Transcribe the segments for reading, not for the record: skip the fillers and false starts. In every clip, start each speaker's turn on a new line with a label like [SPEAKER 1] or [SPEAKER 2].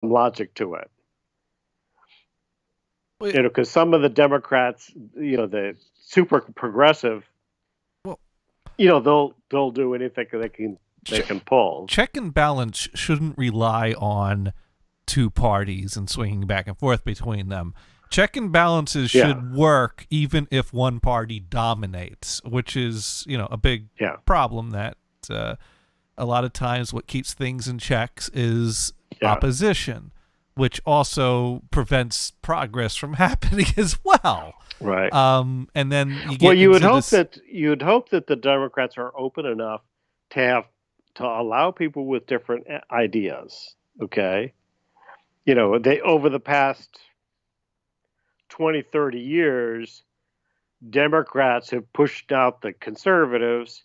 [SPEAKER 1] logic to it.
[SPEAKER 2] Well,
[SPEAKER 1] Because some of the Democrats, the super progressive,
[SPEAKER 2] well,
[SPEAKER 1] they'll do anything they can pull.
[SPEAKER 2] check and balance shouldn't rely on two parties and swinging back and forth between them. Check and balances
[SPEAKER 1] Yeah,
[SPEAKER 2] should work even if one party dominates, which is a big
[SPEAKER 1] yeah,
[SPEAKER 2] problem that a lot of times what keeps things in checks is
[SPEAKER 1] yeah.
[SPEAKER 2] opposition, which also prevents progress from happening as well.
[SPEAKER 1] Right.
[SPEAKER 2] And then you
[SPEAKER 1] Well,
[SPEAKER 2] get into this.
[SPEAKER 1] you'd hope that the Democrats are open enough to have to allow people with different ideas. Okay, they over the past 20, 30 years, Democrats have pushed out the conservatives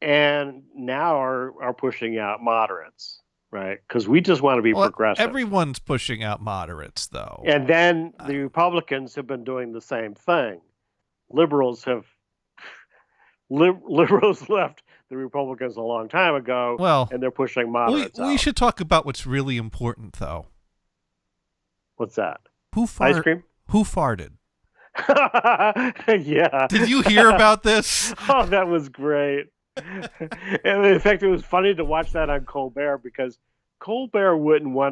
[SPEAKER 1] and now are pushing out moderates, right? Because we just want to be
[SPEAKER 2] Well,
[SPEAKER 1] progressive.
[SPEAKER 2] everyone's pushing out moderates, though.
[SPEAKER 1] And then
[SPEAKER 2] Uh,
[SPEAKER 1] the Republicans have been doing the same thing. Liberals have liberals left the Republicans a long time ago,
[SPEAKER 2] well,
[SPEAKER 1] and they're pushing
[SPEAKER 2] we
[SPEAKER 1] moderates
[SPEAKER 2] we
[SPEAKER 1] out.
[SPEAKER 2] should talk about what's really important, though.
[SPEAKER 1] What's that?
[SPEAKER 2] Who
[SPEAKER 1] Ice
[SPEAKER 2] fart?
[SPEAKER 1] cream?
[SPEAKER 2] Who farted?
[SPEAKER 1] Yeah.
[SPEAKER 2] Did you hear about this?
[SPEAKER 1] Oh, that was great. And in fact, it was funny to watch that on Colbert because Colbert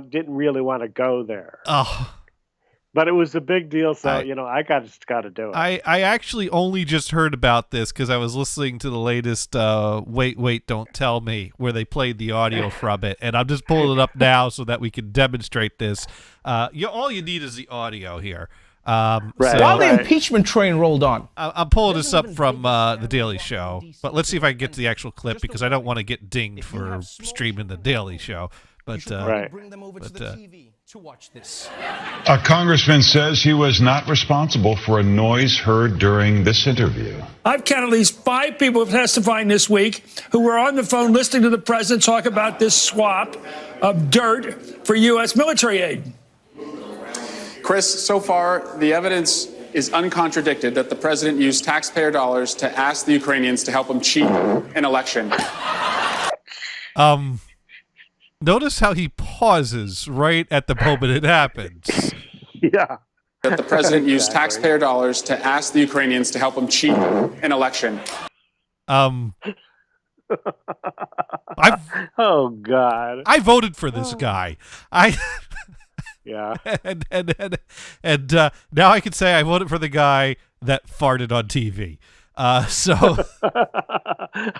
[SPEAKER 1] didn't really want to go there,
[SPEAKER 2] Oh,
[SPEAKER 1] but it was a big deal. So
[SPEAKER 2] I
[SPEAKER 1] just got to do it.
[SPEAKER 2] I actually only just heard about this because I was listening to the latest Wait, Don't Tell Me, where they played the audio from it, and I'm just pulling it up now so that we can demonstrate this. All you need is the audio here.
[SPEAKER 1] Right,
[SPEAKER 2] So
[SPEAKER 3] While the
[SPEAKER 1] right.
[SPEAKER 3] impeachment train rolled on,
[SPEAKER 2] I'm pulling this up from The Daily Show, but let's see if I can get to the actual clip because I don't want to get dinged for streaming The Daily Show. But
[SPEAKER 1] Right.
[SPEAKER 3] bring them over to the TV to watch this.
[SPEAKER 4] A congressman says he was not responsible for a noise heard during this interview.
[SPEAKER 5] I've counted at least 5 people testifying this week who were on the phone listening to the president talk about this swap of dirt for U.S. military aid.
[SPEAKER 6] Chris, so far, the evidence is uncontradicted that the president used taxpayer dollars to ask the Ukrainians to help him cheat an election.
[SPEAKER 2] notice how he pauses right at the moment it happens.
[SPEAKER 1] Yeah.
[SPEAKER 6] That the president used
[SPEAKER 1] Exactly.
[SPEAKER 6] taxpayer dollars to ask the Ukrainians to help him cheat an election.
[SPEAKER 2] I
[SPEAKER 1] Oh God.
[SPEAKER 2] I voted for this guy. I
[SPEAKER 1] Yeah.
[SPEAKER 2] and now I can say I voted for the guy that farted on TV. So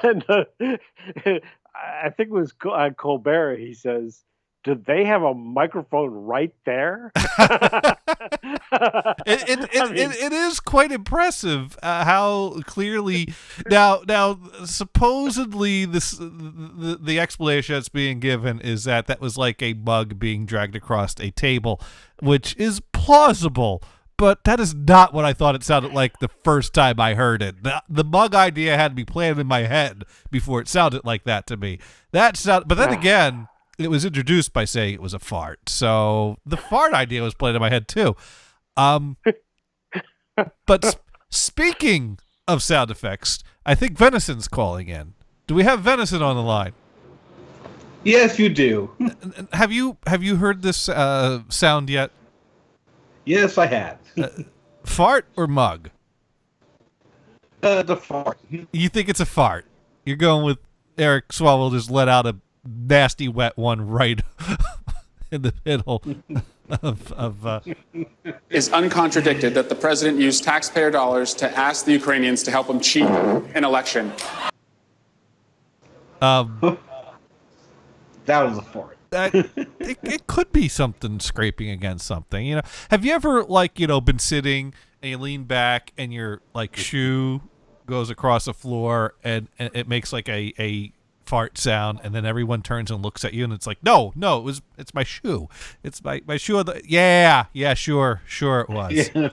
[SPEAKER 1] And I think it was on Colbert. He says, "Did they have a microphone right there?"
[SPEAKER 2] it is quite impressive how clearly now supposedly the explanation that's being given is that was like a mug being dragged across a table, which is plausible. But that is not what I thought it sounded like the first time I heard it. The mug idea had to be planted in my head before it sounded like that to me. But then again, it was introduced by saying it was a fart. So the fart idea was played in my head too. But speaking of sound effects, I think Venison's calling in. Do we have Venison on the line?
[SPEAKER 7] Yes, you do.
[SPEAKER 2] Have you heard this sound yet?
[SPEAKER 7] Yes, I have.
[SPEAKER 2] Fart or mug?
[SPEAKER 7] The fart.
[SPEAKER 2] You think it's a fart? You're going with Eric Swalwell just let out a nasty wet one right in the middle of
[SPEAKER 6] Is uncontradicted that the president used taxpayer dollars to ask the Ukrainians to help him cheat an election.
[SPEAKER 7] That was a fart.
[SPEAKER 2] it could be something scraping against something. Have you ever been sitting and you lean back and your shoe goes across the floor and it makes like a fart sound, and then everyone turns and looks at you and it's like, no, it's my shoe. It's my shoe. Yeah, sure it was.
[SPEAKER 7] Yeah.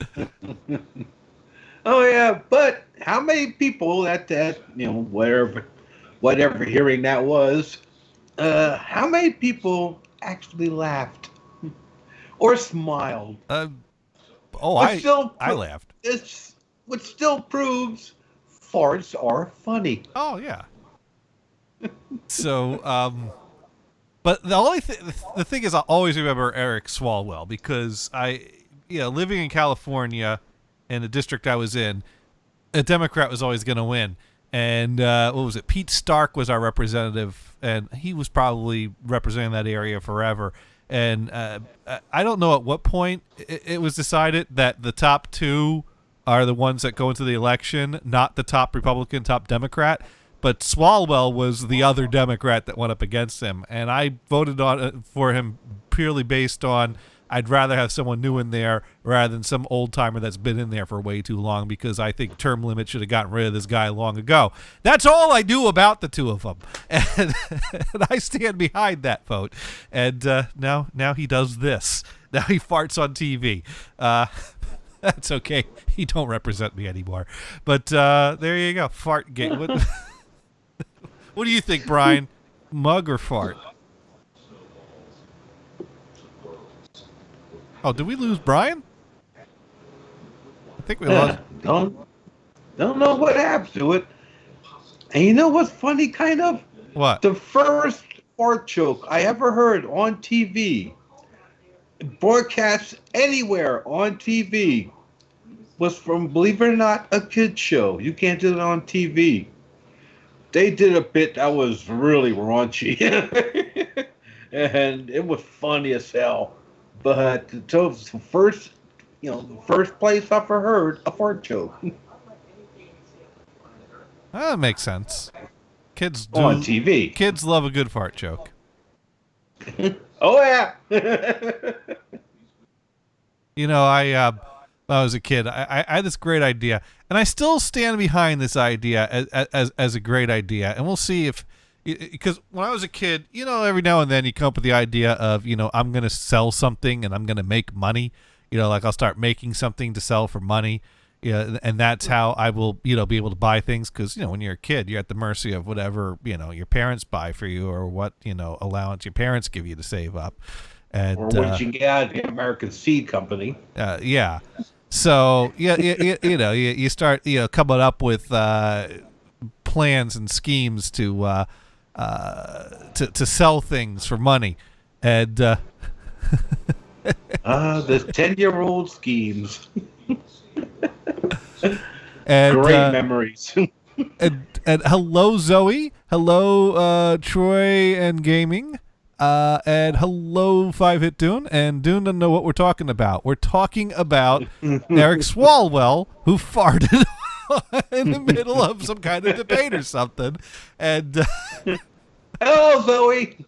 [SPEAKER 7] Oh yeah, but how many people at whatever hearing that was, how many people actually laughed or smiled?
[SPEAKER 2] I laughed.
[SPEAKER 7] It's what still proves farts are funny.
[SPEAKER 2] Oh yeah. So, But the thing is, I'll always remember Eric Swalwell because living in California, in the district I was in, a Democrat was always going to win. And what was it? Pete Stark was our representative, and he was probably representing that area forever. And I don't know at what point it was decided that the top two are the ones that go into the election, not the top Republican, top Democrat. But Swalwell was the other Democrat that went up against him, and I voted for him purely based on I'd rather have someone new in there rather than some old timer that's been in there for way too long, because I think term limit should have gotten rid of this guy long ago. That's all I knew about the two of them, and I stand behind that vote. And now he does this. Now he farts on TV. That's okay. He don't represent me anymore. But there you go. Fartgate. What do you think, Brian? Mug or fart? Oh, did we lose Brian? I think we lost.
[SPEAKER 7] Don't know what happened to it. And you know what's funny, kind of?
[SPEAKER 2] What?
[SPEAKER 7] The first fart joke I ever heard on TV, broadcast anywhere on TV, was from, believe it or not, a kid's show. You can't do it on TV. They did a bit that was really raunchy, and it was funny as hell. But so the first place I ever heard a fart joke.
[SPEAKER 2] That makes sense. Kids do,
[SPEAKER 7] on TV.
[SPEAKER 2] Kids love a good fart joke.
[SPEAKER 7] Oh yeah.
[SPEAKER 2] When I was a kid, I had this great idea, and I still stand behind this idea as a great idea. And we'll see if, because when I was a kid, every now and then you come up with the idea of, I'm going to sell something and I'm going to make money. Like I'll start making something to sell for money. And that's how I will, be able to buy things. Because, when you're a kid, you're at the mercy of whatever, your parents buy for you, or what, allowance your parents give you to save up. And,
[SPEAKER 7] or what you get out of the American Seed Company.
[SPEAKER 2] Yeah. So you start coming up with plans and schemes to sell things for money, and the
[SPEAKER 7] 10-year-old schemes.
[SPEAKER 2] And,
[SPEAKER 7] great memories.
[SPEAKER 2] and hello Zoe, hello Troy and Gaming. And hello, 5-Hit Dune. And Dune doesn't know what we're talking about. We're talking about Eric Swalwell, who farted in the middle of some kind of debate or something. And
[SPEAKER 7] hello, Zoe.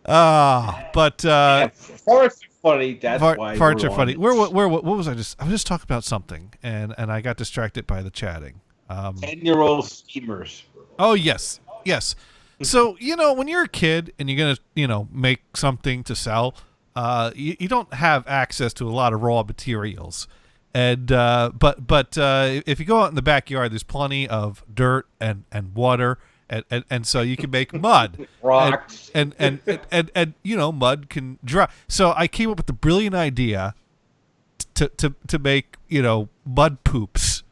[SPEAKER 7] Farts are funny. That's why
[SPEAKER 2] farts are funny. What was I was just talking about something, and I got distracted by the chatting.
[SPEAKER 7] 10-year-old schemers.
[SPEAKER 2] Oh yes. Yes. So, when you're a kid and you're going to, make something to sell, you don't have access to a lot of raw materials. And but if you go out in the backyard, there's plenty of dirt and water, and so you can make mud.
[SPEAKER 7] Rocks.
[SPEAKER 2] And mud can dry. So I came up with the brilliant idea to make, mud poops.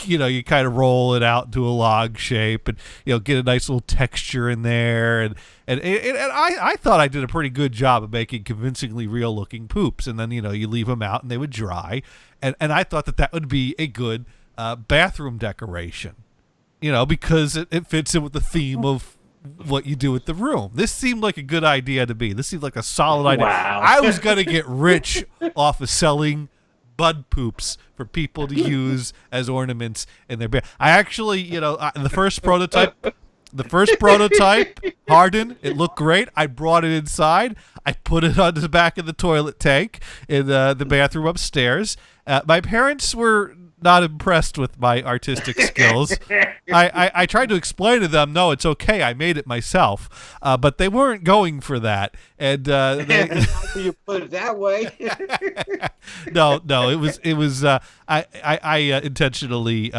[SPEAKER 2] You kind of roll it out into a log shape, and get a nice little texture in there, and I thought I did a pretty good job of making convincingly real looking poops, and then you leave them out and they would dry, and I thought that would be a good bathroom decoration, because it fits in with the theme of what you do with the room. This seemed like a good idea to me. This seemed like a solid idea.
[SPEAKER 7] Wow.
[SPEAKER 2] I was gonna get rich off of selling bud poops for people to use as ornaments in their bed. I actually, the first prototype, hardened. It looked great. I brought it inside. I put it on the back of the toilet tank in the bathroom upstairs. My parents were not impressed with my artistic skills. I tried to explain to them, no, it's okay, I made it myself, but they weren't going for that. And
[SPEAKER 7] you put it that way.
[SPEAKER 2] no, it was. I intentionally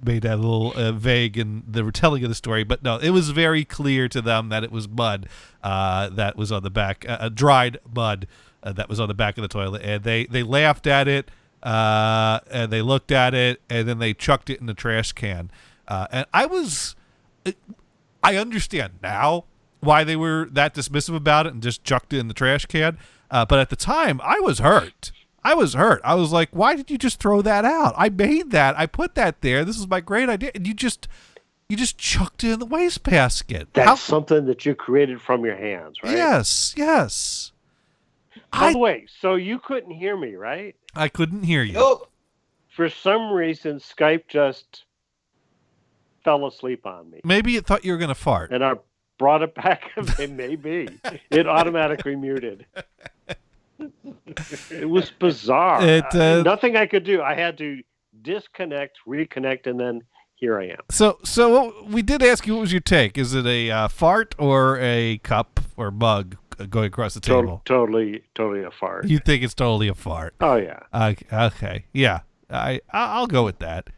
[SPEAKER 2] made that a little vague in the retelling of the story, but no, it was very clear to them that it was mud that was on the back, dried mud that was on the back of the toilet, and they laughed at it. And they looked at it, and then they chucked it in the trash can. And I was, I understand now why they were that dismissive about it and just chucked it in the trash can. But at the time, I was hurt. I was like, why did you just throw that out? I made that. I put that there. This is my great idea. And you just chucked it in the wastebasket.
[SPEAKER 1] That's something that you created from your hands, right?
[SPEAKER 2] Yes.
[SPEAKER 1] By the way, so you couldn't hear me, right?
[SPEAKER 2] I couldn't hear you.
[SPEAKER 7] Nope.
[SPEAKER 1] For some reason, Skype just fell asleep on me.
[SPEAKER 2] Maybe it thought you were going to fart.
[SPEAKER 1] And I brought it back. Maybe. It automatically muted. It was bizarre. Nothing I could do. I had to disconnect, reconnect, and then here I am.
[SPEAKER 2] So we did ask you, what was your take? Is it a fart or a cup or mug going across the table?
[SPEAKER 1] Totally a fart.
[SPEAKER 2] You think it's totally a fart?
[SPEAKER 1] Oh, yeah.
[SPEAKER 2] Okay. Yeah. I'll go with that.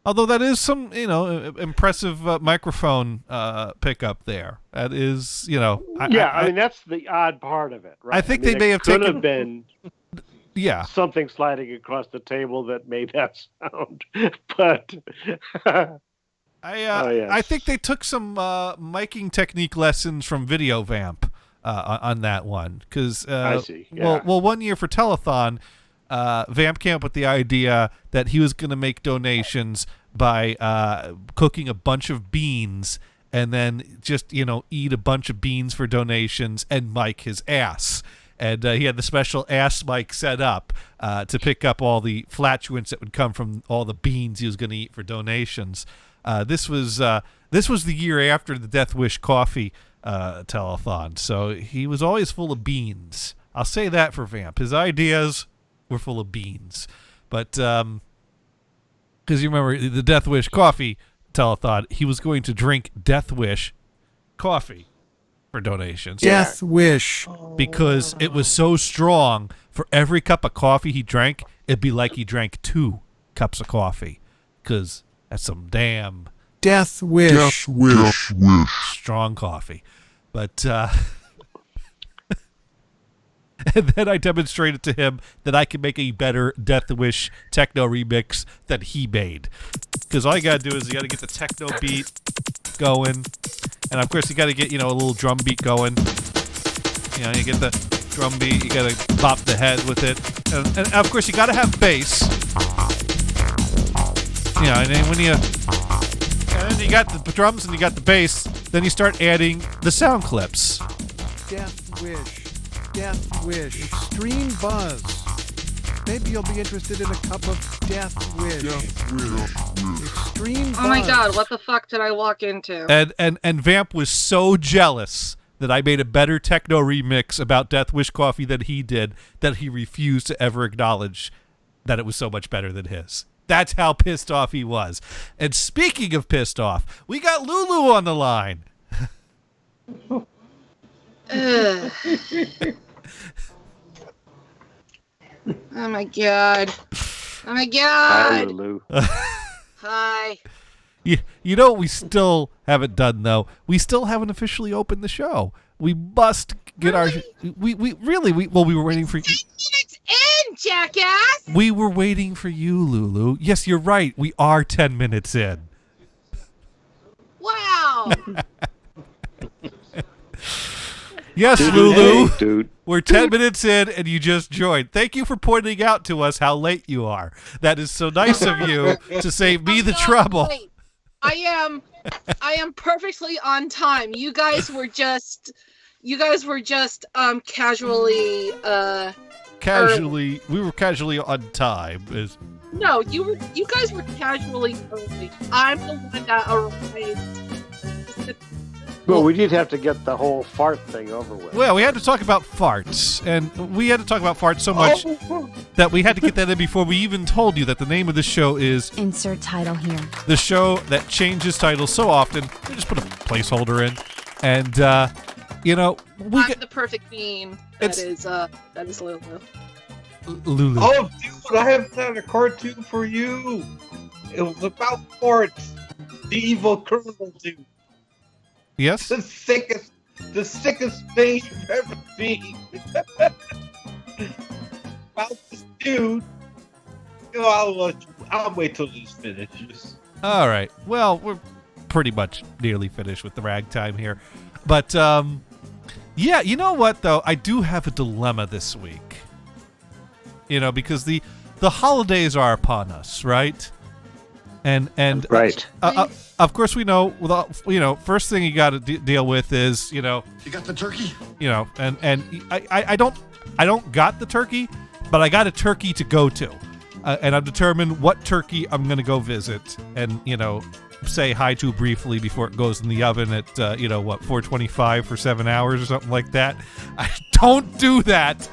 [SPEAKER 2] Although that is some, impressive microphone pickup there. That is,
[SPEAKER 1] I mean, that's the odd part of it, right?
[SPEAKER 2] I think they may have
[SPEAKER 1] could
[SPEAKER 2] taken...
[SPEAKER 1] have been something sliding across the table that made that sound. But
[SPEAKER 2] I think they took some miking technique lessons from VideoVamp on that one. Because,
[SPEAKER 1] I see. Yeah.
[SPEAKER 2] Well, one year for Telethon, Vamp came up with the idea that he was going to make donations by cooking a bunch of beans and then just, eat a bunch of beans for donations and mic his ass. And he had the special ass mic set up to pick up all the flatulence that would come from all the beans he was going to eat for donations. This was the year after the Death Wish coffee telethon, so he was always full of beans. I'll say that for Vamp. His ideas were full of beans. But because you remember the Death Wish coffee telethon, he was going to drink Death Wish coffee for donations.
[SPEAKER 8] Death Wish.
[SPEAKER 2] Because it was so strong, for every cup of coffee he drank, it'd be like he drank 2 cups of coffee. Because that's some damn
[SPEAKER 8] Death Wish.
[SPEAKER 2] strong coffee. But and then I demonstrated to him that I could make a better Death Wish techno remix than he made. Because all you got to do is you got to get the techno beat going. And of course you got to get, a little drum beat going. You get the drum beat, you got to bop the head with it. And of course you got to have bass. And then when you got the drums and you got the bass, then you start adding the sound clips.
[SPEAKER 8] Death Wish, Extreme Buzz. Maybe you'll be interested in a cup of Death Wish. Extreme Buzz.
[SPEAKER 9] Oh my God, what the fuck did I walk into?
[SPEAKER 2] And Vamp was so jealous that I made a better techno remix about Death Wish coffee than he did, that he refused to ever acknowledge that it was so much better than his. That's how pissed off he was. And speaking of pissed off, we got Lulu on the line.
[SPEAKER 9] Oh my God.
[SPEAKER 1] Hi, Lulu.
[SPEAKER 9] Hi.
[SPEAKER 2] You know what we still haven't done, though? We still haven't officially opened the show. We must get our... We were waiting for you.
[SPEAKER 9] 10 minutes in, jackass!
[SPEAKER 2] We were waiting for you, Lulu. Yes, you're right. We are 10 minutes in.
[SPEAKER 9] Wow.
[SPEAKER 2] Yes, Lulu.
[SPEAKER 1] Hey, dude.
[SPEAKER 2] We're 10 minutes in and you just joined. Thank you for pointing out to us how late you are. That is so nice of you to save me the trouble.
[SPEAKER 9] Late. I am perfectly on time. You guys were just casually
[SPEAKER 2] we were casually on time.
[SPEAKER 9] No, you guys were casually early. I'm the one that arrived.
[SPEAKER 1] Well, we did have to get the whole fart thing over with.
[SPEAKER 2] Well, we had to talk about farts, and we had to talk about farts so much that we had to get that in before we even told you that the name of the show is...
[SPEAKER 10] Insert title here.
[SPEAKER 2] The show that changes titles so often, we just put a placeholder in, and,
[SPEAKER 9] I'm the perfect bean. That is Lulu.
[SPEAKER 2] Lulu.
[SPEAKER 7] Oh, dude, I have done a cartoon for you. It was about farts. The evil criminal dude.
[SPEAKER 2] Yes?
[SPEAKER 7] The sickest thing you've ever seen. About this dude. I'll wait till this finishes.
[SPEAKER 2] All right. Well, we're pretty much nearly finished with the ragtime here. But yeah, you know what though? I do have a dilemma this week. Because the holidays are upon us, right? And
[SPEAKER 1] right.
[SPEAKER 2] Of course we know. First thing you got to deal with is
[SPEAKER 10] You got the turkey?
[SPEAKER 2] And I don't got the turkey, but I got a turkey to go to, and I've determined what turkey I'm gonna go visit, and say hi to briefly before it goes in the oven at 425 for 7 hours or something like that. I don't do that.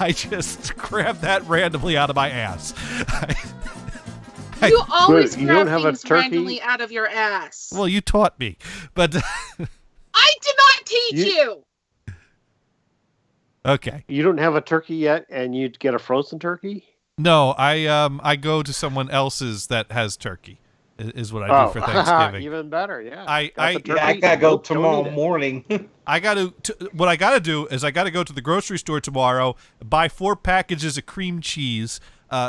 [SPEAKER 2] I just grab that randomly out of my ass.
[SPEAKER 9] You always
[SPEAKER 1] you
[SPEAKER 9] grab
[SPEAKER 1] don't have a
[SPEAKER 9] things
[SPEAKER 1] turkey?
[SPEAKER 9] randomly out of your ass.
[SPEAKER 2] Well, you taught me, but
[SPEAKER 9] I did not teach you.
[SPEAKER 2] Okay.
[SPEAKER 1] You don't have a turkey yet, and you'd get a frozen turkey?
[SPEAKER 2] No, I go to someone else's that has turkey. Is what I do for Thanksgiving.
[SPEAKER 1] Even better, yeah.
[SPEAKER 2] I
[SPEAKER 7] gotta go tomorrow morning.
[SPEAKER 2] What I gotta do is I gotta go to the grocery store tomorrow, buy 4 packages of cream cheese,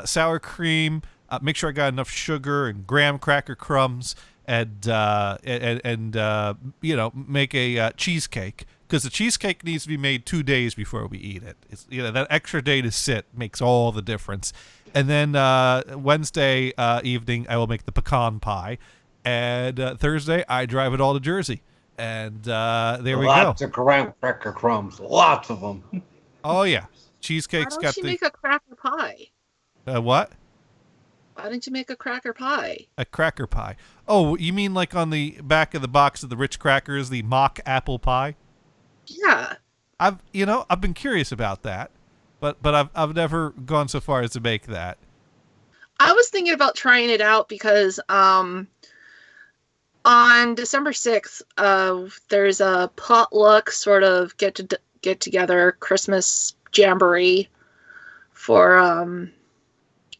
[SPEAKER 2] sour cream. Make sure I got enough sugar and graham cracker crumbs, and make a cheesecake, because the cheesecake needs to be made 2 days before we eat it. It's that extra day to sit makes all the difference. And then Wednesday evening I will make the pecan pie, and Thursday I drive it all to Jersey, and there we go.
[SPEAKER 7] Lots of graham cracker crumbs, lots of them.
[SPEAKER 2] Oh yeah, cheesecake's
[SPEAKER 9] Why
[SPEAKER 2] got
[SPEAKER 9] don't you make a cracker pie?
[SPEAKER 2] What?
[SPEAKER 9] Why don't you make a cracker pie?
[SPEAKER 2] A cracker pie. Oh, you mean like on the back of the box of the Ritz crackers, the mock apple pie?
[SPEAKER 9] Yeah.
[SPEAKER 2] I've been curious about that, but I've never gone so far as to make that.
[SPEAKER 9] I was thinking about trying it out because on December 6th, there's a potluck sort of get together Christmas jamboree for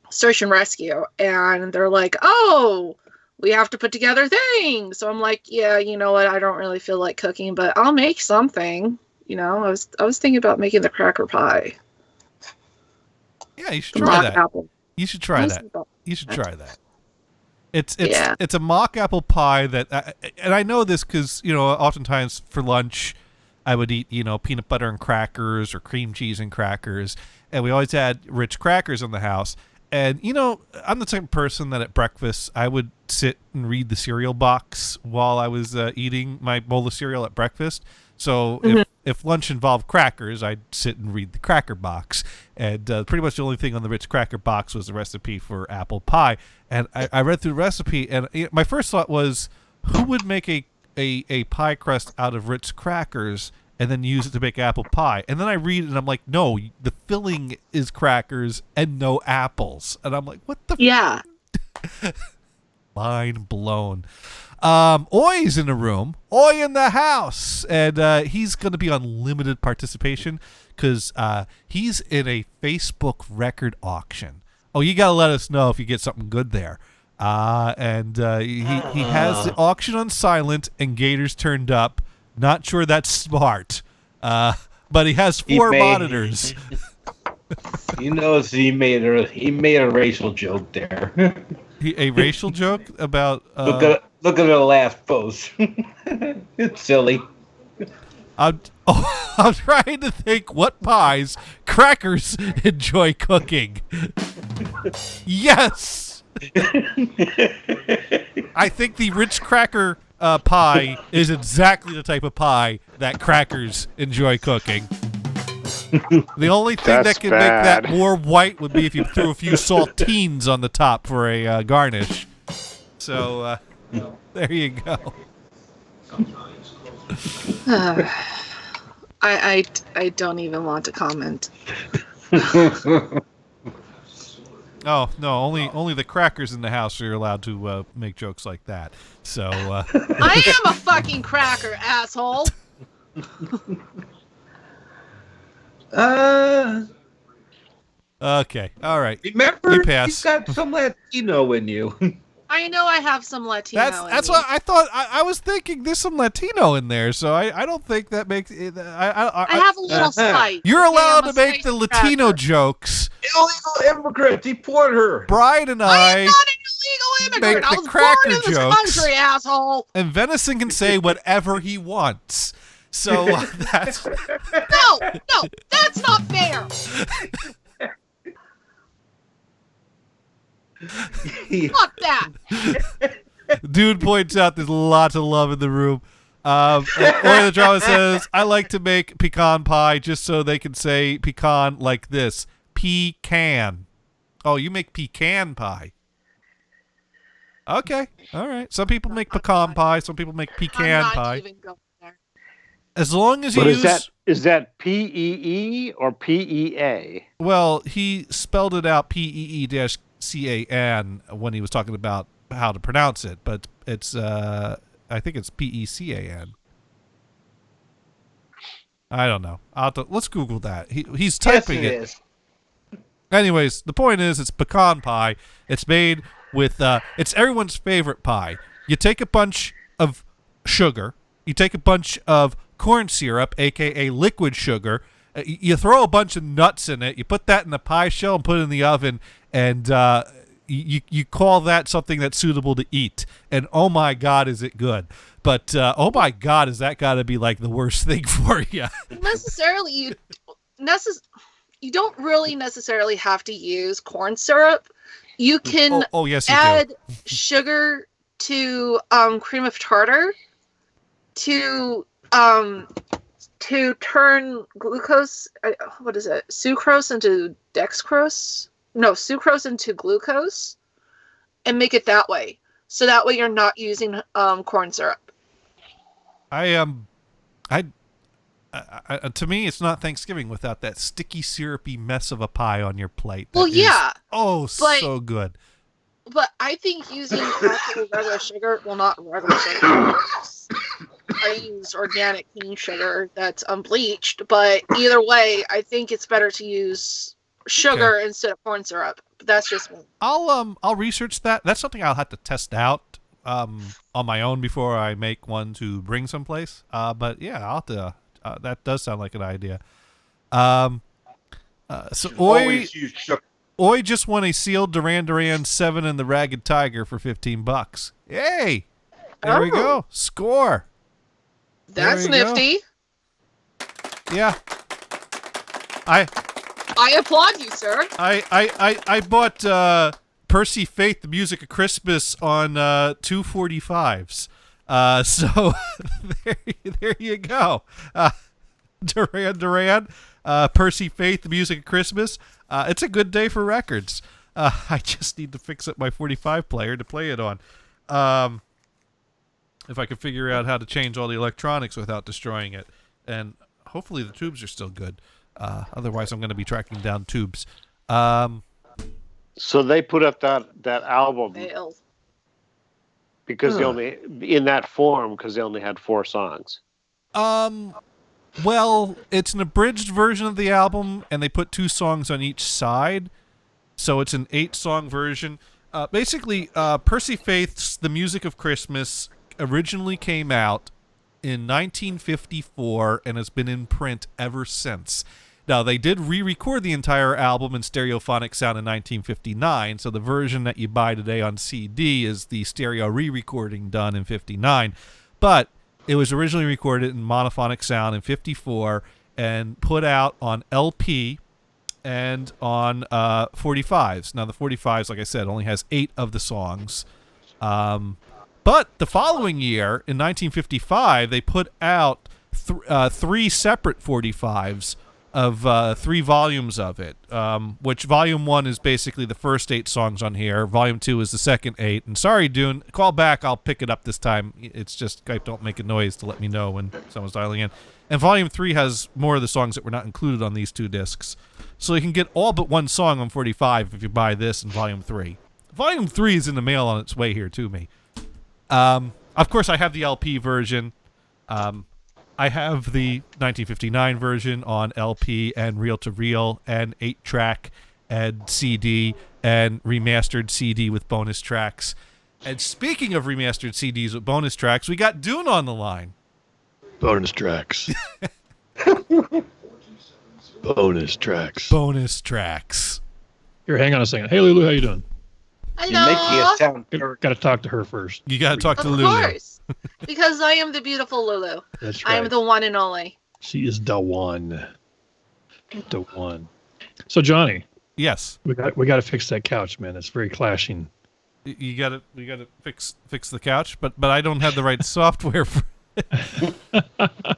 [SPEAKER 9] search and rescue, and they're like, oh, we have to put together things. So I'm like, yeah, you know what, I don't really feel like cooking, but I'll make something. I was thinking about making the cracker pie.
[SPEAKER 2] Yeah, you should try that.
[SPEAKER 9] Apple.
[SPEAKER 2] You should try that. You should try that. It's a mock apple pie that, and I know this because oftentimes for lunch I would eat peanut butter and crackers or cream cheese and crackers, and we always had Ritz crackers in the house. And, I'm the type of person that at breakfast, I would sit and read the cereal box while I was eating my bowl of cereal at breakfast. So if lunch involved crackers, I'd sit and read the cracker box. And pretty much the only thing on the Ritz cracker box was the recipe for apple pie. And I read through the recipe, and my first thought was, who would make a pie crust out of Ritz crackers and then use it to make apple pie? And then I read it and I'm like, no, the filling is crackers and no apples. And I'm like, what the?
[SPEAKER 9] Yeah.
[SPEAKER 2] Mind blown. Oi's in the room. Oi in the house. And he's going to be on limited participation because he's in a Facebook record auction. Oh, you got to let us know if you get something good there. And he has the auction on silent and Gators turned up. Not sure that's smart, but he has 4 monitors.
[SPEAKER 7] He knows he made a racial joke there.
[SPEAKER 2] A racial joke about
[SPEAKER 7] look at the last post. It's silly.
[SPEAKER 2] I'm trying to think what pies crackers enjoy cooking. Yes. I think the Ritz cracker pie is exactly the type of pie that crackers enjoy cooking. The only thing that can make that more white would be if you threw a few saltines on the top for a garnish. So there you go.
[SPEAKER 9] I don't even want to comment.
[SPEAKER 2] Oh no! Only the crackers in the house are allowed to make jokes like that. So
[SPEAKER 9] I am a fucking cracker, asshole.
[SPEAKER 2] Okay, all right.
[SPEAKER 7] Remember,
[SPEAKER 2] you pass.
[SPEAKER 7] You've got some Latino in you.
[SPEAKER 9] I know I have some Latino.
[SPEAKER 2] That's what I thought. I was thinking there's some Latino in there, so I don't think that makes it.
[SPEAKER 9] I have a little spice.
[SPEAKER 2] You're allowed to make the Latino jokes.
[SPEAKER 7] Illegal immigrant, deport her.
[SPEAKER 2] Brian and
[SPEAKER 9] I am not an illegal immigrant.
[SPEAKER 2] make
[SPEAKER 9] I
[SPEAKER 2] the
[SPEAKER 9] was
[SPEAKER 2] cracker
[SPEAKER 9] born in this
[SPEAKER 2] jokes.
[SPEAKER 9] country, asshole.
[SPEAKER 2] And Venison can say whatever he wants. So that's
[SPEAKER 9] No, that's not fair. Fuck that.
[SPEAKER 2] Dude points out there's lots of love in the room. Or the drama says, I like to make pecan pie just so they can say pecan like this. Pecan. Oh, you make pecan pie. Okay. All right. Some people make pecan pie. Some people make pecan
[SPEAKER 9] I'm not
[SPEAKER 2] pie.
[SPEAKER 9] even going there.
[SPEAKER 2] As long as you
[SPEAKER 1] But
[SPEAKER 2] use...
[SPEAKER 1] is that PEE or PEA?
[SPEAKER 2] Well, he spelled it out PEE-CAN when he was talking about how to pronounce it, but it's I think it's PECAN. I don't know. Let's Google that. He's typing it.
[SPEAKER 7] Is.
[SPEAKER 2] Anyways, the point is it's pecan pie. It's made with it's everyone's favorite pie. You take a bunch of sugar, you take a bunch of corn syrup, aka liquid sugar, you throw a bunch of nuts in it, you put that in a pie shell and put it in the oven, and you call that something that's suitable to eat. And oh my God, is it good. But oh my God, is that got to be like the worst thing for you.
[SPEAKER 9] Necessarily, you don't really necessarily have to use corn syrup. You can
[SPEAKER 2] Oh yes, you
[SPEAKER 9] add
[SPEAKER 2] do.
[SPEAKER 9] sugar to cream of tartar to turn glucose, sucrose into dextrose. No, sucrose into glucose, and make it that way. So that way you're not using corn syrup.
[SPEAKER 2] To me, it's not Thanksgiving without that sticky, syrupy mess of a pie on your plate.
[SPEAKER 9] Well,
[SPEAKER 2] That is,
[SPEAKER 9] yeah,
[SPEAKER 2] so good.
[SPEAKER 9] But I think using actual regular sugar, well, not regular sugar. I use organic cane sugar that's unbleached. But either way, I think it's better to use sugar instead of corn syrup. But that's just me.
[SPEAKER 2] I'll research that. That's something I'll have to test out on my own before I make one to bring someplace. But yeah, I'll have to. That does sound like an idea. So
[SPEAKER 7] Always use sugar.
[SPEAKER 2] Oi just won a sealed Duran Duran 7 and the Ragged Tiger for $15. Yay! There we go. Score.
[SPEAKER 9] That's
[SPEAKER 2] There you go.
[SPEAKER 9] nifty.
[SPEAKER 2] Yeah.
[SPEAKER 9] I applaud you, sir.
[SPEAKER 2] I bought Percy Faith, The Music of Christmas on 245s. So there you go. Duran Duran, Percy Faith, The Music of Christmas. It's a good day for records. I just need to fix up my 45 player to play it on. If I can figure out how to change all the electronics without destroying it. And hopefully the tubes are still good. Otherwise, I'm going to be tracking down tubes.
[SPEAKER 1] So they put up that album
[SPEAKER 9] Fail.
[SPEAKER 1] because they only in that form because they only had 4 songs.
[SPEAKER 2] Well, it's an abridged version of the album, and they put 2 songs on each side, so it's an 8-song version. Basically, Percy Faith's The Music of Christmas originally came out in 1954 and has been in print ever since. Now, they did re-record the entire album in stereophonic sound in 1959, so the version that you buy today on CD is the stereo re-recording done in 59, but it was originally recorded in monophonic sound in 54 and put out on LP and on 45s. Now, the 45s, like I said, only has 8 of the songs. But the following year, in 1955, they put out 3 separate 45s of 3 volumes of it, which Volume 1 is basically the first 8 songs on here. Volume 2 is the second 8. And sorry, Dune, call back. I'll pick it up this time. It's just Skype don't make a noise to let me know when someone's dialing in. And Volume 3 has more of the songs that were not included on these 2 discs. So you can get all but 1 song on 45 if you buy this in Volume 3. Volume 3 is in the mail on its way here to me. Of course, I have the LP version. I have the 1959 version on LP and reel-to-reel and 8-track and CD and remastered CD with bonus tracks. And speaking of remastered CDs with bonus tracks, we got Dune on the line.
[SPEAKER 10] Bonus tracks. Bonus tracks.
[SPEAKER 2] Bonus tracks.
[SPEAKER 11] Here, hang on a second. Hey, Lulu, how you doing?
[SPEAKER 7] You're making it sound
[SPEAKER 10] Got to talk to her first.
[SPEAKER 2] You got to talk to
[SPEAKER 9] Of
[SPEAKER 2] Lulu.
[SPEAKER 9] course. Because I am the beautiful Lulu.
[SPEAKER 10] That's
[SPEAKER 9] I
[SPEAKER 10] right.
[SPEAKER 9] am the one and only.
[SPEAKER 10] She is the one. The one. So Johnny,
[SPEAKER 2] Yes.
[SPEAKER 10] we got to fix that couch, man. It's very clashing.
[SPEAKER 2] We got to fix the couch, but I don't have the right software for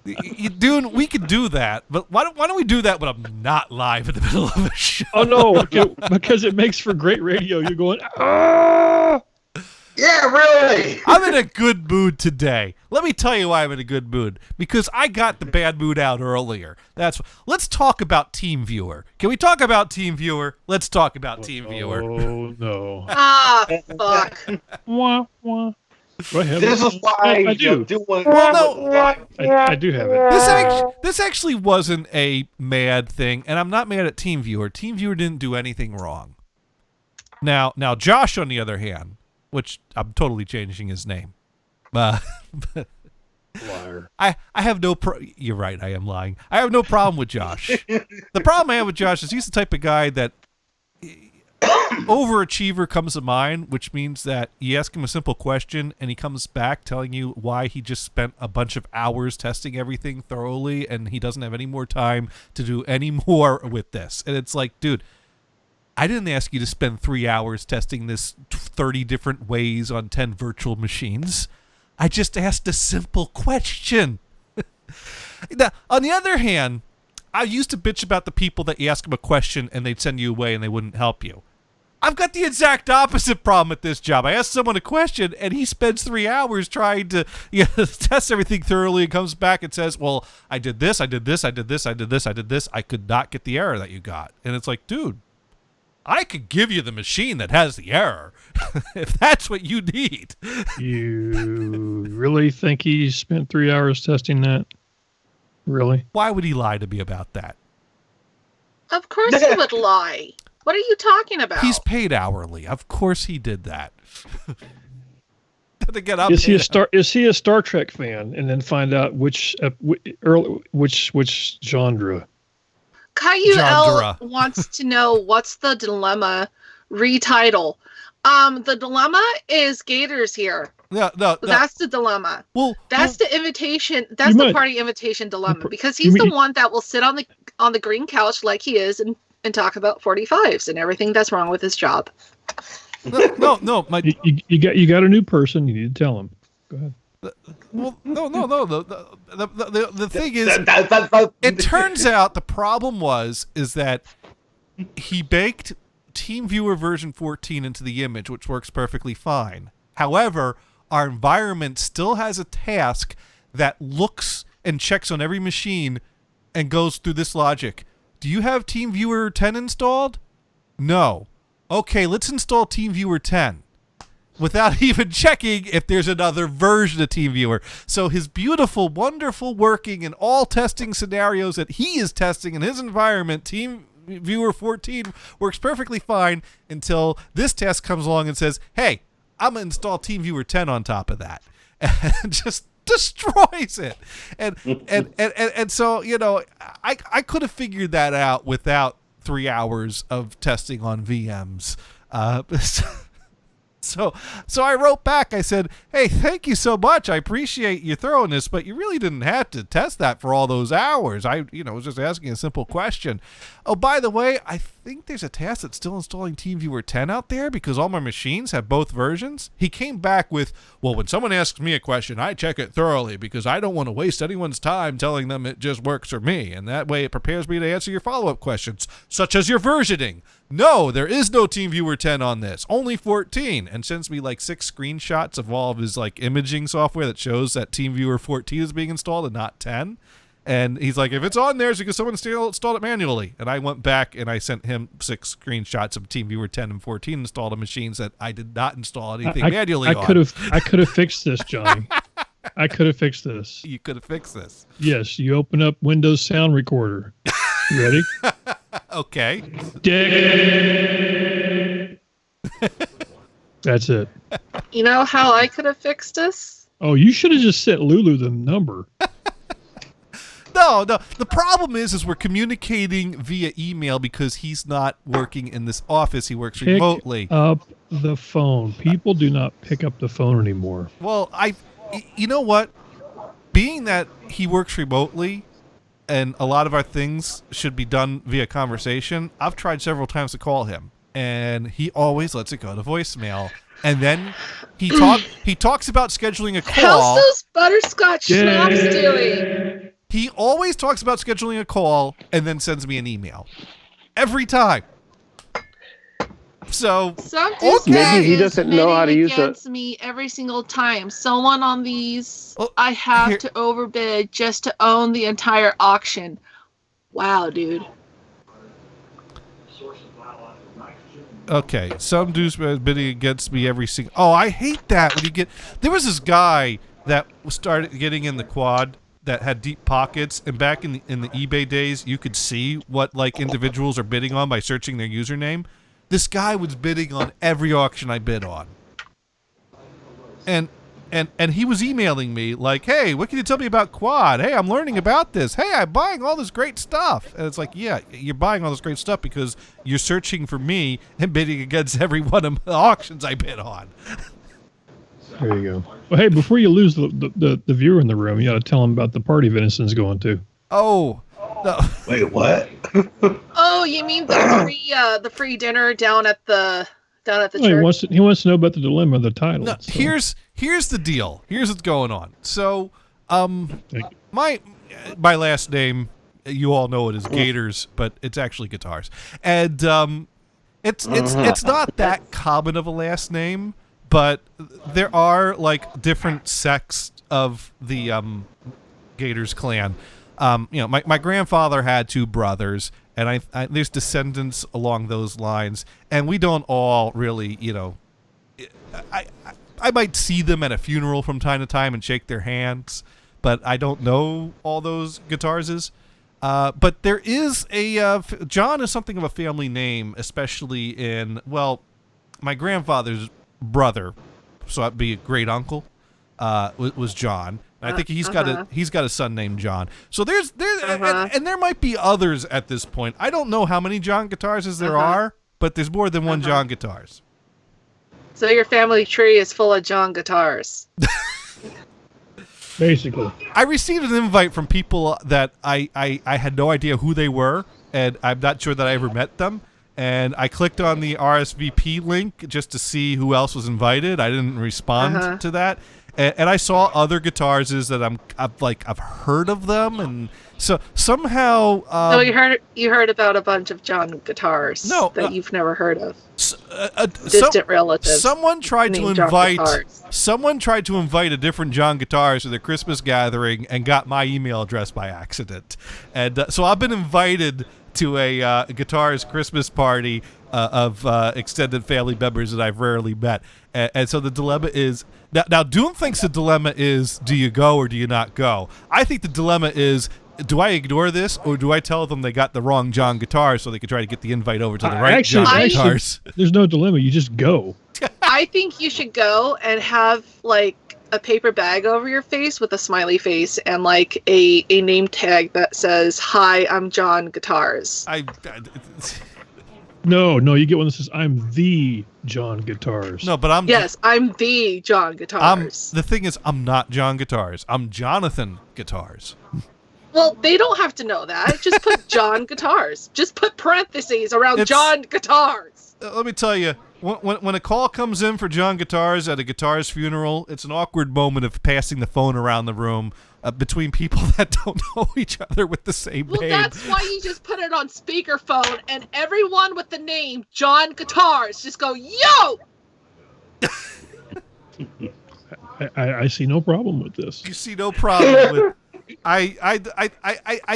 [SPEAKER 2] Dude, we could do that, but why don't we do that when I'm not live in the middle of a show?
[SPEAKER 10] Oh no, because it makes for great radio. You're going, ah!
[SPEAKER 7] Yeah, really.
[SPEAKER 2] I'm in a good mood today. Let me tell you why I'm in a good mood. Because I got the bad mood out earlier. Let's talk about TeamViewer. Can we talk about TeamViewer? Let's talk about TeamViewer.
[SPEAKER 10] Oh no.
[SPEAKER 9] Ah, fuck.
[SPEAKER 10] Wah, wah. Go ahead.
[SPEAKER 7] This is why
[SPEAKER 10] I do. I do have it.
[SPEAKER 2] This actually wasn't a mad thing, and I'm not mad at TeamViewer. TeamViewer didn't do anything wrong. Now Josh, on the other hand, which I'm totally changing his name.
[SPEAKER 10] Liar.
[SPEAKER 2] I have no you're right, I am lying. I have no problem with Josh. The problem I have with Josh is he's the type of guy that overachiever comes to mind, which means that you ask him a simple question and he comes back telling you why he just spent a bunch of hours testing everything thoroughly and he doesn't have any more time to do any more with this. And it's like, dude, I didn't ask you to spend 3 hours testing this 30 different ways on 10 virtual machines. I just asked a simple question. Now, on the other hand, I used to bitch about the people that you ask them a question and they'd send you away and they wouldn't help you. I've got the exact opposite problem at this job. I ask someone a question and he spends 3 hours trying to test everything thoroughly and comes back and says, well, I did this, I did this, I did this, I did this, I did this. I could not get the error that you got. And it's like, dude, I could give you the machine that has the error if that's what you need.
[SPEAKER 10] You really think he spent 3 hours testing that? Really?
[SPEAKER 2] Why would he lie to me about that?
[SPEAKER 9] Of course he would lie. What are you talking about?
[SPEAKER 2] He's paid hourly. Of course he did that. To get up.
[SPEAKER 10] Is he a Star Trek fan? And then find out which genre.
[SPEAKER 9] Caillou
[SPEAKER 2] Genre.
[SPEAKER 9] L wants to know what's the dilemma retitle. The dilemma is Gators here.
[SPEAKER 2] No.
[SPEAKER 9] That's the dilemma.
[SPEAKER 2] Well,
[SPEAKER 9] that's the invitation. That's the party invitation dilemma because he's the one that will sit on the green couch like he is and talk about 45s and everything that's wrong with his job.
[SPEAKER 2] No.
[SPEAKER 10] You got a new person. You need to tell him. Go ahead.
[SPEAKER 2] Well, no. The thing is, it turns out the problem is that he baked TeamViewer version 14 into the image, which works perfectly fine. However, our environment still has a task that looks and checks on every machine and goes through this logic. Do you have TeamViewer 10 installed? No. Okay, let's install TeamViewer 10. Without even checking if there's another version of TeamViewer. So his beautiful, wonderful working in all testing scenarios that he is testing in his environment, TeamViewer 14 works perfectly fine until this test comes along and says, hey, I'm going to install TeamViewer 10 on top of that. And just destroys it. And so, I could have figured that out without 3 hours of testing on VMs. So I wrote back. I said, hey, thank you so much. I appreciate your thoroughness, but you really didn't have to test that for all those hours. I was just asking a simple question. Oh, by the way, I think there's a task that's still installing TeamViewer 10 out there because all my machines have both versions. He came back with, well, when someone asks me a question, I check it thoroughly because I don't want to waste anyone's time telling them it just works for me. And that way it prepares me to answer your follow-up questions, such as your versioning. No, there is no TeamViewer 10 on this, only 14. And sends me like 6 screenshots of all of his like imaging software that shows that TeamViewer 14 is being installed and not 10. And he's like, if it's on there, it's because someone installed it manually. And I went back and I sent him 6 screenshots of TeamViewer 10 and 14 installed on machines that I did not install anything manually on.
[SPEAKER 10] I could have fixed this, Johnny. I could have fixed this.
[SPEAKER 2] You could have fixed this.
[SPEAKER 10] Yes, you open up Windows Sound Recorder. You ready?
[SPEAKER 2] Okay.
[SPEAKER 10] Dick. That's it.
[SPEAKER 9] You know how I could have fixed this?
[SPEAKER 10] Oh, you should have just sent Lulu the number.
[SPEAKER 2] No. The problem is we're communicating via email because he's not working in this office. He works remotely.
[SPEAKER 10] Pick up the phone. People do not pick up the phone anymore.
[SPEAKER 2] Well, you know what? Being that he works remotely and a lot of our things should be done via conversation, I've tried several times to call him, and he always lets it go to voicemail. And then he talks about scheduling a call.
[SPEAKER 9] How's those butterscotch schnapps doing?
[SPEAKER 2] He always talks about scheduling a call and then sends me an email. Every time. So
[SPEAKER 1] maybe he doesn't know how to use it
[SPEAKER 9] against me every single time. Someone on these, I have to overbid just to own the entire auction. Wow, dude.
[SPEAKER 2] Okay, some dude's bidding against me every single. Oh, I hate that when you get. There was this guy that started getting in the quad that had deep pockets, and back in the eBay days, you could see what like individuals are bidding on by searching their username. This guy was bidding on every auction I bid on, and he was emailing me like, "Hey, what can you tell me about quad? Hey, I'm learning about this. Hey, I'm buying all this great stuff." And it's like, yeah, you're buying all this great stuff because you're searching for me and bidding against every one of the auctions I bid on.
[SPEAKER 10] There you go. Well, hey, before you lose the viewer in the room, you got to tell him about the party Venison's going to.
[SPEAKER 2] Oh, no.
[SPEAKER 7] Wait, what?
[SPEAKER 9] Oh, you mean the free dinner down at the church?
[SPEAKER 10] He wants to know about the dilemma of the title.
[SPEAKER 2] No,
[SPEAKER 10] so.
[SPEAKER 2] Here's the deal. Here's what's going on. So, my last name, you all know it is Gators, but it's actually Guitars, and it's not that common of a last name, but there are like different sects of the Gators clan. My grandfather had two brothers, and I there's descendants along those lines, and we don't all really, I might see them at a funeral from time to time and shake their hands, but I don't know all those Guitarses. But there is John is something of a family name, especially in, my grandfather's brother, so that'd be a great uncle, was John. And I think he's got a son named John. So there's and there might be others at this point. I don't know how many John Guitars there are, but there's more than one John Guitars.
[SPEAKER 9] So your family tree is full of John Guitars.
[SPEAKER 10] Basically.
[SPEAKER 2] I received an invite from people that I had no idea who they were, and I'm not sure that I ever met them. And I clicked on the RSVP link just to see who else was invited. I didn't respond to that. And I saw other Guitars that I've heard of them, and so somehow.
[SPEAKER 9] So you heard about a bunch of John Guitars that you've never heard of. Distant relatives.
[SPEAKER 2] Someone tried to invite a different John Guitars to their Christmas gathering and got my email address by accident, and so I've been invited to a Guitars Christmas party of extended family members that I've rarely met, and so the dilemma is. Now, Doom thinks the dilemma is, do you go or do you not go? I think the dilemma is, do I ignore this or do I tell them they got the wrong John Guitars so they can try to get the invite over to the right John Guitars?
[SPEAKER 10] There's no dilemma. You just go.
[SPEAKER 9] I think you should go and have, like, a paper bag over your face with a smiley face and, like, a name tag that says, "Hi, I'm John Guitars."
[SPEAKER 10] No, you get one that says, "I'm the John Guitars."
[SPEAKER 2] No, but I'm
[SPEAKER 9] the John Guitars.
[SPEAKER 2] The thing is, I'm not John Guitars. I'm Jonathan Guitars.
[SPEAKER 9] Well, they don't have to know that. Just put John Guitars. Just put parentheses around John Guitars.
[SPEAKER 2] Let me tell you, when a call comes in for John Guitars at a Guitars funeral, it's an awkward moment of passing the phone around the room between people that don't know each other with the same name.
[SPEAKER 9] Well, that's why you just put it on speakerphone, and everyone with the name John Guitars just go, "Yo!"
[SPEAKER 10] I see no problem with this.
[SPEAKER 2] You see no problem with. I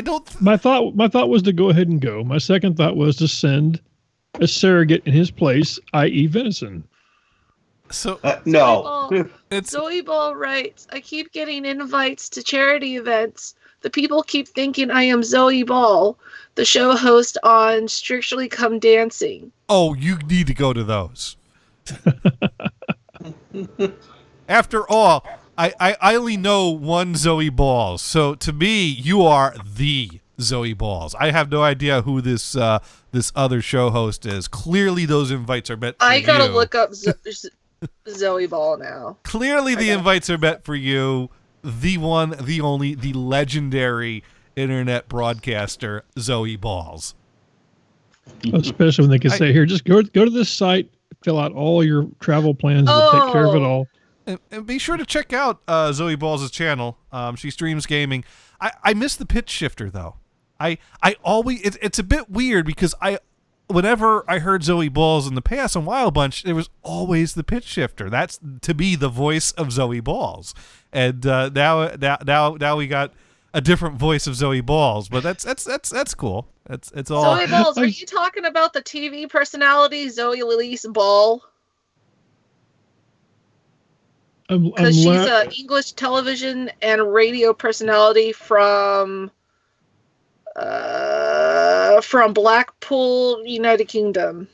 [SPEAKER 2] don't.
[SPEAKER 10] My thought was to go ahead and go. My second thought was to send a surrogate in his place, i.e., Venison.
[SPEAKER 2] So
[SPEAKER 7] no.
[SPEAKER 9] Zoe Ball writes, "I keep getting invites to charity events. The people keep thinking I am Zoe Ball, the show host on Strictly Come Dancing."
[SPEAKER 2] Oh, you need to go to those. After all, I only know one Zoe Balls, so to me, you are the Zoe Balls. I have no idea who this other show host is. Clearly, those invites are meant for you.
[SPEAKER 9] I gotta look up Zoe Ball now.
[SPEAKER 2] Clearly, the invites are meant for you. The one, the only, the legendary internet broadcaster, Zoe Balls.
[SPEAKER 10] Especially when they can say, here, just go to this site, fill out all your travel plans, we'll take care of it all.
[SPEAKER 2] And be sure to check out Zoe Balls' channel. She streams gaming. I miss the pitch shifter, though. I always, it's a bit weird because whenever I heard Zoe Balls in the past on Wild Bunch, there was always the pitch shifter. That's to be the voice of Zoe Balls. And now we got a different voice of Zoe Balls, but that's cool. It's all
[SPEAKER 9] Zoe Balls. Are you talking about the TV personality Zoe Elise Ball? Because she's an English television and radio personality from Blackpool, United Kingdom.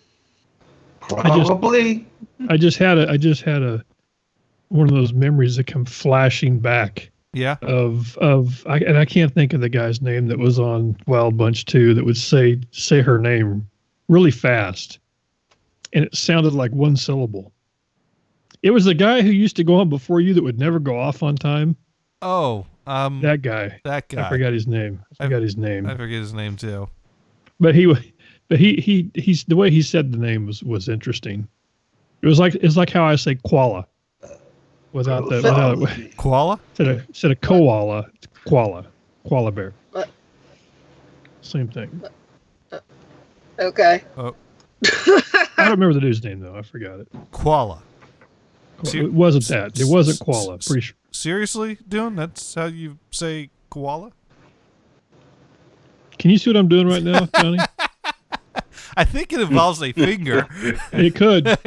[SPEAKER 7] Probably.
[SPEAKER 10] I just had a one of those memories that come flashing back.
[SPEAKER 2] Yeah.
[SPEAKER 10] And I can't think of the guy's name that was on Wild Bunch 2 that would say her name really fast, and it sounded like one syllable. It was the guy who used to go on before you that would never go off on time.
[SPEAKER 2] Oh,
[SPEAKER 10] that guy.
[SPEAKER 2] That guy.
[SPEAKER 10] I forgot his name. I forget his name too. But he's the way he said the name was interesting. It's like how I say koala. Without
[SPEAKER 2] koala?
[SPEAKER 10] Instead of koala, it's koala bear.
[SPEAKER 9] What?
[SPEAKER 10] Same thing.
[SPEAKER 9] Okay.
[SPEAKER 2] Oh.
[SPEAKER 10] I don't remember the dude's name though. I forgot it.
[SPEAKER 2] Koala.
[SPEAKER 10] It wasn't that. It wasn't koala. Pretty sure.
[SPEAKER 2] Seriously, Dune? That's how you say koala?
[SPEAKER 10] Can you see what I'm doing right now, Johnny?
[SPEAKER 2] I think it involves a finger.
[SPEAKER 10] It could.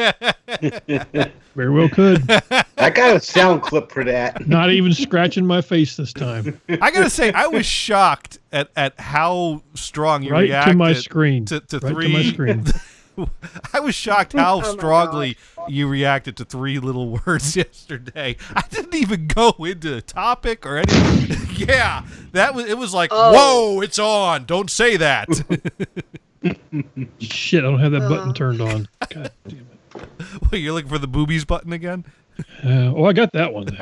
[SPEAKER 10] Very well could.
[SPEAKER 7] I got a sound clip for that.
[SPEAKER 10] Not even scratching my face this time.
[SPEAKER 2] I gotta say, I was shocked at how strong you reacted.
[SPEAKER 10] Right to my screen.
[SPEAKER 2] To
[SPEAKER 10] right
[SPEAKER 2] three.
[SPEAKER 10] To my screen.
[SPEAKER 2] I was shocked how strongly you reacted to three little words yesterday. I didn't even go into the topic or anything. Yeah, it was like, whoa, it's on. Don't say that.
[SPEAKER 10] Shit, I don't have that button turned on. God damn it.
[SPEAKER 2] Well, you're looking for the boobies button again?
[SPEAKER 10] I got that one.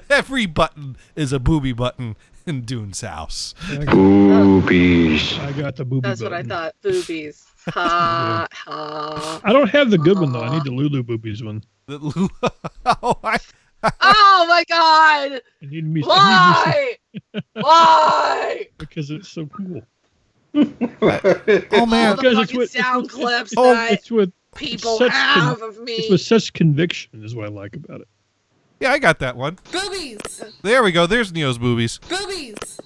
[SPEAKER 2] Every button is a booby button in Dune's house.
[SPEAKER 7] Boobies.
[SPEAKER 10] I got the booby
[SPEAKER 9] That's
[SPEAKER 10] button.
[SPEAKER 9] what I thought. Boobies. Ha, ha.
[SPEAKER 10] I don't have the good one, though. I need the Lulu boobies one.
[SPEAKER 9] Oh my God!
[SPEAKER 10] I need me.
[SPEAKER 9] Why? Why?
[SPEAKER 10] Because it's so cool.
[SPEAKER 2] Oh man!
[SPEAKER 9] All the fucking sound clips that people have of me.
[SPEAKER 10] It's with such conviction is what I like about it.
[SPEAKER 2] Yeah, I got that one.
[SPEAKER 9] Boobies.
[SPEAKER 2] There we go. There's Neo's boobies.
[SPEAKER 9] Boobies.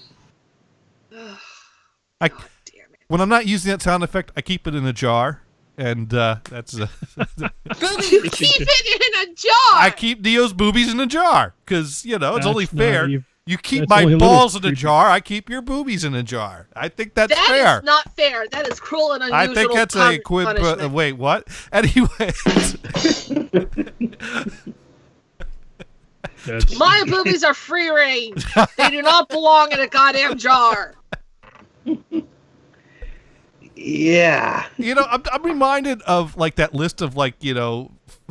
[SPEAKER 2] When I'm not using that sound effect, I keep it in a jar, and that's.
[SPEAKER 9] Boobies. You keep it in a jar.
[SPEAKER 2] I keep Neo's boobies in a jar because it's
[SPEAKER 10] That's
[SPEAKER 2] only fair. You keep
[SPEAKER 10] that's
[SPEAKER 2] my
[SPEAKER 10] only
[SPEAKER 2] balls in a
[SPEAKER 10] creepy.
[SPEAKER 2] jar. I keep your boobies in a jar. I think that's
[SPEAKER 9] That
[SPEAKER 2] fair.
[SPEAKER 9] is not fair. That is cruel and unusual.
[SPEAKER 2] I think that's a quid.
[SPEAKER 9] Punishment.
[SPEAKER 2] Wait, what? Anyway.
[SPEAKER 9] My boobies are free range. They do not belong in a goddamn jar.
[SPEAKER 7] Yeah.
[SPEAKER 2] I'm reminded of like that list of like,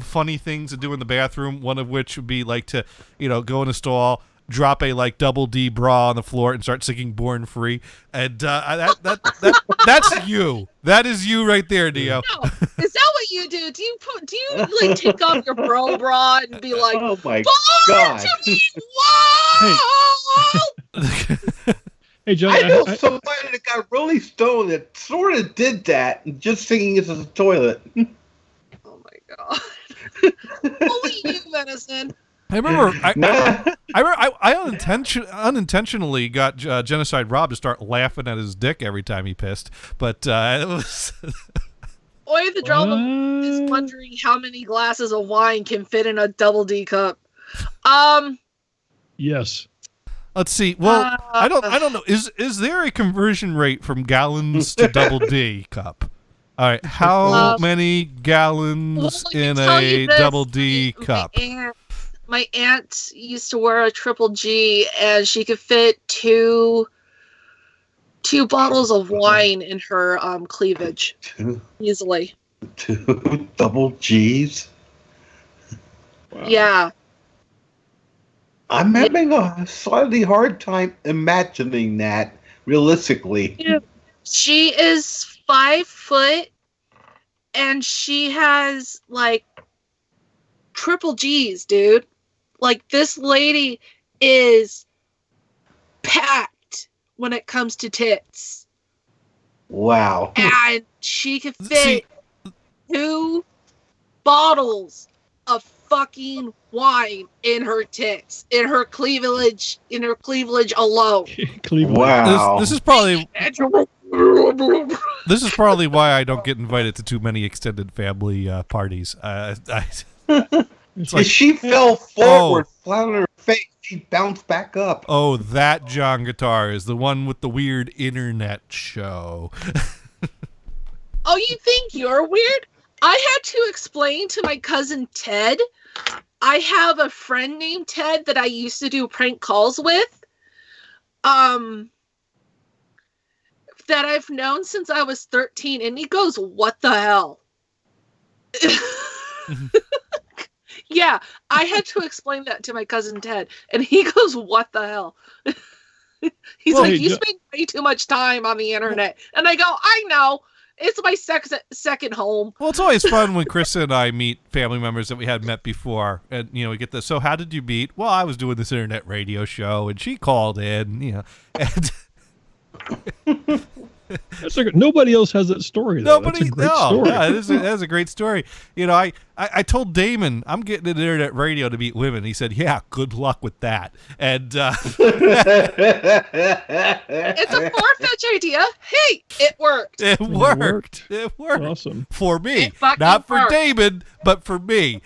[SPEAKER 2] funny things to do in the bathroom. One of which would be like to, go in a stall, drop a like double D bra on the floor and start singing "Born Free." And that's you. That is you right there, Neo.
[SPEAKER 9] No, is that what you do? Do you like take off your bro bra and be like,
[SPEAKER 7] "Oh my
[SPEAKER 9] God,
[SPEAKER 7] God!"
[SPEAKER 9] to me, whoa!
[SPEAKER 10] Hey, Johnny,
[SPEAKER 7] I know somebody that got really stoned that sort of did that, and just singing into the toilet.
[SPEAKER 9] Oh my God! Only you, Venison.
[SPEAKER 2] I remember I unintentionally got Genocide Rob to start laughing at his dick every time he pissed, but it was.
[SPEAKER 9] Oy the drama is wondering how many glasses of wine can fit in a double D cup.
[SPEAKER 10] Yes.
[SPEAKER 2] Let's see. Well, I don't know. Is there a conversion rate from gallons to double D cup? All right. How many gallons in a double D cup?
[SPEAKER 9] my aunt used to wear a Triple G, and she could fit two bottles of wine in her cleavage easily.
[SPEAKER 7] Two double G's.
[SPEAKER 10] Wow.
[SPEAKER 9] Yeah.
[SPEAKER 7] I'm having a slightly hard time imagining that realistically.
[SPEAKER 9] She is 5 foot, and she has like triple G's, dude. Like, this lady is packed when it comes to tits.
[SPEAKER 7] Wow.
[SPEAKER 9] And she could fit 2 bottles of fucking wine in her tits, in her cleavage alone.
[SPEAKER 10] Cleveland.
[SPEAKER 7] Wow.
[SPEAKER 2] This is probably why I don't get invited to too many extended family parties.
[SPEAKER 10] It's
[SPEAKER 7] If she fell forward, flat on her face, she'd bounce back up.
[SPEAKER 2] Oh, that John Guitar is the one with the weird internet show.
[SPEAKER 9] Oh, you think you're weird? I had to explain to my cousin Ted. I have a friend named Ted that I used to do prank calls with. That I've known since I was 13, and he goes, "What the hell?" Yeah, I had to explain that to my cousin Ted, and he goes, "What the hell?" He's like, "You spend way too much time on the internet," and I go, "I know. It's my second home."
[SPEAKER 2] Well, it's always fun when Chris and I meet family members that we had met before, and we get this. So, how did you meet? Well, I was doing this internet radio show, and she called in. And
[SPEAKER 10] That's nobody else has that story, though. That's a great story.
[SPEAKER 2] Yeah, that is a great story. I told Damon I'm getting into internet radio to meet women. He said, "Yeah, good luck with that." And
[SPEAKER 9] it's a far-fetched idea. Hey, it worked.
[SPEAKER 2] It worked.
[SPEAKER 10] Awesome.
[SPEAKER 2] For me,
[SPEAKER 9] fucking
[SPEAKER 2] not for
[SPEAKER 9] worked.
[SPEAKER 2] Damon, but for me.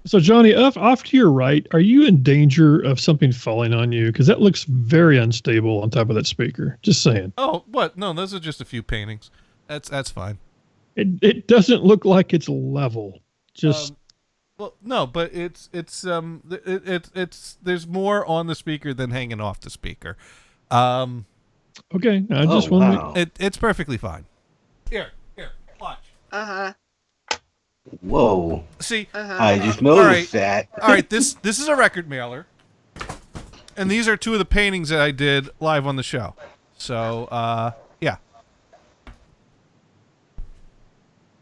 [SPEAKER 10] So, Johnny, off to your right, are you in danger of something falling on you? Because that looks very unstable on top of that speaker. Just saying.
[SPEAKER 2] Oh, what? No, those are just a few paintings. That's fine.
[SPEAKER 10] It doesn't look like it's level. Just
[SPEAKER 2] well, no, but it's there's more on the speaker than hanging off the speaker.
[SPEAKER 10] Okay, I just want
[SPEAKER 2] to. It's perfectly fine. Here, watch.
[SPEAKER 7] Whoa.
[SPEAKER 2] See,
[SPEAKER 7] I just noticed that.
[SPEAKER 2] All right, this is a record mailer, and these are 2 of the paintings that I did live on the show. So, yeah.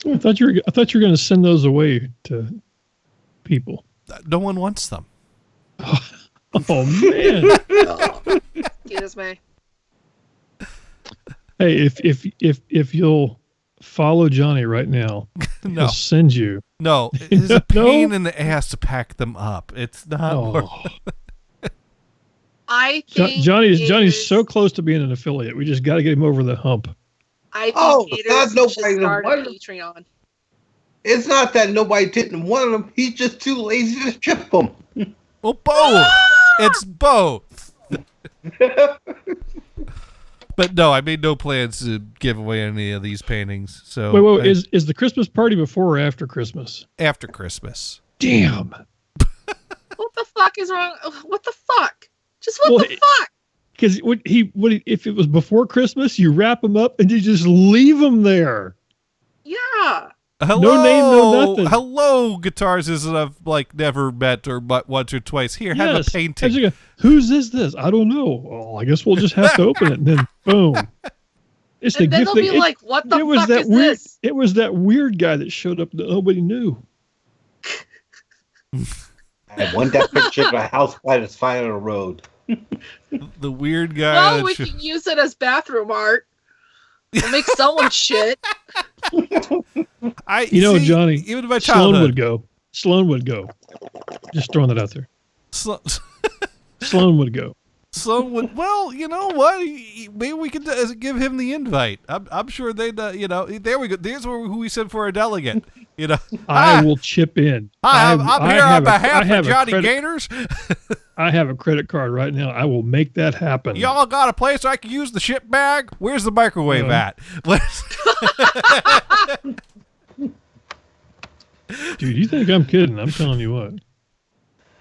[SPEAKER 10] I thought you were going to send those away to people.
[SPEAKER 2] No one wants them.
[SPEAKER 10] Oh man.
[SPEAKER 9] Excuse me.
[SPEAKER 10] Hey, if you'll follow Johnny right now,
[SPEAKER 2] No.
[SPEAKER 10] he'll send you.
[SPEAKER 2] No, it's a pain in the ass to pack them up. It's not worth it.
[SPEAKER 9] I think
[SPEAKER 10] Johnny's so close to being an affiliate. We just got to get him over the hump.
[SPEAKER 9] I think Gators should
[SPEAKER 7] nobody
[SPEAKER 9] start a
[SPEAKER 7] wanted-
[SPEAKER 9] Patreon.
[SPEAKER 7] It's not that nobody didn't want them. He's just too lazy to ship them.
[SPEAKER 2] Well, both. It's both. But no, I made no plans to give away any of these paintings. So
[SPEAKER 10] Wait, is the Christmas party before or after Christmas?
[SPEAKER 2] After Christmas.
[SPEAKER 10] Damn.
[SPEAKER 9] What the fuck is wrong? What the fuck? Just what the fuck?
[SPEAKER 10] Because if it was before Christmas, you wrap them up and you just leave them there.
[SPEAKER 9] Yeah.
[SPEAKER 2] Hello,
[SPEAKER 10] No name, no nothing.
[SPEAKER 2] Hello, guitars that I've never met or but once or twice. Here, have a painting.
[SPEAKER 10] Whose is this? I don't know. Well, I guess we'll just have to open it, and then boom. It's the
[SPEAKER 9] And then
[SPEAKER 10] gift.
[SPEAKER 9] they'll be like, "What the fuck is this?"
[SPEAKER 10] It was that weird guy that showed up that nobody knew.
[SPEAKER 7] I want that picture of a house by the side of the road.
[SPEAKER 2] The weird guy.
[SPEAKER 9] Well, we can use it as bathroom art. We'll make someone's shit.
[SPEAKER 10] Johnny,
[SPEAKER 2] even my
[SPEAKER 10] Sloan
[SPEAKER 2] childhood
[SPEAKER 10] would go. Sloan would go. Just throwing that out there. Sloan would go.
[SPEAKER 2] Sloan would. Well, you know what? Maybe we could give him the invite. I'm sure they'd. There we go. There's who we sent for a delegate.
[SPEAKER 10] I will chip in.
[SPEAKER 2] I'm here on behalf of Johnny
[SPEAKER 10] Gators. I have a credit card right now. I will make that happen.
[SPEAKER 2] Y'all got a place I can use the ship bag? Where's the microwave at?
[SPEAKER 10] Dude, you think I'm kidding? I'm telling you what.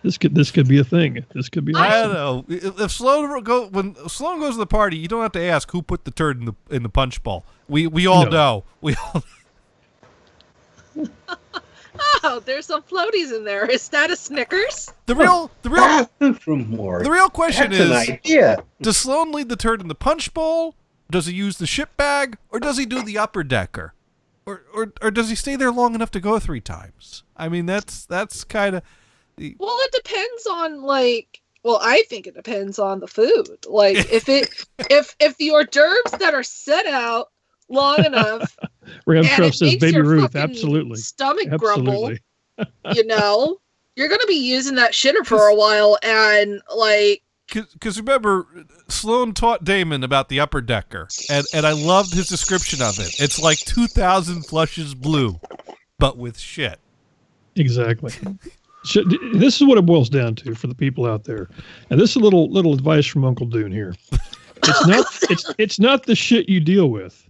[SPEAKER 10] This could be a thing. This could be.
[SPEAKER 2] I
[SPEAKER 10] Awesome.
[SPEAKER 2] don't know. If Sloan when Sloan goes to the party, you don't have to ask who put the turd in the punch bowl. We all know. We all.
[SPEAKER 9] Oh, there's some floaties in there. Is that a Snickers?
[SPEAKER 2] The real
[SPEAKER 7] from more.
[SPEAKER 2] the real question
[SPEAKER 7] That's an
[SPEAKER 2] is:
[SPEAKER 7] idea.
[SPEAKER 2] does Sloan leave the turd in the punch bowl? Does he use the shit bag, or does he do the upper decker, or does he stay there long enough to go 3 times? I mean, that's kind of.
[SPEAKER 9] Well, it depends on I think it depends on the food. Like if the hors d'oeuvres that are set out long enough,
[SPEAKER 10] Ram
[SPEAKER 9] and
[SPEAKER 10] Truff
[SPEAKER 9] it
[SPEAKER 10] says,
[SPEAKER 9] makes
[SPEAKER 10] "Baby
[SPEAKER 9] your
[SPEAKER 10] Ruth,
[SPEAKER 9] fucking
[SPEAKER 10] absolutely,
[SPEAKER 9] stomach
[SPEAKER 10] absolutely."
[SPEAKER 9] grumble, you're gonna be using that shitter for a while, and like.
[SPEAKER 2] Because remember, Sloan taught Damon about the upper decker, and I loved his description of it. It's like 2,000 flushes blue, but with shit.
[SPEAKER 10] Exactly. This is what it boils down to for the people out there, and this is a little advice from Uncle Dune here. It's not the shit you deal with;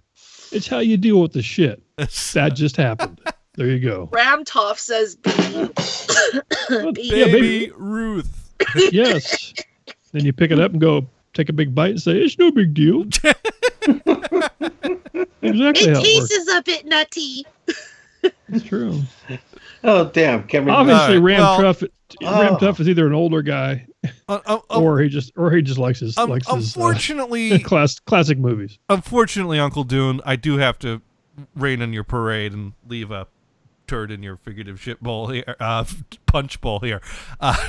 [SPEAKER 10] it's how you deal with the shit. That just happened. There you go.
[SPEAKER 9] Ramtoff says,
[SPEAKER 2] Baby Ruth.
[SPEAKER 10] Yes. Then you pick it up and go take a big bite and say, "It's no big deal." Exactly how it works.
[SPEAKER 9] a bit nutty.
[SPEAKER 10] It's true.
[SPEAKER 7] Oh damn, Cameron.
[SPEAKER 10] Obviously,
[SPEAKER 2] All right,
[SPEAKER 10] Ram Tuff is either an older guy or he just likes his
[SPEAKER 2] unfortunately
[SPEAKER 10] classic movies.
[SPEAKER 2] Unfortunately, Uncle Dune, I do have to rain on your parade and leave a turd in your figurative shit bowl here, punch bowl here,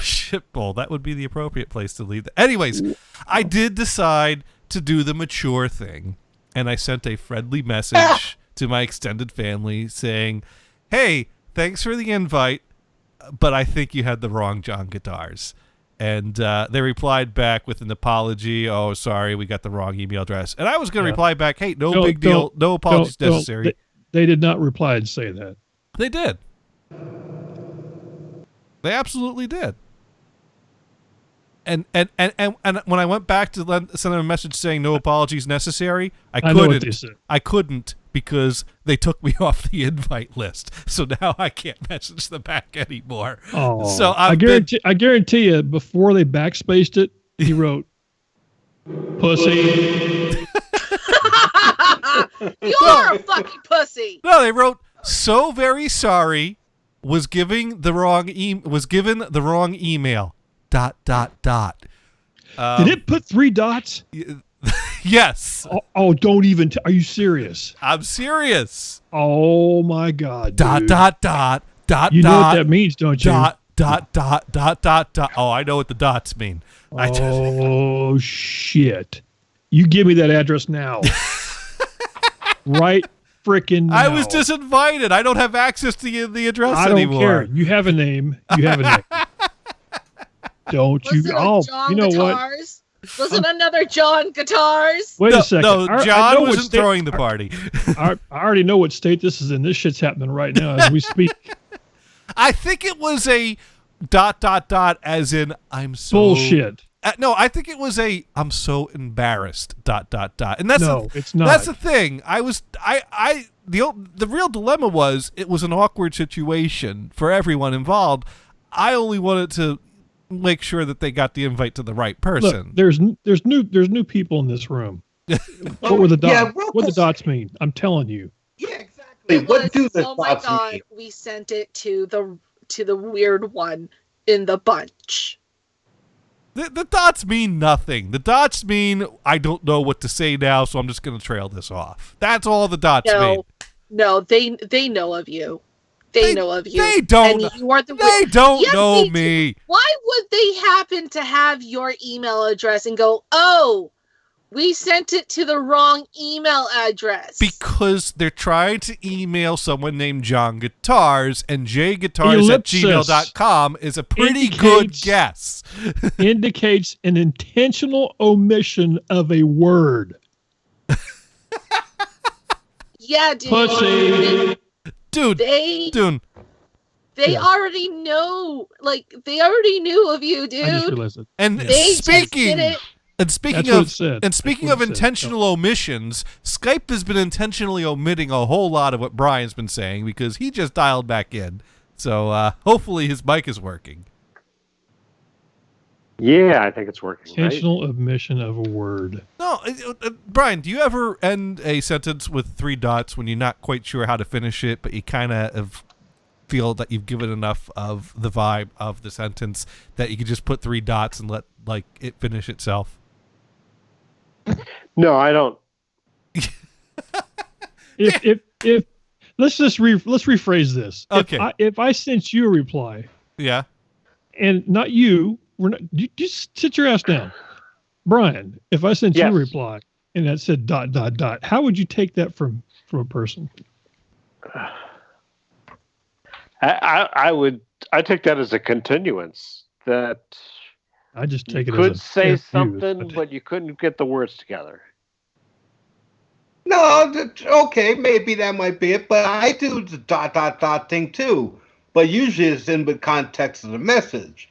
[SPEAKER 2] shit bowl. That would be the appropriate place to leave. Anyways, I did decide to do the mature thing, and I sent a friendly message to my extended family saying, "Hey, thanks for the invite, but I think you had the wrong John Guitars." And they replied back with an apology. "Oh, sorry, we got the wrong email address." And I was going to reply back, "Hey, no big deal. No apologies necessary."
[SPEAKER 10] They did not reply and say that.
[SPEAKER 2] They did. They absolutely did. And when I went back to send them a message saying no apologies necessary, I
[SPEAKER 10] know what they said.
[SPEAKER 2] I couldn't because they took me off the invite list. So now I can't message them back anymore.
[SPEAKER 10] Oh,
[SPEAKER 2] so
[SPEAKER 10] I guarantee you, before they backspaced it, he wrote, "Pussy."
[SPEAKER 9] You're a fucking pussy.
[SPEAKER 2] No, they wrote, "So very sorry, was given the wrong email. ... Did
[SPEAKER 10] it put 3 dots?
[SPEAKER 2] Yes.
[SPEAKER 10] Oh, don't even. Are you serious?
[SPEAKER 2] I'm serious.
[SPEAKER 10] Oh my God. Dude. ... You know what that means, don't you? ...
[SPEAKER 2] Oh, I know what the dots mean.
[SPEAKER 10] Oh shit! You give me that address now. Right freaking now.
[SPEAKER 2] I was disinvited. I don't have access to the address anymore.
[SPEAKER 10] I don't care. You have a name. You have a name. Don't you?
[SPEAKER 9] Was it John
[SPEAKER 10] you know
[SPEAKER 9] Guitars?
[SPEAKER 10] what?
[SPEAKER 9] Was it another John Guitars?
[SPEAKER 10] Wait a second.
[SPEAKER 2] No, John wasn't throwing the party.
[SPEAKER 10] I already know what state this is in. This shit's happening right now as we speak.
[SPEAKER 2] I think it was a ... as in I'm so
[SPEAKER 10] bullshit.
[SPEAKER 2] No, I think it was a I'm so embarrassed ... And that's
[SPEAKER 10] it's not.
[SPEAKER 2] That's the thing. The real dilemma was it was an awkward situation for everyone involved. I only wanted to make sure that they got the invite to the right person.
[SPEAKER 10] Look, there's new people in this room. What were the dots?
[SPEAKER 7] Yeah,
[SPEAKER 10] what the dots mean? I'm telling you.
[SPEAKER 7] Yeah, exactly. What do the
[SPEAKER 9] oh my
[SPEAKER 7] dots
[SPEAKER 9] God,
[SPEAKER 7] mean?
[SPEAKER 9] we sent it to the weird one in the bunch.
[SPEAKER 2] The dots mean nothing. The dots mean I don't know what to say now, so I'm just going to trail this off. That's all the dots mean.
[SPEAKER 9] No, they know of you. They know of you.
[SPEAKER 2] They don't.
[SPEAKER 9] And you are
[SPEAKER 2] they don't
[SPEAKER 9] yes,
[SPEAKER 2] know
[SPEAKER 9] they
[SPEAKER 2] me.
[SPEAKER 9] Do. Why would they happen to have your email address and go, "Oh, we sent it to the wrong email address"?
[SPEAKER 2] Because they're trying to email someone named John Guitars, and jguitars@gmail.com is a pretty good guess.
[SPEAKER 10] Indicates an intentional omission of a word.
[SPEAKER 9] Yeah, dude.
[SPEAKER 10] Pussy.
[SPEAKER 2] Dude.
[SPEAKER 9] They already know. Like, they already knew of you, dude.
[SPEAKER 10] I just realized it.
[SPEAKER 2] And
[SPEAKER 9] they
[SPEAKER 2] speaking of
[SPEAKER 10] of
[SPEAKER 2] intentional omissions, Skype has been intentionally omitting a whole lot of what Brian's been saying because he just dialed back in. So hopefully his mic is working.
[SPEAKER 1] Yeah, I think it's working. Right?
[SPEAKER 10] Intentional omission of a word.
[SPEAKER 2] No, Brian, do you ever end a sentence with 3 dots when you're not quite sure how to finish it, but you kind of feel that you've given enough of the vibe of the sentence that you could just put 3 dots and let like it finish itself?
[SPEAKER 1] No, I don't.
[SPEAKER 10] If let's rephrase this.
[SPEAKER 2] Okay.
[SPEAKER 10] If I sent you a reply,
[SPEAKER 2] Yeah.
[SPEAKER 10] and not you, you just sit your ass down, Brian. If I sent you a
[SPEAKER 1] Yes.
[SPEAKER 10] reply and that said ... how would you take that from a person?
[SPEAKER 1] I take that as a continuance that
[SPEAKER 10] I just take
[SPEAKER 1] you
[SPEAKER 10] it
[SPEAKER 1] could
[SPEAKER 10] as a
[SPEAKER 1] say
[SPEAKER 10] F you,
[SPEAKER 1] something, but you couldn't get the words together.
[SPEAKER 7] No, okay, maybe that might be it, but I do the ... thing too. But usually it's in the context of the message.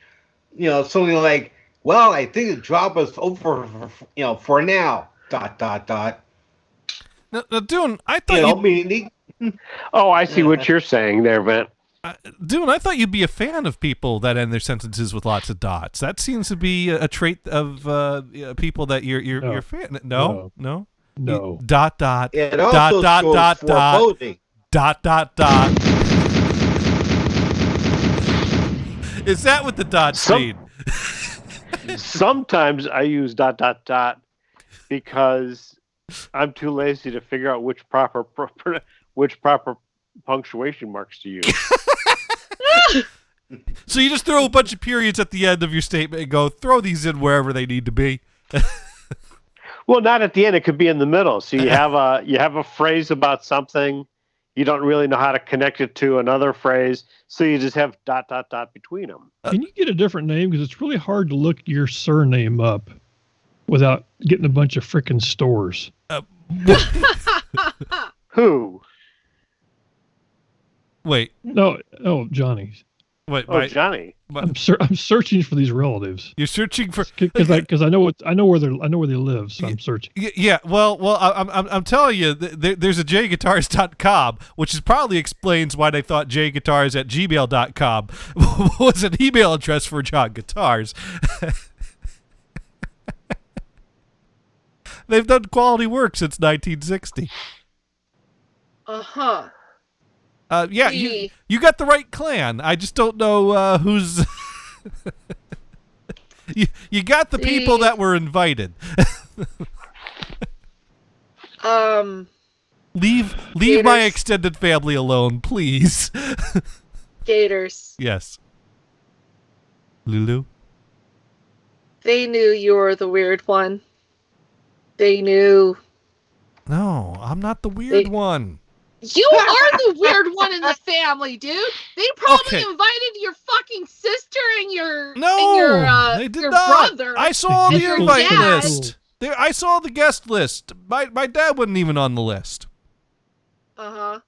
[SPEAKER 7] Something like, well, I think the job is over, for now, ...
[SPEAKER 2] Now, Dune, I thought
[SPEAKER 7] meaning.
[SPEAKER 1] Oh, I see what you're saying there, Vent.
[SPEAKER 2] Dune, I thought you'd be a fan of people that end their sentences with lots of dots. That seems to be a trait of people that you're a fan. No. Dot.
[SPEAKER 7] It
[SPEAKER 2] Dot.
[SPEAKER 7] also
[SPEAKER 2] Dot.
[SPEAKER 7] shows
[SPEAKER 2] Dot.
[SPEAKER 7] foreboding.
[SPEAKER 2] Dot. Is that what the dots mean?
[SPEAKER 1] Sometimes I use ... because I'm too lazy to figure out which proper punctuation marks to use.
[SPEAKER 2] So you just throw a bunch of periods at the end of your statement and go, throw these in wherever they need to be.
[SPEAKER 1] Well, not at the end. It could be in the middle. So you have a phrase about something. You don't really know how to connect it to another phrase. So you just have ... between them.
[SPEAKER 10] Can you get a different name? Because it's really hard to look your surname up without getting a bunch of frickin' stores.
[SPEAKER 1] Who?
[SPEAKER 2] Wait.
[SPEAKER 10] No, Johnny.
[SPEAKER 2] Wait,
[SPEAKER 1] Johnny.
[SPEAKER 10] I'm searching for these relatives.
[SPEAKER 2] You're searching for
[SPEAKER 10] because I know where they live, so I'm searching.
[SPEAKER 2] Yeah. Well, I'm telling you, there's a jguitars.com, which probably explains why they thought jguitars@gmail.com was an email address for John Guitars. They've done quality work since 1960.
[SPEAKER 9] Uh-huh.
[SPEAKER 2] Yeah, you got the right clan. I just don't know who's. you got the people that were invited. Leave
[SPEAKER 9] Gators.
[SPEAKER 2] my extended family alone, please.
[SPEAKER 9] Gators.
[SPEAKER 2] Yes. Lulu.
[SPEAKER 9] They knew you were the weird one. They knew.
[SPEAKER 2] No, I'm not the weird one.
[SPEAKER 9] You are the weird one in the family, dude. They probably invited your fucking sister and your
[SPEAKER 2] they did
[SPEAKER 9] your
[SPEAKER 2] not.
[SPEAKER 9] brother.
[SPEAKER 2] I saw the
[SPEAKER 9] your
[SPEAKER 2] invite
[SPEAKER 9] dad.
[SPEAKER 2] list. I saw the guest list. My dad wasn't even on the list.
[SPEAKER 9] Uh-huh.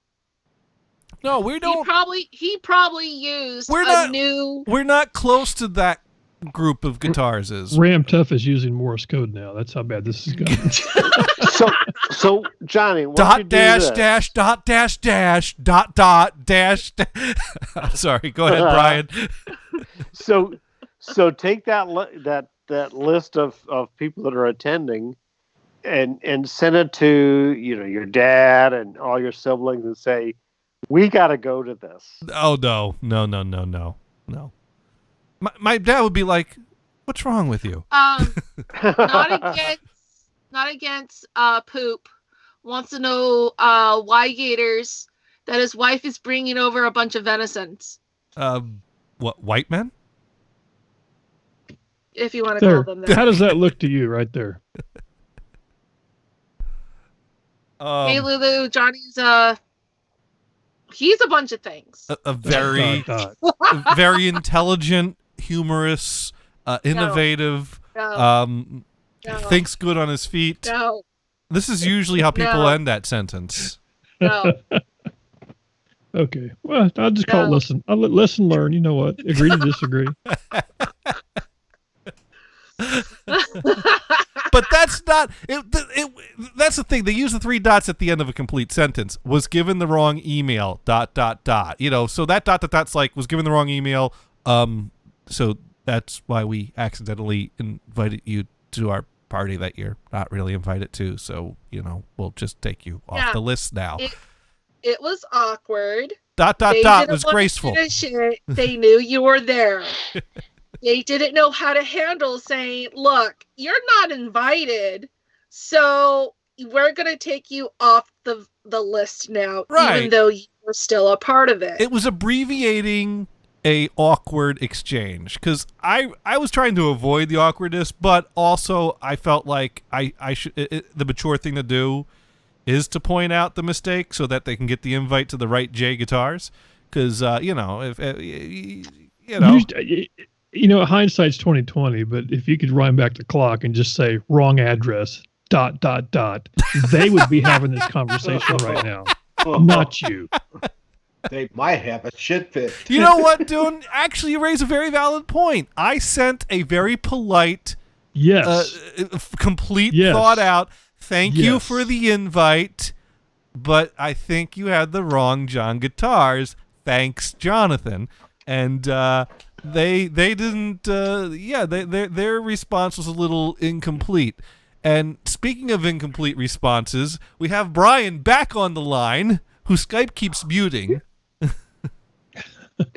[SPEAKER 2] No, we don't.
[SPEAKER 9] He probably used new.
[SPEAKER 2] We're not close to that group of guitars.
[SPEAKER 10] Ram Tough is using Morse code now. That's how bad this has gotten.
[SPEAKER 1] So Johnny, why
[SPEAKER 2] dot
[SPEAKER 1] don't you do
[SPEAKER 2] dash
[SPEAKER 1] this?
[SPEAKER 2] dash dot dash dash dot dot dash. I'm sorry. Go ahead, Brian.
[SPEAKER 1] So take that list of people that are attending, and send it to your dad and all your siblings and say, we got to go to this.
[SPEAKER 2] Oh no. My dad would be like, "What's wrong with you?"
[SPEAKER 9] Not against Poop. Wants to know why Gators that his wife is bringing over a bunch of venisons.
[SPEAKER 2] What, white men?
[SPEAKER 9] If you want to call them that.
[SPEAKER 10] How does that look to you right there?
[SPEAKER 9] Hey Lulu, Johnny's he's a bunch of things.
[SPEAKER 2] A very very intelligent, humorous, innovative,
[SPEAKER 9] No.
[SPEAKER 2] thinks good on his feet.
[SPEAKER 9] No.
[SPEAKER 2] This is usually how people end that sentence.
[SPEAKER 9] No.
[SPEAKER 10] Okay. Well, I'll just call it listen. I'll listen, learn. You know what? Agree to disagree.
[SPEAKER 2] But that's not that's the thing. They use the 3 dots at the end of a complete sentence. Was given the wrong email ... So that ... was given the wrong email. So that's why we accidentally invited you to our party that you're not really invited to. So, we'll just take you off the list now.
[SPEAKER 9] It was awkward.
[SPEAKER 2] Dot was graceful.
[SPEAKER 9] They knew you were there. They didn't know how to handle saying, look, you're not invited, so we're going to take you off the list now, even though you were still a part of it.
[SPEAKER 2] It was abbreviating a awkward exchange, because I was trying to avoid the awkwardness, but also I felt like I should. The mature thing to do is to point out the mistake so that they can get the invite to the right J Guitars, because
[SPEAKER 10] hindsight's 2020, but if you could wind back the clock and just say wrong address ... they would be having this conversation right now, not you.
[SPEAKER 7] They might have a shit fit.
[SPEAKER 2] You know what, Dune? Actually, you raise a very valid point. I sent a very polite, complete, thought out, thank you for the invite, but I think you had the wrong John Guitars. Thanks, Jonathan. And they didn't. Their response was a little incomplete. And speaking of incomplete responses, we have Brian back on the line, who Skype keeps muting.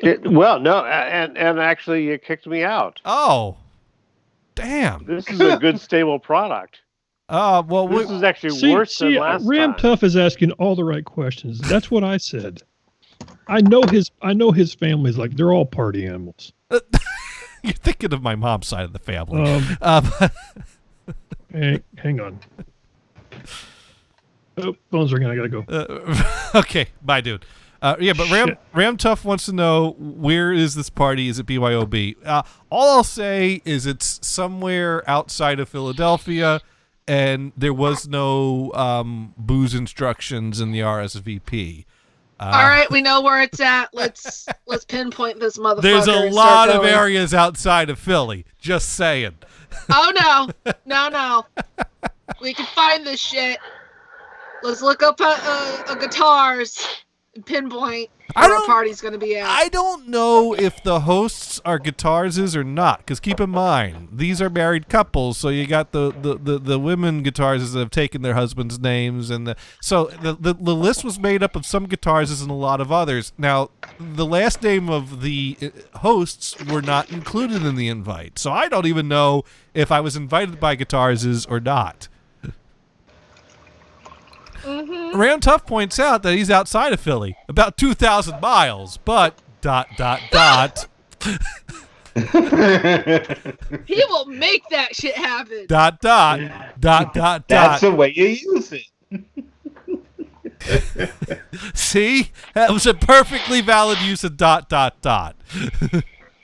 [SPEAKER 1] And actually you kicked me out.
[SPEAKER 2] Oh, damn.
[SPEAKER 1] This is a good, stable product. This is actually worse than last
[SPEAKER 10] Ram
[SPEAKER 1] time.
[SPEAKER 10] Tough is asking all the right questions. That's what I said. I know his family's like, they're all party animals.
[SPEAKER 2] You're thinking of my mom's side of the family.
[SPEAKER 10] Hang on. Oh, phone's ringing. I gotta go.
[SPEAKER 2] Okay, bye, dude. But Ram Tough wants to know, where is this party? Is it BYOB? All I'll say is it's somewhere outside of Philadelphia, and there was no booze instructions in the RSVP.
[SPEAKER 9] All right, we know where it's at. Let's pinpoint this motherfucker.
[SPEAKER 2] There's a lot of areas outside of Philly. Just saying.
[SPEAKER 9] Oh no! We can find this shit. Let's look up a guitars and pinpoint where our party's going to be at.
[SPEAKER 2] I don't know if the hosts are guitarses or not, because keep in mind, these are married couples, so you got the women guitarses that have taken their husbands' names, and the list was made up of some guitarses and a lot of others. Now, the last name of the hosts were not included in the invite, so I don't even know if I was invited by guitarses or not.
[SPEAKER 9] Mm-hmm.
[SPEAKER 2] Ram Tough points out that he's outside of Philly, about 2,000 miles, but ...
[SPEAKER 9] He will make that shit happen. ...
[SPEAKER 7] That's the way you use it.
[SPEAKER 2] See? That was a perfectly valid use of ...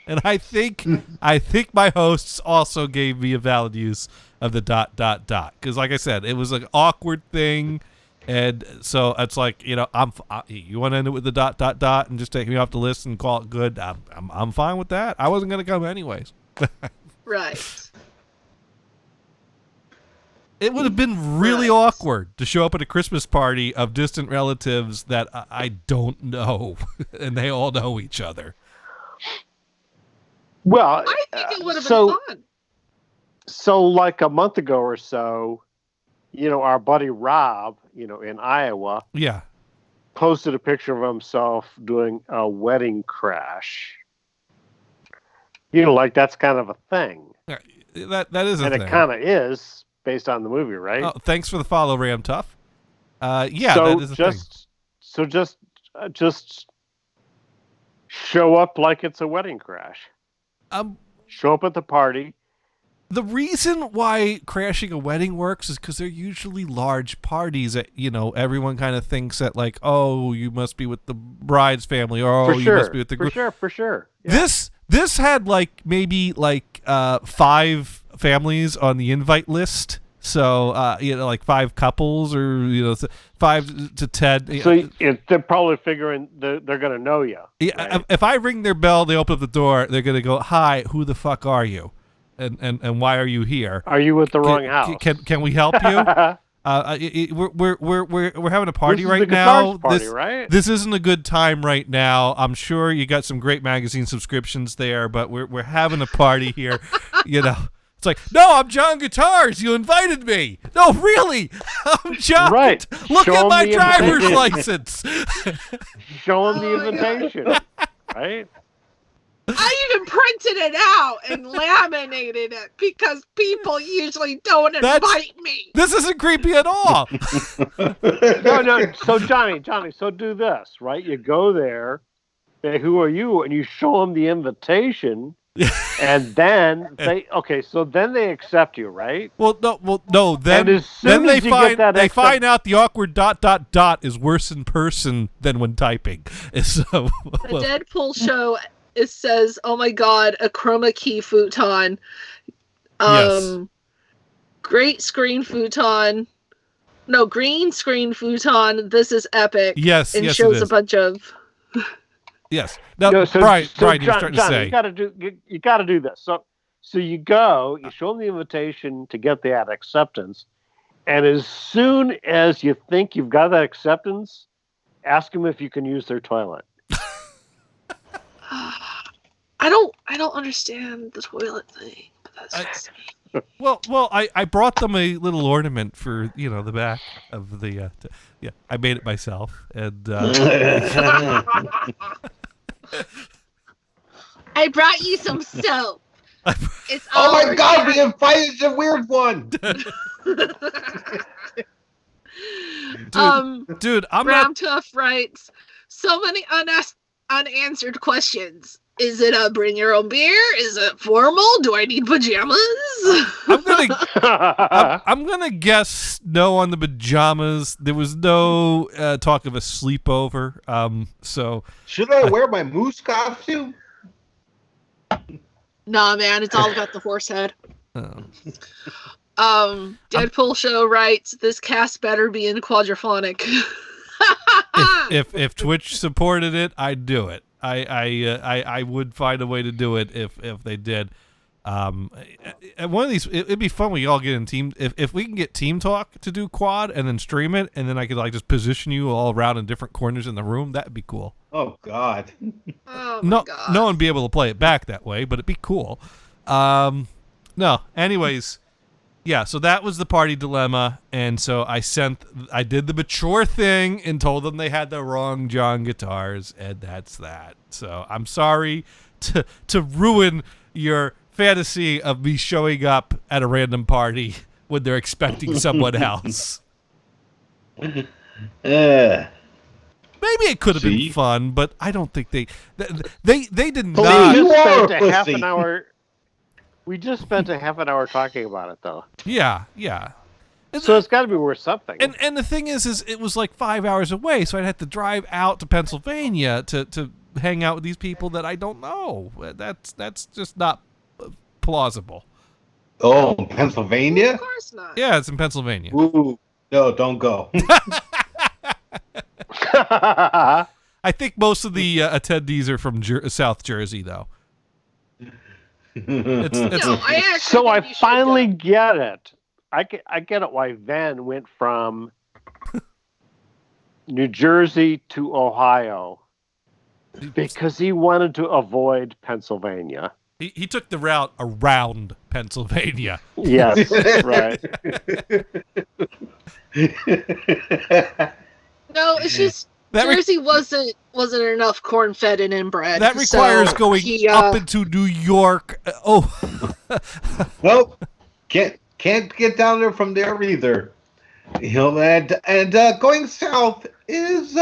[SPEAKER 2] And I think my hosts also gave me a valid use of the ... Because like I said, it was an awkward thing. And so it's like, you want to end it with the ... and just take me off the list and call it good. I'm fine with that. I wasn't going to come anyways.
[SPEAKER 9] Right.
[SPEAKER 2] It would have been really awkward to show up at a Christmas party of distant relatives that I don't know, and they all know each other.
[SPEAKER 1] Well,
[SPEAKER 9] I think it would have been fun.
[SPEAKER 1] So like a month ago or so, our buddy Rob, in Iowa, posted a picture of himself doing a wedding crash. Like that's kind of a thing.
[SPEAKER 2] That is a thing.
[SPEAKER 1] And it kind of is based on the movie, right?
[SPEAKER 2] Oh, thanks for the follow, Ram Tough. That is a thing.
[SPEAKER 1] So just show up like it's a wedding crash. Show up at the party.
[SPEAKER 2] The reason why crashing a wedding works is because they're usually large parties that, everyone kind of thinks that, like, oh, you must be with the bride's family, or you must be with the group.
[SPEAKER 1] For sure. Yeah.
[SPEAKER 2] This had maybe 5 families on the invite list. So, like 5 couples or, 5 to 10.
[SPEAKER 1] So they're probably figuring they're going to know you.
[SPEAKER 2] Yeah.
[SPEAKER 1] Right?
[SPEAKER 2] If I ring their bell, they open up the door, they're going to go, hi, who the fuck are you? And why are you here?
[SPEAKER 1] Are you at the wrong house?
[SPEAKER 2] Can we help you? We're having a party
[SPEAKER 1] This is
[SPEAKER 2] right
[SPEAKER 1] the
[SPEAKER 2] now.
[SPEAKER 1] Guitars Party, right?
[SPEAKER 2] This isn't a good time right now. I'm sure you got some great magazine subscriptions there, but we're having a party here. You know, it's like, no, I'm John Guitars. You invited me. No, really, I'm John.
[SPEAKER 1] Right.
[SPEAKER 2] Look
[SPEAKER 1] Show
[SPEAKER 2] at
[SPEAKER 1] 'em
[SPEAKER 2] my
[SPEAKER 1] the
[SPEAKER 2] driver's
[SPEAKER 1] invitation.
[SPEAKER 2] license.
[SPEAKER 1] Show them the invitation, right?
[SPEAKER 9] I even printed it out and laminated it because people usually don't invite me.
[SPEAKER 2] This isn't creepy at all.
[SPEAKER 1] No. So Johnny, so do this, right? You go there, say, who are you? And you show them the invitation, and then they accept you, right?
[SPEAKER 2] Well, no. Then,
[SPEAKER 1] And as soon
[SPEAKER 2] they
[SPEAKER 1] as you get that
[SPEAKER 2] find out the awkward ... is worse in person than when typing. So,
[SPEAKER 9] The Deadpool show, it says, "Oh my God, a chroma key futon,
[SPEAKER 2] Yes.
[SPEAKER 9] great screen futon, no green screen futon. This is epic."
[SPEAKER 2] Yes,
[SPEAKER 9] and
[SPEAKER 2] yes, it
[SPEAKER 9] shows a
[SPEAKER 2] is.
[SPEAKER 9] bunch of.
[SPEAKER 2] Yes. Now,
[SPEAKER 1] No,
[SPEAKER 2] Brian, you're
[SPEAKER 1] John,
[SPEAKER 2] starting to say.
[SPEAKER 1] you got to do this. So you go, you show them the invitation to get that acceptance, and as soon as you think you've got that acceptance, ask them if you can use their toilet.
[SPEAKER 9] I don't understand the toilet thing. But that's just
[SPEAKER 2] Well, I brought them a little ornament for the back of the. I made it myself, and
[SPEAKER 9] I brought you some soap. It's
[SPEAKER 7] Oh
[SPEAKER 9] all
[SPEAKER 7] my God, we invited the weird one.
[SPEAKER 2] dude, I'm
[SPEAKER 9] Ram
[SPEAKER 2] not.
[SPEAKER 9] Tough writes, so many unanswered questions. Is it a bring your own beer? Is it formal? Do I need pajamas?
[SPEAKER 2] I'm gonna guess no on the pajamas. There was no talk of a sleepover. So
[SPEAKER 7] should I wear my moose costume?
[SPEAKER 9] Nah, man, it's all about the horse head.
[SPEAKER 2] Oh.
[SPEAKER 9] Deadpool show writes, this cast better be in quadraphonic.
[SPEAKER 2] if Twitch supported it, I'd do it. I would find a way to do it if they did. One of these, it'd be fun. We all get in team. If we can get Team Talk to do quad and then stream it, and then I could just position you all around in different corners in the room. That'd be cool.
[SPEAKER 7] Oh God.
[SPEAKER 9] Oh my God.
[SPEAKER 2] No one would be able to play it back that way, but it'd be cool. No. Anyways, yeah. So that was the party dilemma, and so I did the mature thing and told them they had the wrong John Guitars, and that's that. So I'm sorry to ruin your fantasy of me showing up at a random party when they're expecting someone else. Maybe it could have been fun, but I don't think they did not.
[SPEAKER 1] We just spent a half an hour talking about it, though.
[SPEAKER 2] Yeah.
[SPEAKER 1] So it's got to be worth something.
[SPEAKER 2] And the thing is it was like 5 hours away, so I'd have to drive out to Pennsylvania to hang out with these people that I don't know. That's just not plausible.
[SPEAKER 7] Oh, Pennsylvania?
[SPEAKER 9] Of course not.
[SPEAKER 2] Yeah, it's in Pennsylvania.
[SPEAKER 7] Ooh, no, don't go.
[SPEAKER 2] I think most of the attendees are from South Jersey, though.
[SPEAKER 1] So I finally get it. I get it why Van went from New Jersey to Ohio, because he wanted to avoid Pennsylvania.
[SPEAKER 2] He took the route around Pennsylvania.
[SPEAKER 1] Yes, right.
[SPEAKER 9] No, it's just Jersey wasn't enough corn-fed and inbred.
[SPEAKER 2] That requires going up into New York.
[SPEAKER 7] Well, can't get down there from there either. And going south is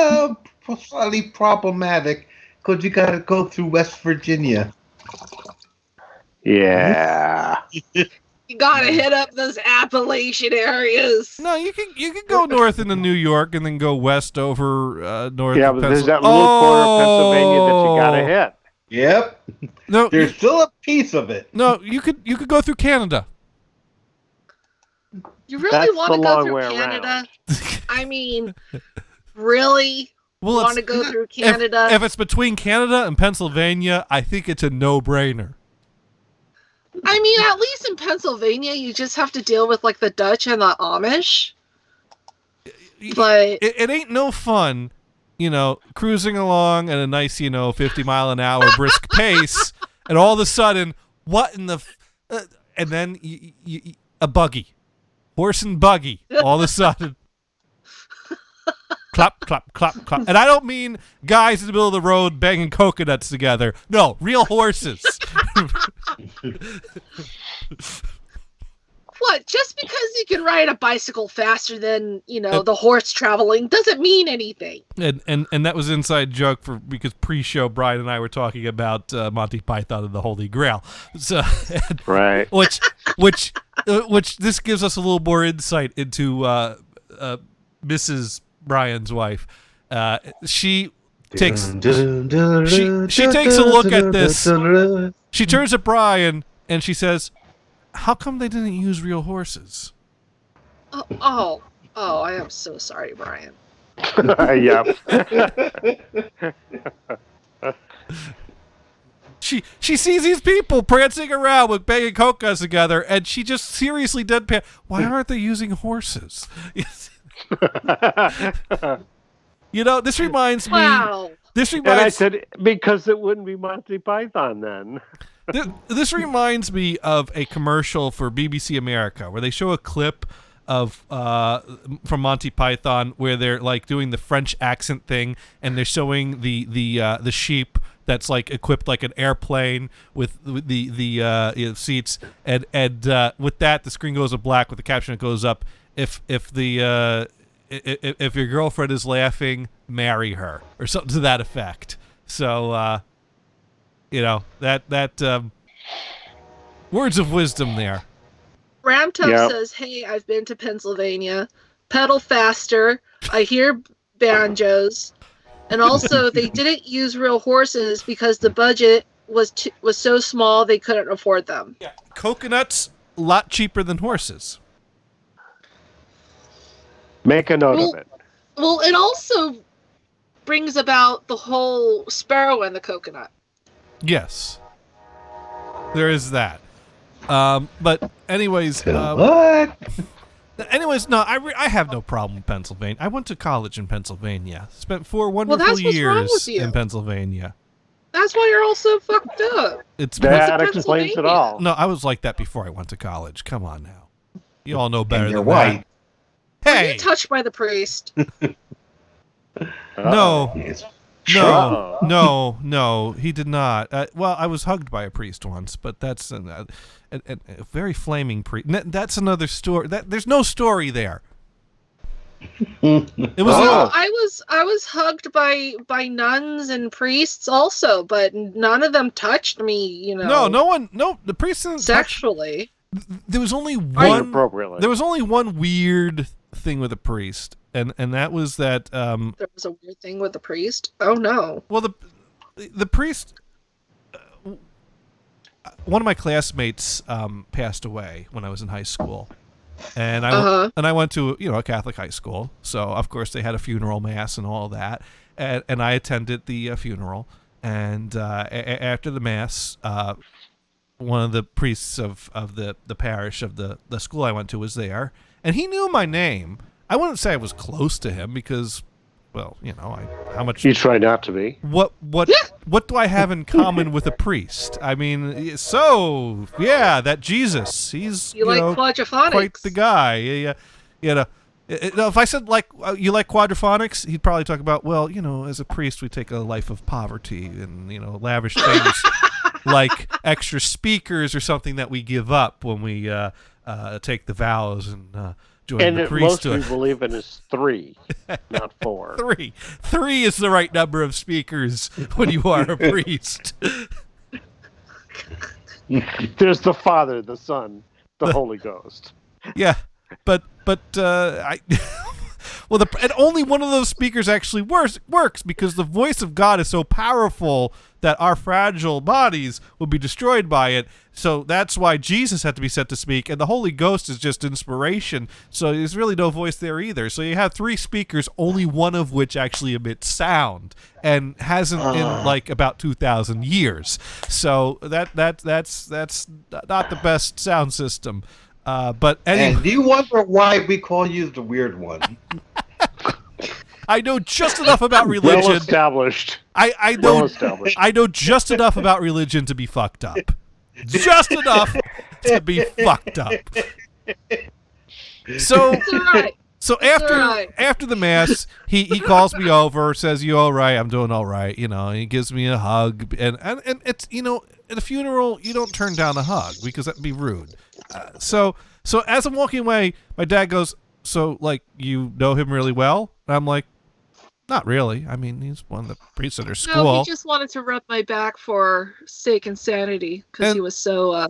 [SPEAKER 7] slightly problematic because you got to go through West Virginia.
[SPEAKER 1] Yeah.
[SPEAKER 9] You gotta hit up those Appalachian areas.
[SPEAKER 2] No, you can go north into New York and then go west over north.
[SPEAKER 1] Yeah, but there's that little corner of Pennsylvania that you gotta hit.
[SPEAKER 7] Yep.
[SPEAKER 2] No,
[SPEAKER 7] there's still a piece of it.
[SPEAKER 2] No, you could go through Canada.
[SPEAKER 9] You really want to go through Canada? I mean, really? Want to go through Canada?
[SPEAKER 2] If it's between Canada and Pennsylvania, I think it's a no-brainer.
[SPEAKER 9] I mean, at least in Pennsylvania, you just have to deal with like the Dutch and the Amish. But
[SPEAKER 2] it ain't no fun, cruising along at a nice, 50-mile-an-hour brisk pace, and all of a sudden, what in the... and then a buggy. Horse and buggy, all of a sudden. Clap, clap, clap, clap. And I don't mean guys in the middle of the road banging coconuts together. No, real horses.
[SPEAKER 9] what? Just because you can ride a bicycle faster than, the horse traveling doesn't mean anything.
[SPEAKER 2] And that was inside joke because pre-show Brian and I were talking about Monty Python and the Holy Grail. So
[SPEAKER 1] right.
[SPEAKER 2] Which this gives us a little more insight into Mrs. Brian's wife. She takes a look at this. She turns to Brian and she says, "How come they didn't use real horses?"
[SPEAKER 9] Oh, I am so sorry, Brian.
[SPEAKER 1] Yeah.
[SPEAKER 2] She sees these people prancing around with banging coconuts together, and she just seriously deadpan. Why aren't they using horses? This reminds me.
[SPEAKER 9] Wow.
[SPEAKER 1] And I said, because it wouldn't be Monty Python then.
[SPEAKER 2] This reminds me of a commercial for BBC America where they show a clip of from Monty Python where they're like doing the French accent thing, and they're showing the sheep that's like equipped like an airplane with the seats, and with that the screen goes black with the caption that goes up. If your girlfriend is laughing, marry her, or something to that effect. So that words of wisdom there.
[SPEAKER 9] Ramtub says, "Hey, I've been to Pennsylvania. Pedal faster. I hear banjos, and also they didn't use real horses because the budget was so small they couldn't afford them."
[SPEAKER 2] Yeah, coconuts a lot cheaper than horses.
[SPEAKER 1] Make a note of it.
[SPEAKER 9] Well, it also brings about the whole sparrow and the coconut.
[SPEAKER 2] Yes, there is that. But anyways,
[SPEAKER 7] what?
[SPEAKER 2] Anyways, no, I have no problem with Pennsylvania. I went to college in Pennsylvania. Spent 4 wonderful
[SPEAKER 9] that's what's wrong
[SPEAKER 2] years
[SPEAKER 9] with you.
[SPEAKER 2] in Pennsylvania.
[SPEAKER 9] That's why you're all so fucked up.
[SPEAKER 1] That explains it all.
[SPEAKER 2] No, I was like that before I went to college. Come on now. You all know better
[SPEAKER 7] And you're
[SPEAKER 2] than
[SPEAKER 7] white.
[SPEAKER 2] that. Hey!
[SPEAKER 9] Were you touched by the priest?
[SPEAKER 2] No.
[SPEAKER 7] Yes.
[SPEAKER 2] No, he did not. Well, I was hugged by a priest once, but that's a very flaming priest. That's another story. There's no story there. It was.
[SPEAKER 9] I was hugged by nuns and priests also, but none of them touched me.
[SPEAKER 2] No one. No, the priest didn't
[SPEAKER 9] sexually.
[SPEAKER 2] There was only one.
[SPEAKER 1] Inappropriately.
[SPEAKER 2] There was only one weird thing with a priest, and that was that.
[SPEAKER 9] There was a weird thing with the priest. Oh no.
[SPEAKER 2] Well, the priest. One of my classmates passed away when I was in high school, and I went to a Catholic high school, so of course they had a funeral mass and all that, and I attended the funeral, and after the mass, one of the priests of the parish of the school I went to was there, and he knew my name. I wouldn't say I was close to him because, well, how much
[SPEAKER 1] you try not to be.
[SPEAKER 2] What do I have in common with a priest? I mean, so yeah, that Jesus, he's
[SPEAKER 9] you like quadraphonics,
[SPEAKER 2] quite the guy. Yeah. If I said you like quadraphonics, he'd probably talk about, well, as a priest we take a life of poverty and lavish things like extra speakers or something that we give up when we take the vows and join the priesthood.
[SPEAKER 1] Most people believe in is 3, not 4.
[SPEAKER 2] 3 is the right number of speakers when you are a priest.
[SPEAKER 1] There's the Father, the Son, the Holy Ghost.
[SPEAKER 2] Yeah, but and only one of those speakers actually works because the voice of God is so powerful that our fragile bodies will be destroyed by it. So that's why Jesus had to be set to speak, and the Holy Ghost is just inspiration. So there's really no voice there either. So you have 3 speakers, only one of which actually emits sound, and hasn't in like about 2,000 years. So that's not the best sound system. But anyway.
[SPEAKER 7] And do you wonder why we call you the weird one?
[SPEAKER 2] I know just enough about
[SPEAKER 1] Well
[SPEAKER 2] religion.
[SPEAKER 1] established.
[SPEAKER 2] I
[SPEAKER 1] Well
[SPEAKER 2] know
[SPEAKER 1] established.
[SPEAKER 2] I know just enough about religion to be fucked up. Just enough to be fucked up. So
[SPEAKER 9] It's all right.
[SPEAKER 2] so
[SPEAKER 9] It's all right.
[SPEAKER 2] after the mass, he calls me over, says, "You all right?" I'm doing all right, and he gives me a hug, and it's at a funeral you don't turn down a hug because that'd be rude. So as I'm walking away, my dad goes, "So like you know him really well?" And I'm like, "Not really. I mean, he's one of the priests at our school."
[SPEAKER 9] No, he just wanted to rub my back for sake and sanity because he
[SPEAKER 2] And-
[SPEAKER 9] was so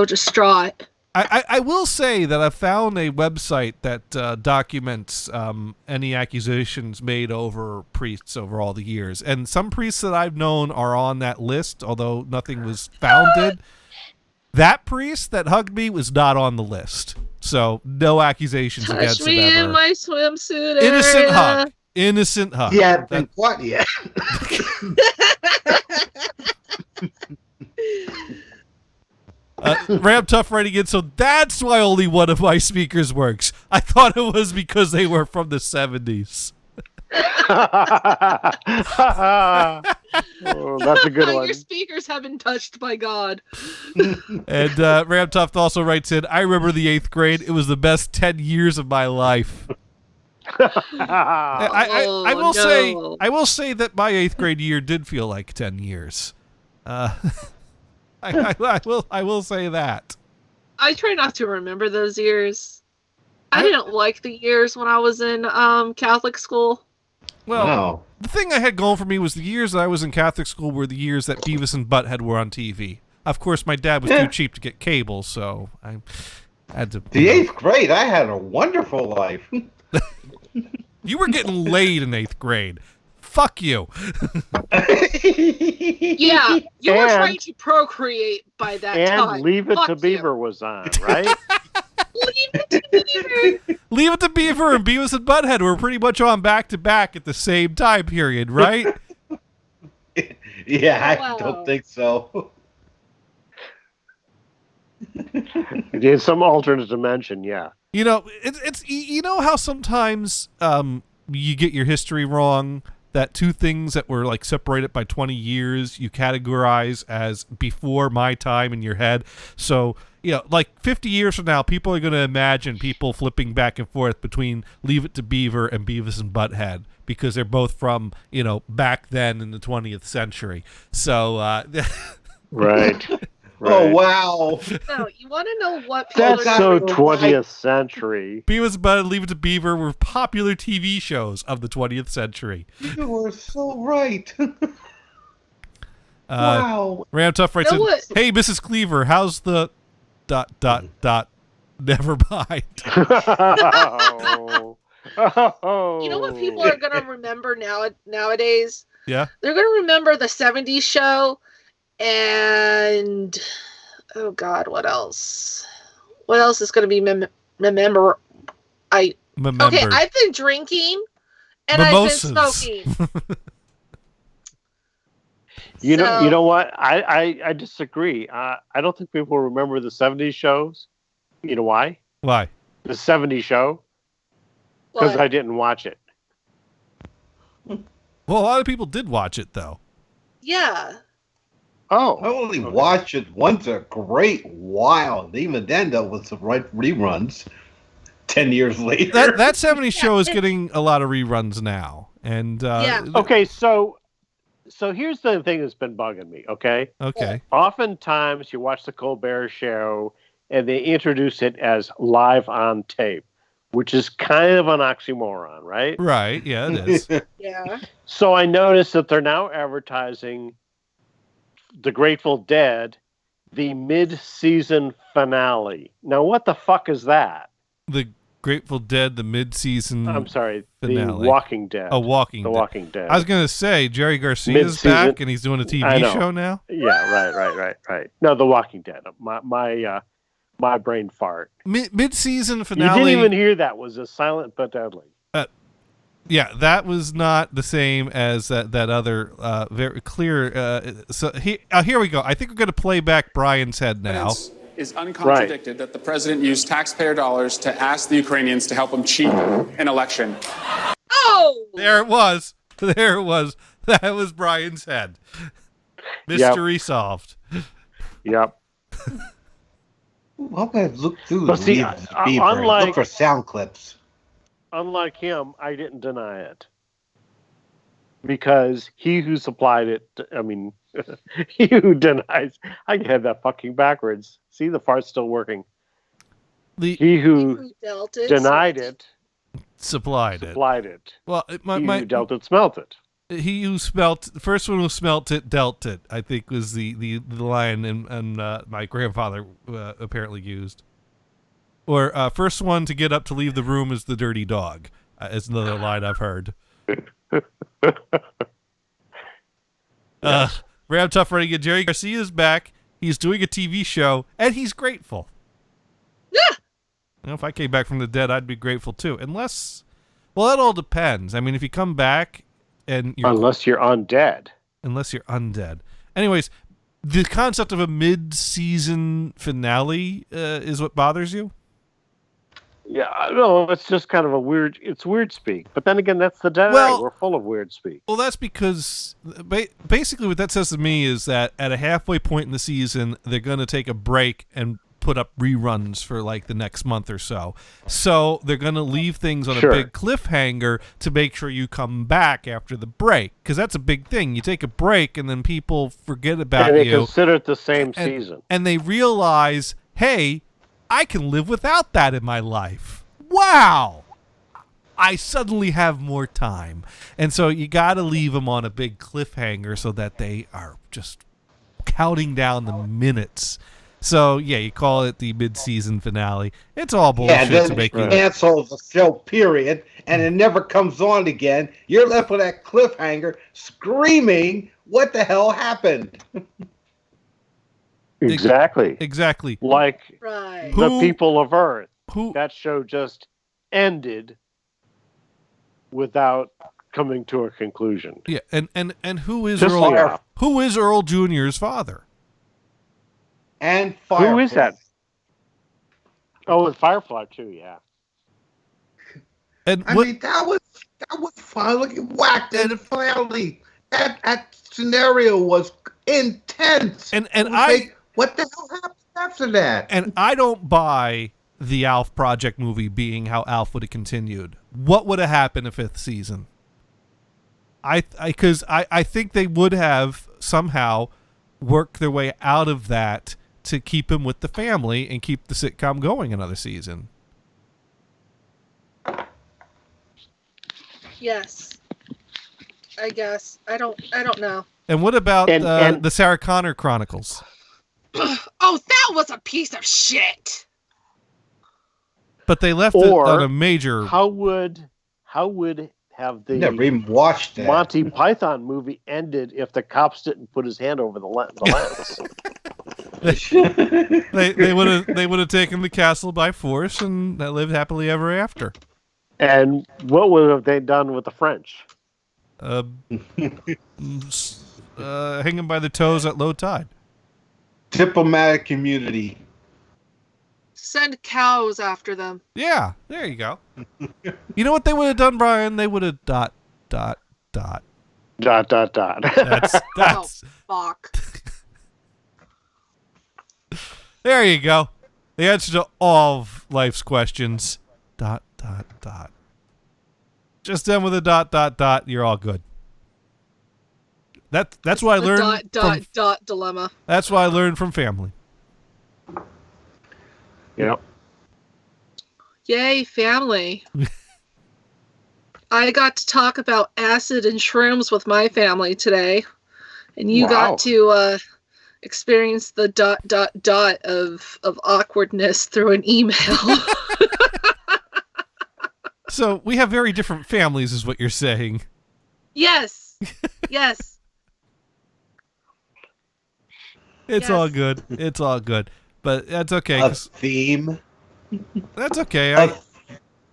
[SPEAKER 9] distraught.
[SPEAKER 2] I will say that I found a website that documents any accusations made over priests over all the years. And some priests that I've known are on that list, although nothing was founded. That priest that hugged me was not on the list. So no accusations
[SPEAKER 9] Touch
[SPEAKER 2] against him
[SPEAKER 9] me in
[SPEAKER 2] ever.
[SPEAKER 9] my swimsuit
[SPEAKER 2] Innocent
[SPEAKER 9] area.
[SPEAKER 2] hug. Innocent hug.
[SPEAKER 7] Yeah, been what yet?
[SPEAKER 2] Ram Tough writing in, so that's why only one of my speakers works. I thought it was because they were from the 70s.
[SPEAKER 1] Oh, that's a good one.
[SPEAKER 9] Your speakers have been touched by God.
[SPEAKER 2] And Ram Tuft also writes in, I remember the 8th grade. It was the best 10 years of my life. I will say,
[SPEAKER 9] no.
[SPEAKER 2] I will say that my 8th grade year did feel like 10 years. I will say that.
[SPEAKER 9] I try not to remember those years. I didn't like the years when I was in Catholic school.
[SPEAKER 2] Well,
[SPEAKER 7] Wow.
[SPEAKER 2] the thing I had going for me was the years that I was in Catholic school were the years that Beavis and Butthead were on TV. Of course, my dad was too cheap to get cable, so I had to.
[SPEAKER 7] The 8th grade, I had a wonderful life.
[SPEAKER 2] You were getting laid in 8th grade. Fuck you.
[SPEAKER 9] Yeah, you were
[SPEAKER 1] And-
[SPEAKER 9] trying to procreate by that
[SPEAKER 1] And
[SPEAKER 9] time.
[SPEAKER 1] Leave It
[SPEAKER 9] Fuck
[SPEAKER 1] to
[SPEAKER 9] you.
[SPEAKER 1] Beaver was on, right?
[SPEAKER 9] Leave It to Beaver.
[SPEAKER 2] Leave It to Beaver and Beavis and Butthead were pretty much on back to back at the same time period, right?
[SPEAKER 7] Yeah, I
[SPEAKER 9] Wow.
[SPEAKER 7] don't think so.
[SPEAKER 1] In some alternate dimension, yeah.
[SPEAKER 2] You know, it's you know how sometimes you get your history wrong. That two things that were like separated by 20 years you categorize as before my time in your head. So, like 50 years from now, people are going to imagine people flipping back and forth between Leave It to Beaver and Beavis and Butthead because they're both from, back then in the 20th century. So,
[SPEAKER 1] Right.
[SPEAKER 7] Oh, wow.
[SPEAKER 9] No, you want to know what people
[SPEAKER 1] That's
[SPEAKER 9] are
[SPEAKER 1] so
[SPEAKER 7] Exactly.
[SPEAKER 1] 20th century.
[SPEAKER 2] Beavis and Butthead, Leave It to Beaver were popular TV shows of the 20th century.
[SPEAKER 7] You were so right.
[SPEAKER 2] Uh,
[SPEAKER 7] Wow.
[SPEAKER 2] Ram Tough writes
[SPEAKER 9] You know
[SPEAKER 2] in,
[SPEAKER 9] what?
[SPEAKER 2] hey, Mrs. Cleaver, how's the ... Never mind.
[SPEAKER 1] Oh. Oh.
[SPEAKER 9] You know what people are going to remember nowadays?
[SPEAKER 2] Yeah?
[SPEAKER 9] They're going to remember the 70s show and oh god, what else? What else is going to be remember? Okay,
[SPEAKER 2] Remembered.
[SPEAKER 9] I've been drinking and I've been
[SPEAKER 2] Mimosas.
[SPEAKER 9] smoking.
[SPEAKER 1] You
[SPEAKER 9] So-
[SPEAKER 1] know what? I disagree. I don't think people remember the 70s shows. You know why?
[SPEAKER 2] Why?
[SPEAKER 1] The 70s show? Because
[SPEAKER 9] What?
[SPEAKER 1] I didn't watch it.
[SPEAKER 2] Well, a lot of people did watch it, though.
[SPEAKER 9] Yeah.
[SPEAKER 7] I
[SPEAKER 1] Oh.
[SPEAKER 7] only watched it once a great while. Even then, that was the right reruns. 10 years later.
[SPEAKER 2] That 70s show is getting a lot of reruns now. And,
[SPEAKER 9] Yeah.
[SPEAKER 1] Okay, so here's the thing that's been bugging me, okay?
[SPEAKER 2] Okay.
[SPEAKER 1] Oftentimes you watch the Colbert Show and they introduce it as live on tape, which is kind of an oxymoron, right?
[SPEAKER 2] Right. Yeah, it is.
[SPEAKER 9] Yeah.
[SPEAKER 1] So I noticed that they're now advertising the Grateful Dead, the mid-season finale. Now, what the fuck is that?
[SPEAKER 2] The Grateful Dead, the mid-season...
[SPEAKER 1] I'm sorry,
[SPEAKER 2] finale.
[SPEAKER 1] The Walking Dead.
[SPEAKER 2] Oh, Walking
[SPEAKER 1] The
[SPEAKER 2] Dead.
[SPEAKER 1] Walking Dead.
[SPEAKER 2] I was going to say, Jerry Garcia's
[SPEAKER 1] Mid-season-
[SPEAKER 2] back and he's doing a
[SPEAKER 1] I
[SPEAKER 2] TV
[SPEAKER 1] know.
[SPEAKER 2] show now.
[SPEAKER 1] Yeah, right. No, The Walking Dead. My brain fart.
[SPEAKER 2] Mid-season finale...
[SPEAKER 1] You didn't even hear that. Was a silent but deadly.
[SPEAKER 2] Yeah, that was not the same as that other very clear. So here we go. I think we're going to play back Brian's head now.
[SPEAKER 6] Evidence is uncontradicted that the president used taxpayer dollars to ask the Ukrainians to help him cheat an election.
[SPEAKER 9] Oh Oh!
[SPEAKER 2] There it was. There it was. That was Brian's head. Mystery solved.
[SPEAKER 1] Yep.
[SPEAKER 7] I'm gonna look through
[SPEAKER 1] But
[SPEAKER 7] the
[SPEAKER 1] see,
[SPEAKER 7] Leave the Beaver and
[SPEAKER 1] unlike-
[SPEAKER 7] look for sound clips.
[SPEAKER 1] Unlike him, I didn't deny it. Because he who supplied it, I mean, he who denies, I had that fucking backwards. See, the fart's still working. He who
[SPEAKER 9] dealt it,
[SPEAKER 1] denied it,
[SPEAKER 2] supplied it.
[SPEAKER 1] supplied it.
[SPEAKER 2] Well,
[SPEAKER 1] He who dealt it, smelt it.
[SPEAKER 2] He who smelt, the first one who smelt it, dealt it, I think was the line and my grandfather apparently used. Or first one to get up to leave the room is the dirty dog, is another line I've heard. Ram Tough running again. Jerry Garcia is back. He's doing a TV show, and he's grateful.
[SPEAKER 9] Yeah.
[SPEAKER 2] You know, if I came back from the dead, I'd be grateful too. Unless, well, that all depends. I mean, if you come back and you're...
[SPEAKER 1] Unless you're undead.
[SPEAKER 2] Unless you're undead. Anyways, the concept of a mid-season finale is what bothers you?
[SPEAKER 1] Yeah, no, it's just kind of it's weird speak. But then again, that's the dead.
[SPEAKER 2] Well-
[SPEAKER 1] We're full of weird speak.
[SPEAKER 2] Well, that's because basically what that says to me is that at a halfway point in the season, they're going to take a break and put up reruns for like the next month or so. So they're going to leave things on
[SPEAKER 1] Sure.
[SPEAKER 2] a big cliffhanger to make sure you come back after the break. Because that's a big thing. You take a break and then people forget about
[SPEAKER 1] And they
[SPEAKER 2] you.
[SPEAKER 1] consider it the same
[SPEAKER 2] and,
[SPEAKER 1] season.
[SPEAKER 2] And they realize, hey, I can live without that in my life. Wow. I suddenly have more time. And so you got to leave them on a big cliffhanger so that they are just counting down the minutes. So, yeah, you call it the mid-season finale. It's all bullshit
[SPEAKER 7] Yeah, then
[SPEAKER 2] to make
[SPEAKER 7] you
[SPEAKER 2] you...
[SPEAKER 7] cancel the show, period, and it never comes on again. You're left with that cliffhanger screaming, what the hell happened?
[SPEAKER 1] Exactly.
[SPEAKER 2] Exactly.
[SPEAKER 1] Like
[SPEAKER 9] Right.
[SPEAKER 1] the people of Earth.
[SPEAKER 2] Who?
[SPEAKER 1] That show just ended without coming to a conclusion.
[SPEAKER 2] Yeah, and who is
[SPEAKER 1] Just
[SPEAKER 2] Earl?
[SPEAKER 1] like-
[SPEAKER 2] Who is Earl Jr.'s father?
[SPEAKER 7] And Firefly.
[SPEAKER 1] Who is that? Oh, and Firefly too. Yeah.
[SPEAKER 2] And
[SPEAKER 7] I mean, that was fun. Look at whacked and finally that scenario was intense.
[SPEAKER 2] And
[SPEAKER 7] It was
[SPEAKER 2] I-
[SPEAKER 7] like, what the hell happened after that?
[SPEAKER 2] And I don't buy the Alf Project movie being how Alf would have continued. What would have happened in fifth season? I think they would have somehow worked their way out of that to keep him with the family and keep the sitcom going another season.
[SPEAKER 9] Yes. I guess. I don't know.
[SPEAKER 2] And what about
[SPEAKER 1] And-
[SPEAKER 2] the Sarah Connor Chronicles?
[SPEAKER 9] Oh, that was a piece of shit.
[SPEAKER 2] But they left it
[SPEAKER 1] Or
[SPEAKER 2] on a major...
[SPEAKER 1] How would have the
[SPEAKER 7] Never even watched that.
[SPEAKER 1] Monty Python movie ended if the cops didn't put his hand over the lens?
[SPEAKER 2] they would have taken the castle by force and lived happily ever after.
[SPEAKER 1] And what would have they done with the French?
[SPEAKER 2] Hanging by the toes at low tide.
[SPEAKER 7] Diplomatic community.
[SPEAKER 9] Send cows after them.
[SPEAKER 2] Yeah, there you go. You know what they would have done, Brian? They would have ...
[SPEAKER 1] Dot.
[SPEAKER 2] That's
[SPEAKER 9] Oh, fuck.
[SPEAKER 2] There you go. The answer to all of life's questions. ... Just done with a ... You're all good. That's what I learned.
[SPEAKER 9] Dilemma.
[SPEAKER 2] That's what I learned from family.
[SPEAKER 1] Yep.
[SPEAKER 9] Yay, family. I got to talk about acid and shrooms with my family today. And you
[SPEAKER 1] Wow.
[SPEAKER 9] got to experience the ... of awkwardness through an email.
[SPEAKER 2] So we have very different families, is what you're saying.
[SPEAKER 9] Yes. Yes.
[SPEAKER 2] It's all good. It's all good. But that's okay.
[SPEAKER 7] A
[SPEAKER 2] 'cause
[SPEAKER 7] theme.
[SPEAKER 2] That's okay.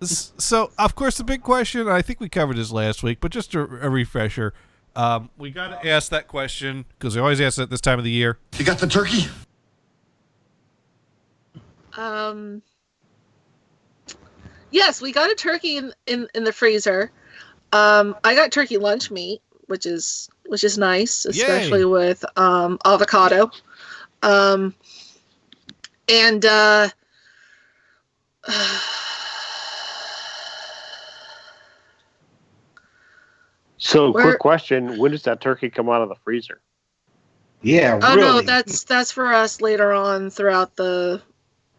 [SPEAKER 2] So, of course, the big question, I think we covered this last week, but just a refresher. We got to ask that question, because we always ask it at this time of the year.
[SPEAKER 11] You got the turkey?
[SPEAKER 9] Yes, we got a turkey in the freezer. I got turkey lunch meat, which is nice, especially with avocado.
[SPEAKER 1] So, quick question: when does that turkey come out of the freezer?
[SPEAKER 7] Yeah,
[SPEAKER 9] oh
[SPEAKER 7] really.
[SPEAKER 9] no, that's for us later on throughout the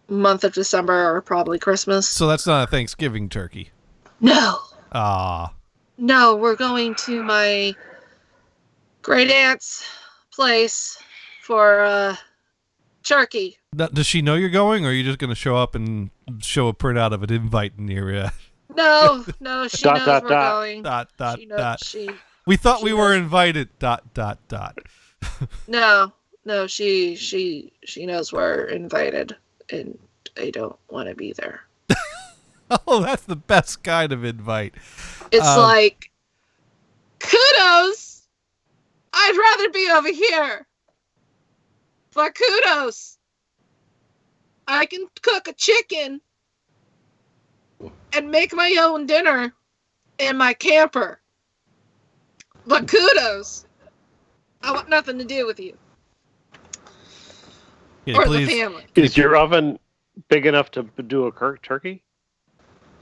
[SPEAKER 9] month of December or probably Christmas.
[SPEAKER 2] So that's not a Thanksgiving turkey.
[SPEAKER 9] No.
[SPEAKER 2] Ah.
[SPEAKER 9] No, we're going to my great aunt's place for turkey.
[SPEAKER 2] Now, does she know you're going, or are you just going to show up and show a printout of an invite in your?
[SPEAKER 9] No, she knows we're going.
[SPEAKER 2] We thought we were invited.
[SPEAKER 9] No, she knows we're invited, and I don't want to be there.
[SPEAKER 2] Oh, that's the best kind of invite.
[SPEAKER 9] It's like, kudos! I'd rather be over here. But kudos! I can cook a chicken and make my own dinner in my camper. But kudos! I want nothing to do with you.
[SPEAKER 2] Yeah,
[SPEAKER 9] or
[SPEAKER 2] please.
[SPEAKER 9] the family.
[SPEAKER 1] Is your oven big enough to do a turkey?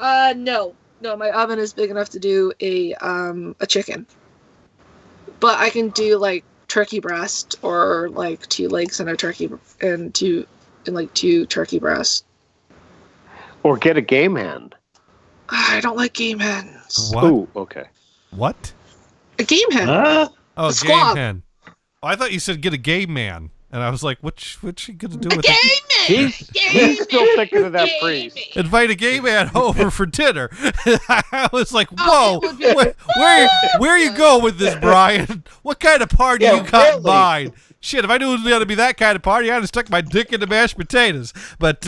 [SPEAKER 9] No, my oven is big enough to do a chicken, but I can do like turkey breast or like 2 legs and a turkey and two turkey breasts.
[SPEAKER 1] Or get a game hen.
[SPEAKER 9] I don't like game hens.
[SPEAKER 2] What?
[SPEAKER 1] Ooh, okay.
[SPEAKER 2] What?
[SPEAKER 9] A game hen.
[SPEAKER 2] Oh,
[SPEAKER 9] A
[SPEAKER 2] game
[SPEAKER 9] squab.
[SPEAKER 2] hen. Oh, I thought you said get a gay man, and I was like, what's she gonna do with
[SPEAKER 9] Game
[SPEAKER 2] it?
[SPEAKER 9] man.
[SPEAKER 1] He's still thinking of that priest.
[SPEAKER 2] Invite a gay man over for dinner. I was like,
[SPEAKER 9] Oh,
[SPEAKER 2] whoa,
[SPEAKER 9] it would be-
[SPEAKER 2] where you go with this, Brian? What kind of party
[SPEAKER 7] Yeah,
[SPEAKER 2] you got in
[SPEAKER 7] really.
[SPEAKER 2] mind? Shit, if I knew it was going to be that kind of party, I'd have stuck my dick into mashed potatoes. But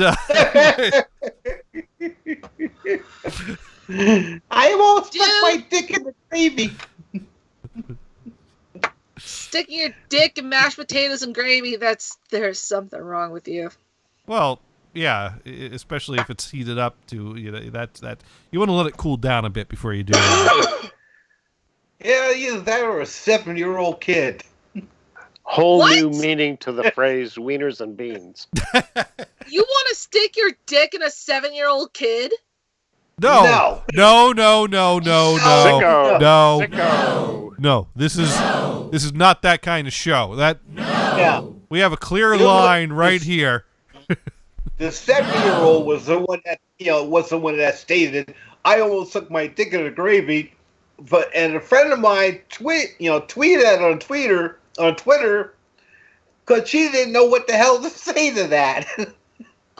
[SPEAKER 7] I won't stick my dick in the gravy.
[SPEAKER 9] Sticking your dick in mashed potatoes and gravy, there's something wrong with you.
[SPEAKER 2] well, yeah, especially if it's heated up to that you want to let it cool down a bit before you do it.
[SPEAKER 7] Yeah, either that or a 7-year-old kid.
[SPEAKER 1] Whole
[SPEAKER 9] What?
[SPEAKER 1] new meaning to the phrase wieners and beans.
[SPEAKER 9] You want to stick your dick in a 7-year-old kid?
[SPEAKER 2] No.
[SPEAKER 7] No.
[SPEAKER 2] No.
[SPEAKER 1] Sicko.
[SPEAKER 2] No.
[SPEAKER 1] Sicko.
[SPEAKER 2] No. This is not that kind of show.
[SPEAKER 7] Yeah.
[SPEAKER 2] We have a clear
[SPEAKER 7] You know what?
[SPEAKER 2] line right here.
[SPEAKER 7] The 7-year-old was the one that stated, "I almost took my dick in the gravy," and a friend of mine tweeted that on Twitter, because she didn't know what the hell to say to that.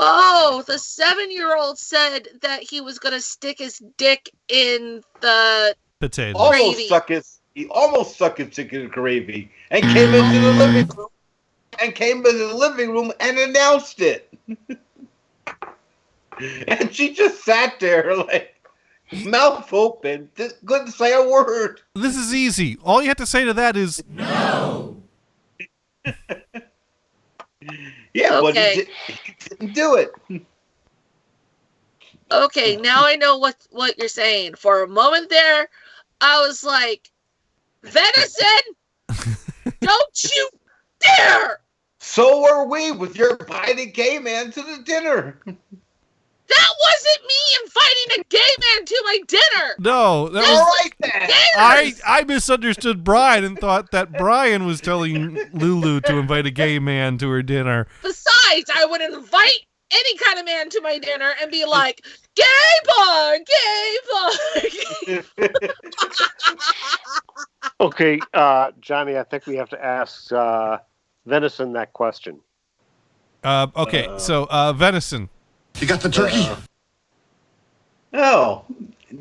[SPEAKER 9] Oh, the 7-year-old said that he was going to stick his dick in the...
[SPEAKER 2] Potato.
[SPEAKER 9] Gravy.
[SPEAKER 7] He almost stuck his dick in the gravy and came into the living room and announced it. And she just sat there like mouth open, just couldn't say a word.
[SPEAKER 2] This is easy. All you have to say to that is
[SPEAKER 9] No.
[SPEAKER 7] Yeah, but
[SPEAKER 9] Okay.
[SPEAKER 7] he didn't do it.
[SPEAKER 9] Okay, now I know what you're saying. For a moment there, I was like, venison, don't you dare!
[SPEAKER 7] So are we with your inviting gay man to the dinner.
[SPEAKER 9] That wasn't me inviting a gay man to my dinner.
[SPEAKER 2] no. That
[SPEAKER 7] All
[SPEAKER 2] was
[SPEAKER 7] right then.
[SPEAKER 2] I misunderstood Brian and thought that Brian was telling Lulu to invite a gay man to her dinner.
[SPEAKER 9] Besides, I would invite any kind of man to my dinner and be like, gay bar.
[SPEAKER 1] Okay, Johnny, I think we have to ask Venison that question.
[SPEAKER 2] Okay, so venison.
[SPEAKER 11] You got the turkey?
[SPEAKER 7] No,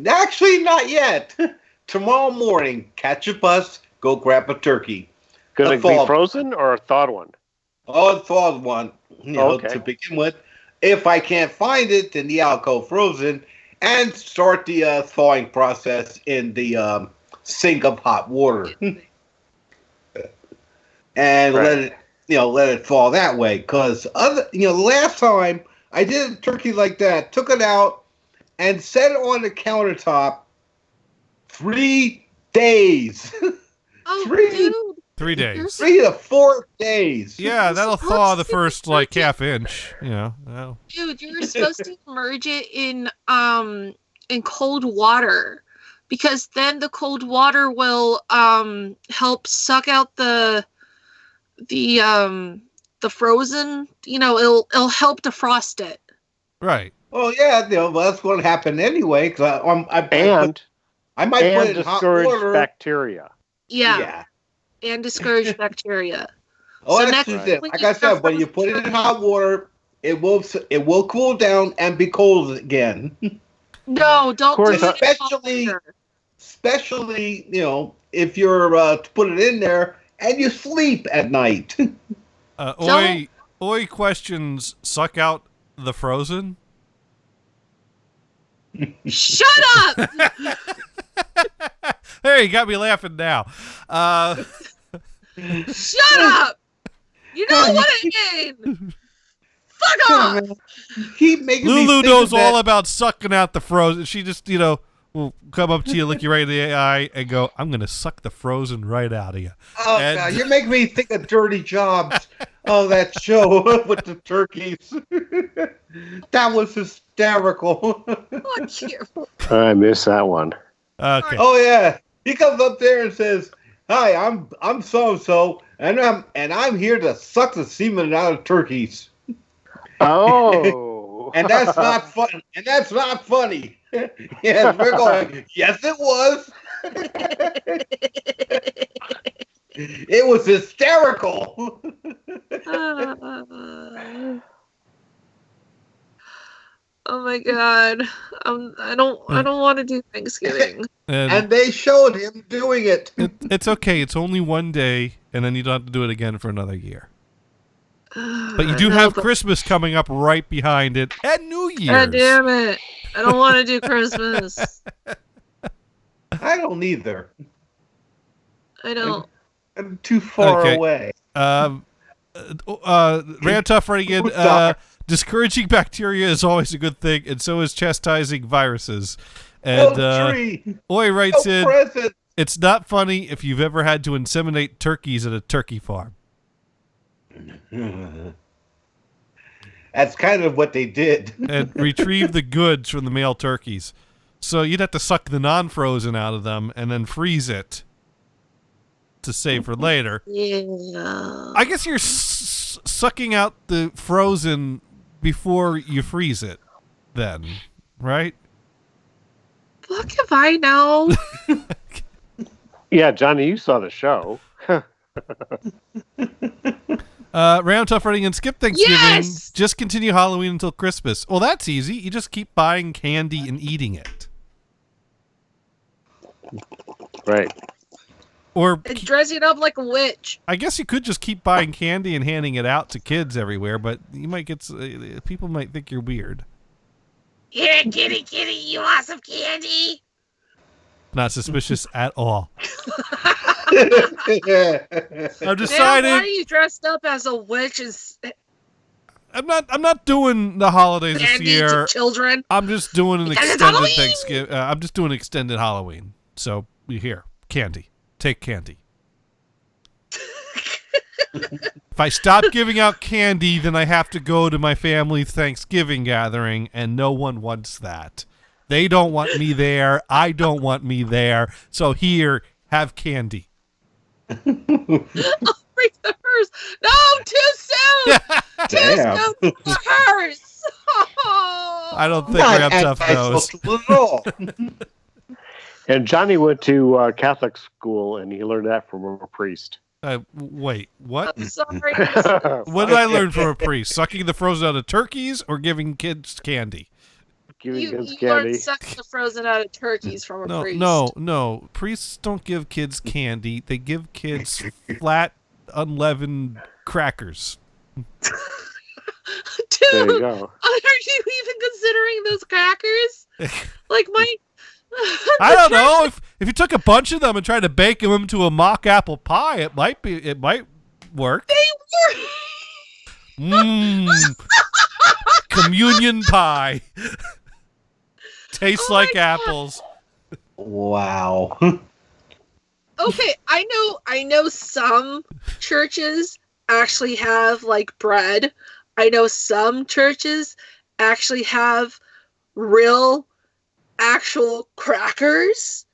[SPEAKER 7] actually not yet. Tomorrow morning, catch a bus, go grab a turkey.
[SPEAKER 1] Gonna
[SPEAKER 7] A
[SPEAKER 1] be
[SPEAKER 7] thawed-
[SPEAKER 1] frozen or a thawed one?
[SPEAKER 7] Oh, a thawed one,
[SPEAKER 1] Okay.
[SPEAKER 7] to begin with. If I can't find it, then I'll go frozen and start the thawing process in the sink of hot water. And
[SPEAKER 1] Right.
[SPEAKER 7] let it fall that way. Because last time I did a turkey like that, took it out and set it on the countertop 3 days.
[SPEAKER 9] Oh,
[SPEAKER 7] Three-
[SPEAKER 9] dude.
[SPEAKER 2] 3 days.
[SPEAKER 7] 3 to 4 days.
[SPEAKER 2] Yeah, that'll
[SPEAKER 9] supposed
[SPEAKER 2] thaw the
[SPEAKER 9] to
[SPEAKER 2] first like half inch. You know. Well,
[SPEAKER 9] Dude, you're supposed to immerse it in cold water, because then the cold water will help suck out the frozen. You know, it'll help defrost it.
[SPEAKER 2] right.
[SPEAKER 7] Well, yeah, that's going to happen anyway. Cause I might put
[SPEAKER 1] And
[SPEAKER 7] it in hot
[SPEAKER 1] discourage
[SPEAKER 7] water.
[SPEAKER 1] bacteria.
[SPEAKER 9] Yeah, and discourage bacteria.
[SPEAKER 7] Oh,
[SPEAKER 9] So
[SPEAKER 7] that's
[SPEAKER 9] next
[SPEAKER 7] just it.
[SPEAKER 9] when
[SPEAKER 7] Like
[SPEAKER 9] you
[SPEAKER 7] I said, when you
[SPEAKER 9] defrost
[SPEAKER 7] put it in hot water, it will cool down and be cold again.
[SPEAKER 9] No, don't do
[SPEAKER 1] course,
[SPEAKER 9] it. in hot
[SPEAKER 7] especially-
[SPEAKER 9] water.
[SPEAKER 7] Especially, if you're to put it in there and you sleep at night.
[SPEAKER 2] Oi questions suck out the frozen.
[SPEAKER 9] Shut up!
[SPEAKER 2] Hey, you got me laughing now.
[SPEAKER 9] Shut up! You know what I mean. Fuck off!
[SPEAKER 7] Keep making me
[SPEAKER 2] Lulu
[SPEAKER 7] think
[SPEAKER 2] knows
[SPEAKER 7] of that.
[SPEAKER 2] all about sucking out the frozen. She just, will come up to you, look you right in the eye, and go, "I'm gonna suck the frozen right out of you."
[SPEAKER 7] Oh,
[SPEAKER 2] And-
[SPEAKER 7] God, you're making me think of Dirty Jobs. Oh, that show with the turkeys. That was hysterical.
[SPEAKER 9] Fuck you.
[SPEAKER 1] I missed that one.
[SPEAKER 2] Okay.
[SPEAKER 7] Oh yeah, he comes up there and says, "Hi, I'm so and so, and I'm here to suck the semen out of turkeys."
[SPEAKER 1] Oh.
[SPEAKER 7] And that's not fun. And that's not funny. Yes, we're going. Yes, it was. It was hysterical.
[SPEAKER 9] Oh my god. I don't want to do Thanksgiving.
[SPEAKER 7] And they showed him doing it.
[SPEAKER 2] It's okay. It's only one day, and then you don't have to do it again for another year. But you do have Christmas coming up right behind it, and New Year's.
[SPEAKER 9] God damn it. I don't want to do Christmas.
[SPEAKER 7] I don't either.
[SPEAKER 9] I don't.
[SPEAKER 7] I'm too far
[SPEAKER 2] Okay.
[SPEAKER 7] away.
[SPEAKER 2] Rantuff writing in, discouraging bacteria is always a good thing, and so is chastising viruses. And
[SPEAKER 7] tree.
[SPEAKER 2] Oi writes
[SPEAKER 7] No
[SPEAKER 2] in,
[SPEAKER 7] present.
[SPEAKER 2] it's not funny if you've ever had to inseminate turkeys at a turkey farm.
[SPEAKER 7] That's kind of what they did.
[SPEAKER 2] And retrieve the goods from the male turkeys. So you'd have to suck the non-frozen out of them and then freeze it to save for later.
[SPEAKER 9] Yeah.
[SPEAKER 2] I guess you're sucking out the frozen before you freeze it then, right?
[SPEAKER 9] Fuck if I know.
[SPEAKER 1] Yeah, Johnny, you saw the show.
[SPEAKER 2] Round Tough writing in, skip Thanksgiving.
[SPEAKER 9] Yes!
[SPEAKER 2] Just continue Halloween until Christmas. Well, that's easy. You just keep buying candy and eating it.
[SPEAKER 1] Right.
[SPEAKER 2] Or
[SPEAKER 9] And dressing up like a witch.
[SPEAKER 2] I guess you could just keep buying candy and handing it out to kids everywhere, but you might get people might think you're weird.
[SPEAKER 9] Here, kitty, you want some candy?
[SPEAKER 2] Not suspicious at all. I'm
[SPEAKER 9] Man,
[SPEAKER 2] deciding.
[SPEAKER 9] why are you dressed up as a witch and
[SPEAKER 2] I'm not doing the holidays this
[SPEAKER 9] candy
[SPEAKER 2] year.
[SPEAKER 9] to children?
[SPEAKER 2] I'm just doing an
[SPEAKER 9] Because it's
[SPEAKER 2] extended
[SPEAKER 9] Halloween!
[SPEAKER 2] Thanksgiving. I'm just doing extended Halloween. So you here, candy. Take candy. If I stop giving out candy, then I have to go to my family's Thanksgiving gathering, and no one wants that. They don't want me there. I don't want me there. So here, have candy.
[SPEAKER 9] Break the hearse. No, too soon. Too
[SPEAKER 7] Damn.
[SPEAKER 9] soon for the hearse.
[SPEAKER 2] I don't think
[SPEAKER 7] Not
[SPEAKER 2] Ramp Tough knows.
[SPEAKER 7] antisocial at all.
[SPEAKER 1] And Johnny went to Catholic school, and he learned that from a priest.
[SPEAKER 2] Wait, what?
[SPEAKER 9] I'm sorry.
[SPEAKER 2] What did I learn from a priest? Sucking the frozen out of turkeys or giving kids candy?
[SPEAKER 1] Giving
[SPEAKER 9] You
[SPEAKER 1] kids
[SPEAKER 9] learned
[SPEAKER 1] candy.
[SPEAKER 9] sucking the frozen out of turkeys from a
[SPEAKER 2] No,
[SPEAKER 9] priest.
[SPEAKER 2] no. Priests don't give kids candy. They give kids flat, unleavened crackers.
[SPEAKER 9] Dude,
[SPEAKER 1] There you go.
[SPEAKER 9] are you even considering those crackers? Like my...
[SPEAKER 2] I don't know. If you took a bunch of them and tried to bake them into a mock apple pie, it might work.
[SPEAKER 9] They were...
[SPEAKER 2] Communion pie. Tastes
[SPEAKER 9] Oh
[SPEAKER 2] like
[SPEAKER 9] my God.
[SPEAKER 2] apples.
[SPEAKER 7] Wow.
[SPEAKER 9] Okay, I know some churches actually have like bread. I know some churches actually have real actual crackers.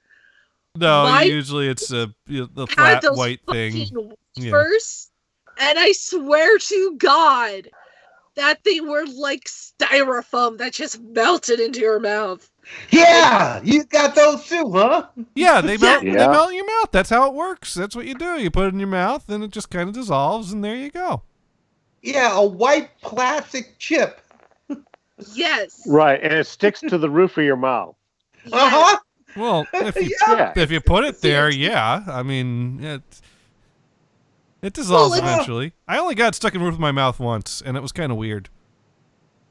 [SPEAKER 2] No, usually it's the
[SPEAKER 9] Had
[SPEAKER 2] flat
[SPEAKER 9] those
[SPEAKER 2] white thing.
[SPEAKER 9] fucking
[SPEAKER 2] Yeah.
[SPEAKER 9] wafers, and I swear to God that they were like styrofoam that just melted into your mouth.
[SPEAKER 7] Yeah, you got those too, huh?
[SPEAKER 2] Yeah, they melt.
[SPEAKER 1] Yeah.
[SPEAKER 2] They melt in your mouth. That's how it works. That's what you do. You put it in your mouth, and it just kind of dissolves, and there you go.
[SPEAKER 7] Yeah, a white plastic chip.
[SPEAKER 9] Yes.
[SPEAKER 1] Right, and it sticks to the roof of your mouth.
[SPEAKER 9] Yes.
[SPEAKER 7] Uh-huh.
[SPEAKER 2] Well, if you
[SPEAKER 1] Yeah.
[SPEAKER 2] if you put it there, yeah. I mean, it dissolves
[SPEAKER 9] Well,
[SPEAKER 2] eventually. I only got stuck in the roof of my mouth once, and it was kind of weird.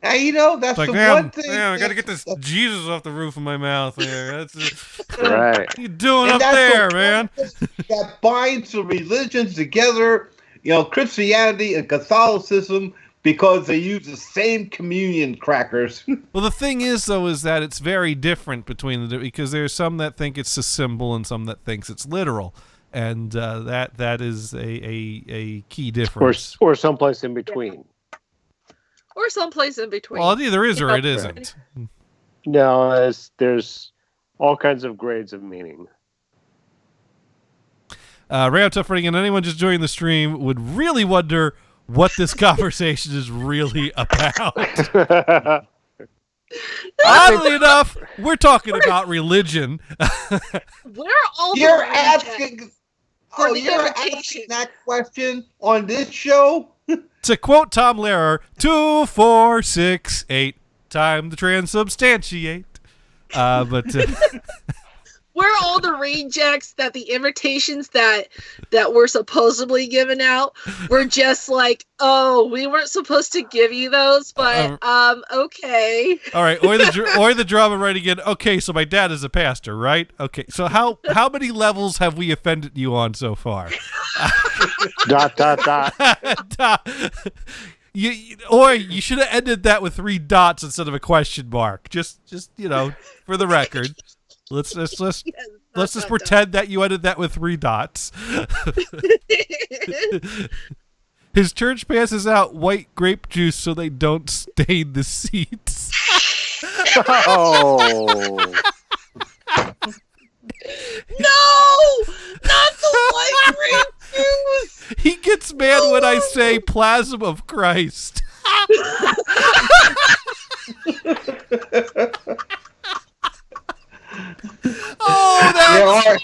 [SPEAKER 7] Hey, you know, that's
[SPEAKER 2] It's like,
[SPEAKER 7] the
[SPEAKER 2] man,
[SPEAKER 7] one thing.
[SPEAKER 2] I got to get this Jesus off the roof of my mouth there. That's
[SPEAKER 1] Right.
[SPEAKER 2] what you doing
[SPEAKER 7] And
[SPEAKER 2] up
[SPEAKER 7] that's
[SPEAKER 2] there,
[SPEAKER 7] the
[SPEAKER 2] man?
[SPEAKER 7] one thing that binds the religions together, Christianity and Catholicism, because they use the same communion crackers.
[SPEAKER 2] Well, the thing is, though, is that it's very different between the because there's some that think it's a symbol and some that thinks it's literal, and that is a key difference.
[SPEAKER 1] Or someplace in between.
[SPEAKER 9] Or someplace in between.
[SPEAKER 2] Well, it either is or
[SPEAKER 9] Yeah.
[SPEAKER 2] it isn't.
[SPEAKER 1] No, there's all kinds of grades of meaning.
[SPEAKER 2] Ray Tough Running, and anyone just joining the stream would really wonder what this conversation is really about. Oddly enough, we're talking about religion.
[SPEAKER 9] Where are all
[SPEAKER 7] You're
[SPEAKER 9] the
[SPEAKER 7] asking.
[SPEAKER 9] for the
[SPEAKER 7] You're
[SPEAKER 9] invitation?
[SPEAKER 7] asking that question on this show?
[SPEAKER 2] To quote Tom Lehrer, 2, 4, 6, 8, time to transubstantiate. But
[SPEAKER 9] Where are all the rejects that the invitations that were supposedly given out were just like, oh, we weren't supposed to give you those, but okay.
[SPEAKER 2] all right, or the drama right again. Okay, so my dad is a pastor, right? Okay, so how many levels have we offended you on so far? ... You should have ended that with 3 dots instead of a question mark. Just for the record. Let's just pretend that you ended that with 3 dots. His church passes out white grape juice so they don't stain the seats.
[SPEAKER 1] Oh.
[SPEAKER 9] No! Not the white grape juice!
[SPEAKER 2] He gets mad when I say plasm of Christ. Oh, that's...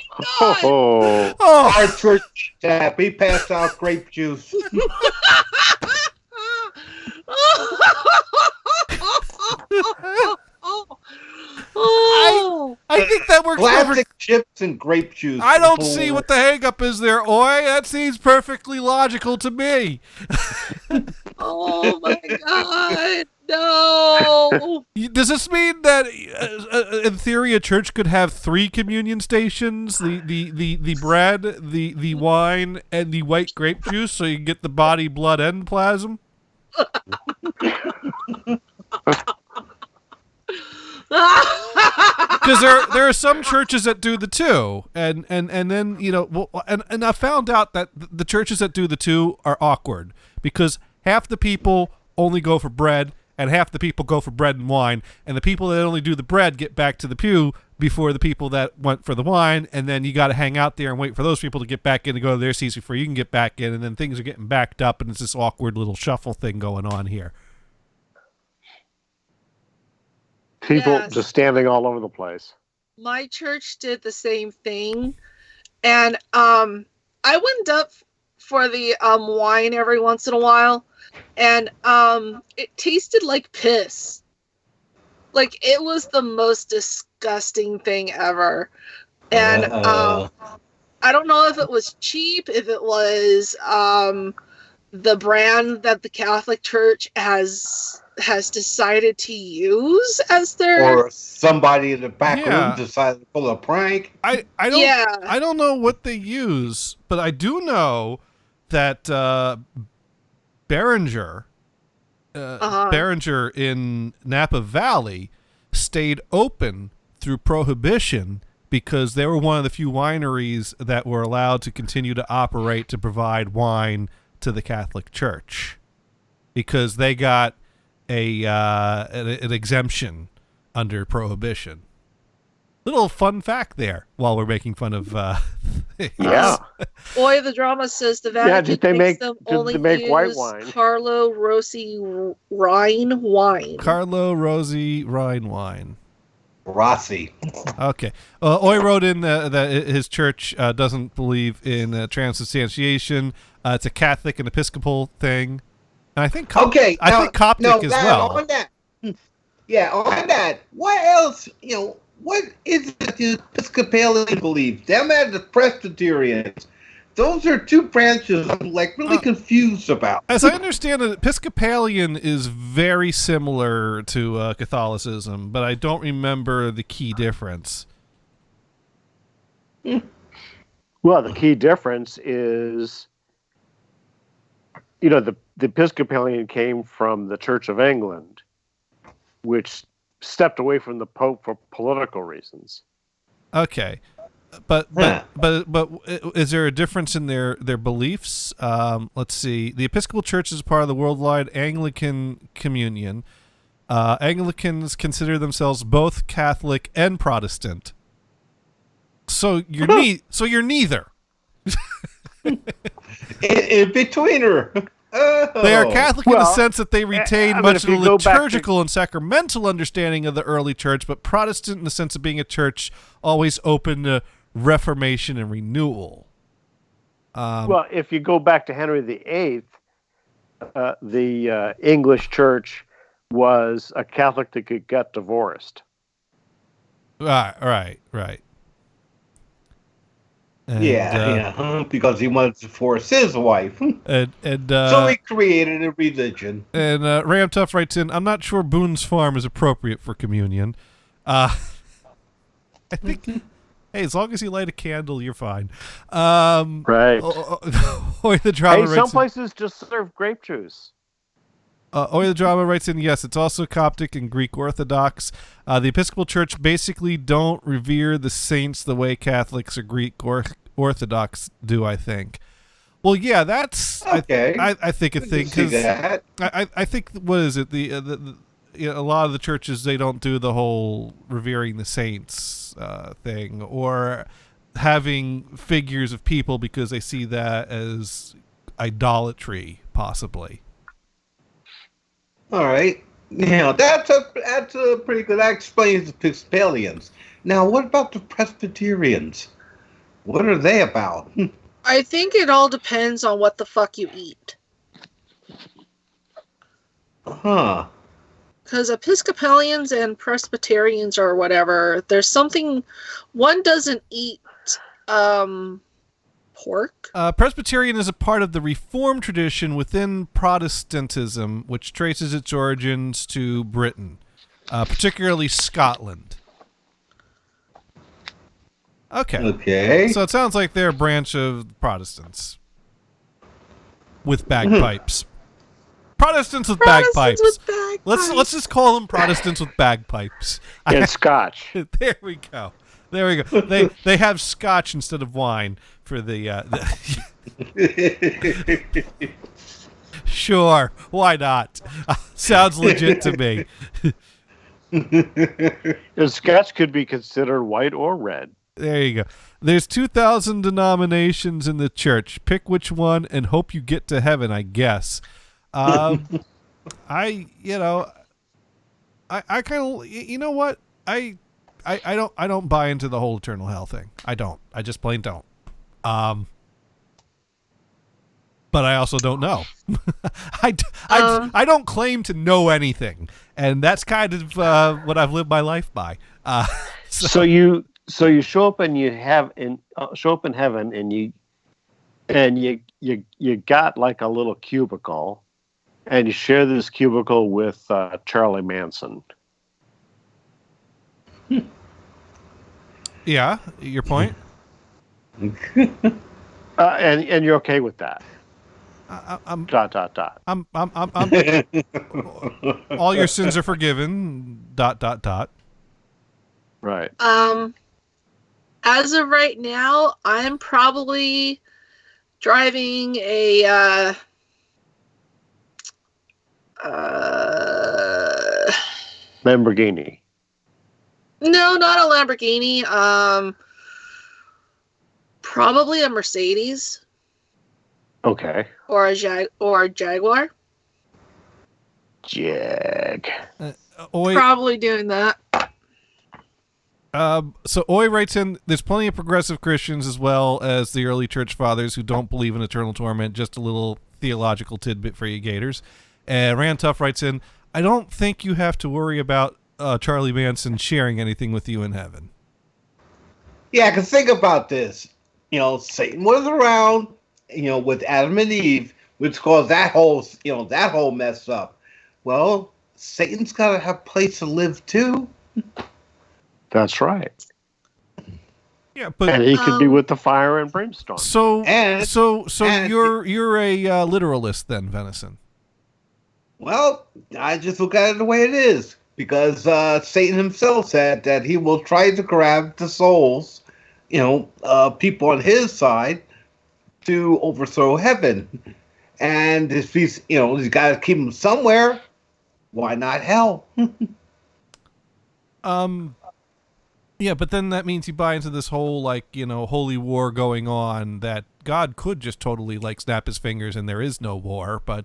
[SPEAKER 7] Our church, we passed out grape juice.
[SPEAKER 2] I think that works
[SPEAKER 7] Plastic chips and grape juice.
[SPEAKER 2] I don't see what the hang-up is there, Oi. That seems perfectly logical to me.
[SPEAKER 9] Oh my God, no!
[SPEAKER 2] Does this mean that, in theory, a church could have 3 communion stations? The bread, the wine, and the white grape juice, so you can get the body, blood, and plasm? Because there are some churches that do the 2, and then and I found out that the churches that do the 2 are awkward because half the people only go for bread and half the people go for bread and wine, and the people that only do the bread get back to the pew before the people that went for the wine, and then you got to hang out there and wait for those people to get back in to go to their seats before you can get back in, and then things are getting backed up, and it's this awkward little shuffle thing going on here.
[SPEAKER 1] People just standing all over the place.
[SPEAKER 9] My church did the same thing, and I went up for the wine every once in a while, and it tasted like piss. Like, it was the most disgusting thing ever. And I don't know if it was cheap, if it was the brand that the Catholic Church has decided to use as their,
[SPEAKER 7] or somebody in the back room decided to pull a prank.
[SPEAKER 2] I don't know what they use, but I do know that Behringer in Napa Valley stayed open through Prohibition because they were one of the few wineries that were allowed to continue to operate to provide wine to the Catholic Church, because they got an exemption under Prohibition. Little fun fact there while we're making fun of
[SPEAKER 1] Yeah.
[SPEAKER 9] Boy, the drama says the Vatican
[SPEAKER 1] did they
[SPEAKER 9] makes
[SPEAKER 1] make-
[SPEAKER 9] them
[SPEAKER 1] did
[SPEAKER 9] only
[SPEAKER 1] they make white
[SPEAKER 9] use
[SPEAKER 1] wine?
[SPEAKER 9] Carlo Rossi Rhine wine.
[SPEAKER 2] Carlo Rossi Rhine wine.
[SPEAKER 7] Rossi.
[SPEAKER 2] Okay. Oy wrote in that his church doesn't believe in transubstantiation. It's a Catholic and Episcopal thing. And I think I think Coptic as well.
[SPEAKER 7] On that, yeah, on that. What else? What is it the Episcopalian believe? Them and the Presbyterians. Those are two branches I'm really confused about.
[SPEAKER 2] As I understand it, Episcopalian is very similar to Catholicism, but I don't remember the key difference.
[SPEAKER 1] Well, the key difference is, the Episcopalian came from the Church of England, which stepped away from the Pope for political reasons.
[SPEAKER 2] Okay. But is there a difference in their beliefs? Let's see. The Episcopal Church is part of the Worldwide Anglican Communion. Anglicans consider themselves both Catholic and Protestant. So you're neither.
[SPEAKER 7] In between her.
[SPEAKER 2] They are Catholic in the sense that they retain much of the
[SPEAKER 1] go back
[SPEAKER 2] liturgical and sacramental understanding of the early church, but Protestant in the sense of being a church always open to reformation and renewal.
[SPEAKER 1] Well, if you go back to Henry VIII, the English church was a Catholic that got divorced.
[SPEAKER 2] Right. And,
[SPEAKER 7] because he wanted to force his wife. So he created a religion.
[SPEAKER 2] And Ram Tuff writes in, I'm not sure Boone's Farm is appropriate for communion. I think, hey, as long as you light a candle, you're fine.
[SPEAKER 1] Right.
[SPEAKER 2] Oy the Drama
[SPEAKER 1] Hey, some places just serve grape juice.
[SPEAKER 2] Oy the Drama writes in, yes, it's also Coptic and Greek Orthodox. The Episcopal Church basically don't revere the saints the way Catholics or Greek Orthodox do, I think. Well, yeah, that's
[SPEAKER 7] okay.
[SPEAKER 2] I think a thing, because I think, what is it, a lot of the churches, they don't do the whole revering the saints thing, or having figures of people because they see that as idolatry, possibly.
[SPEAKER 7] All right. Now, that's a pretty good. That explains the Episcopalians. Now, what about the Presbyterians? What are they about?
[SPEAKER 9] I think it all depends on what the fuck you eat.
[SPEAKER 7] Huh.
[SPEAKER 9] Because Episcopalians and Presbyterians or whatever, there's something, one doesn't eat pork.
[SPEAKER 2] Presbyterian is a part of the Reformed tradition within Protestantism, which traces its origins to Britain, particularly Scotland. Okay. So it sounds like they're a branch of Protestants with bagpipes. Protestants with bagpipes. Let's just call them Protestants with bagpipes.
[SPEAKER 1] And Scotch.
[SPEAKER 2] There we go. They have Scotch instead of wine for the Sure, why not? Sounds legit to me.
[SPEAKER 1] And Scotch could be considered white or red.
[SPEAKER 2] There you go. There's 2,000 denominations in the church. Pick which one and hope you get to heaven, I guess. I kind of, you know what? I don't buy into the whole eternal hell thing. I don't. I just plain don't. But I also don't know. I don't claim to know anything, and that's kind of what I've lived my life by.
[SPEAKER 1] So you show up and show up in heaven, and you got like a little cubicle, and you share this cubicle with Charlie Manson.
[SPEAKER 2] Yeah, your point.
[SPEAKER 1] And you're okay with that.
[SPEAKER 2] I'm.
[SPEAKER 1] I'm
[SPEAKER 2] all your sins are forgiven. ...
[SPEAKER 1] Right.
[SPEAKER 9] As of right now, I'm probably driving a
[SPEAKER 1] Lamborghini.
[SPEAKER 9] no, not a Lamborghini. Probably a Mercedes
[SPEAKER 1] Okay.
[SPEAKER 9] or a Jaguar.
[SPEAKER 1] Jag.
[SPEAKER 2] Oi,
[SPEAKER 9] Probably doing that.
[SPEAKER 2] so Oi writes in, there's plenty of progressive Christians as well as the early church fathers who don't believe in eternal torment. Just a little theological tidbit for you gators. And Rantuff writes in, I don't think you have to worry about Charlie Manson sharing anything with you in heaven.
[SPEAKER 7] Yeah, because think about this. Satan was around, with Adam and Eve, which caused that whole mess up. Well, Satan's got to have a place to live too.
[SPEAKER 1] That's right.
[SPEAKER 2] Yeah, but
[SPEAKER 1] And he could be with the fire and brimstone.
[SPEAKER 2] so
[SPEAKER 7] And-
[SPEAKER 2] you're a literalist then, Venison.
[SPEAKER 7] Well, I just look at it the way it is. Because Satan himself said that he will try to grab the souls, people on his side to overthrow heaven. And if he's got to keep them somewhere, why not hell?
[SPEAKER 2] Yeah, but then that means you buy into this whole, holy war going on that God could just totally, snap his fingers and there is no war. But,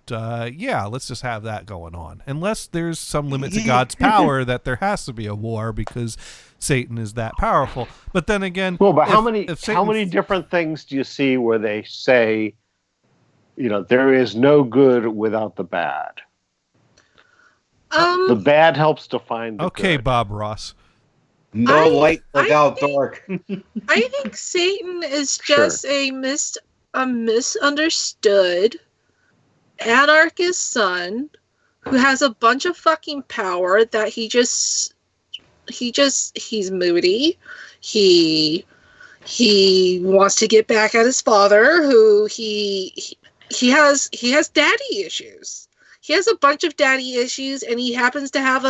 [SPEAKER 2] yeah, let's just have that going on. Unless there's some limit to God's power that there has to be a war because Satan is that powerful. But then again...
[SPEAKER 1] Well, but how
[SPEAKER 2] Satan-
[SPEAKER 1] many different things do you see where they say, there is no good without the bad? The bad helps define the
[SPEAKER 2] Okay,
[SPEAKER 1] good.
[SPEAKER 2] Bob Ross.
[SPEAKER 7] No light without dark.
[SPEAKER 9] I think Satan is just a misunderstood anarchist son who has a bunch of fucking power that he's moody. He wants to get back at his father, who he has daddy issues. He has a bunch of daddy issues, and he happens to have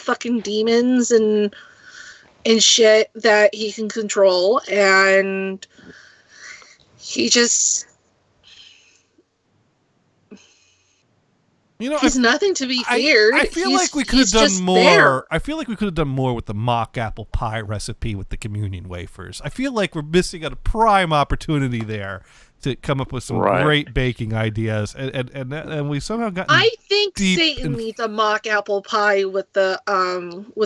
[SPEAKER 9] fucking demons and shit that he can control, and he just he's nothing to be feared.
[SPEAKER 2] I feel like we could have done more. I feel like we could have done more with the mock apple pie recipe with the communion wafers. I feel like we're missing out a prime opportunity there to come up with some great baking ideas, and we somehow got.
[SPEAKER 9] I think
[SPEAKER 2] deep
[SPEAKER 9] Satan
[SPEAKER 2] and-
[SPEAKER 9] needs a mock apple pie with the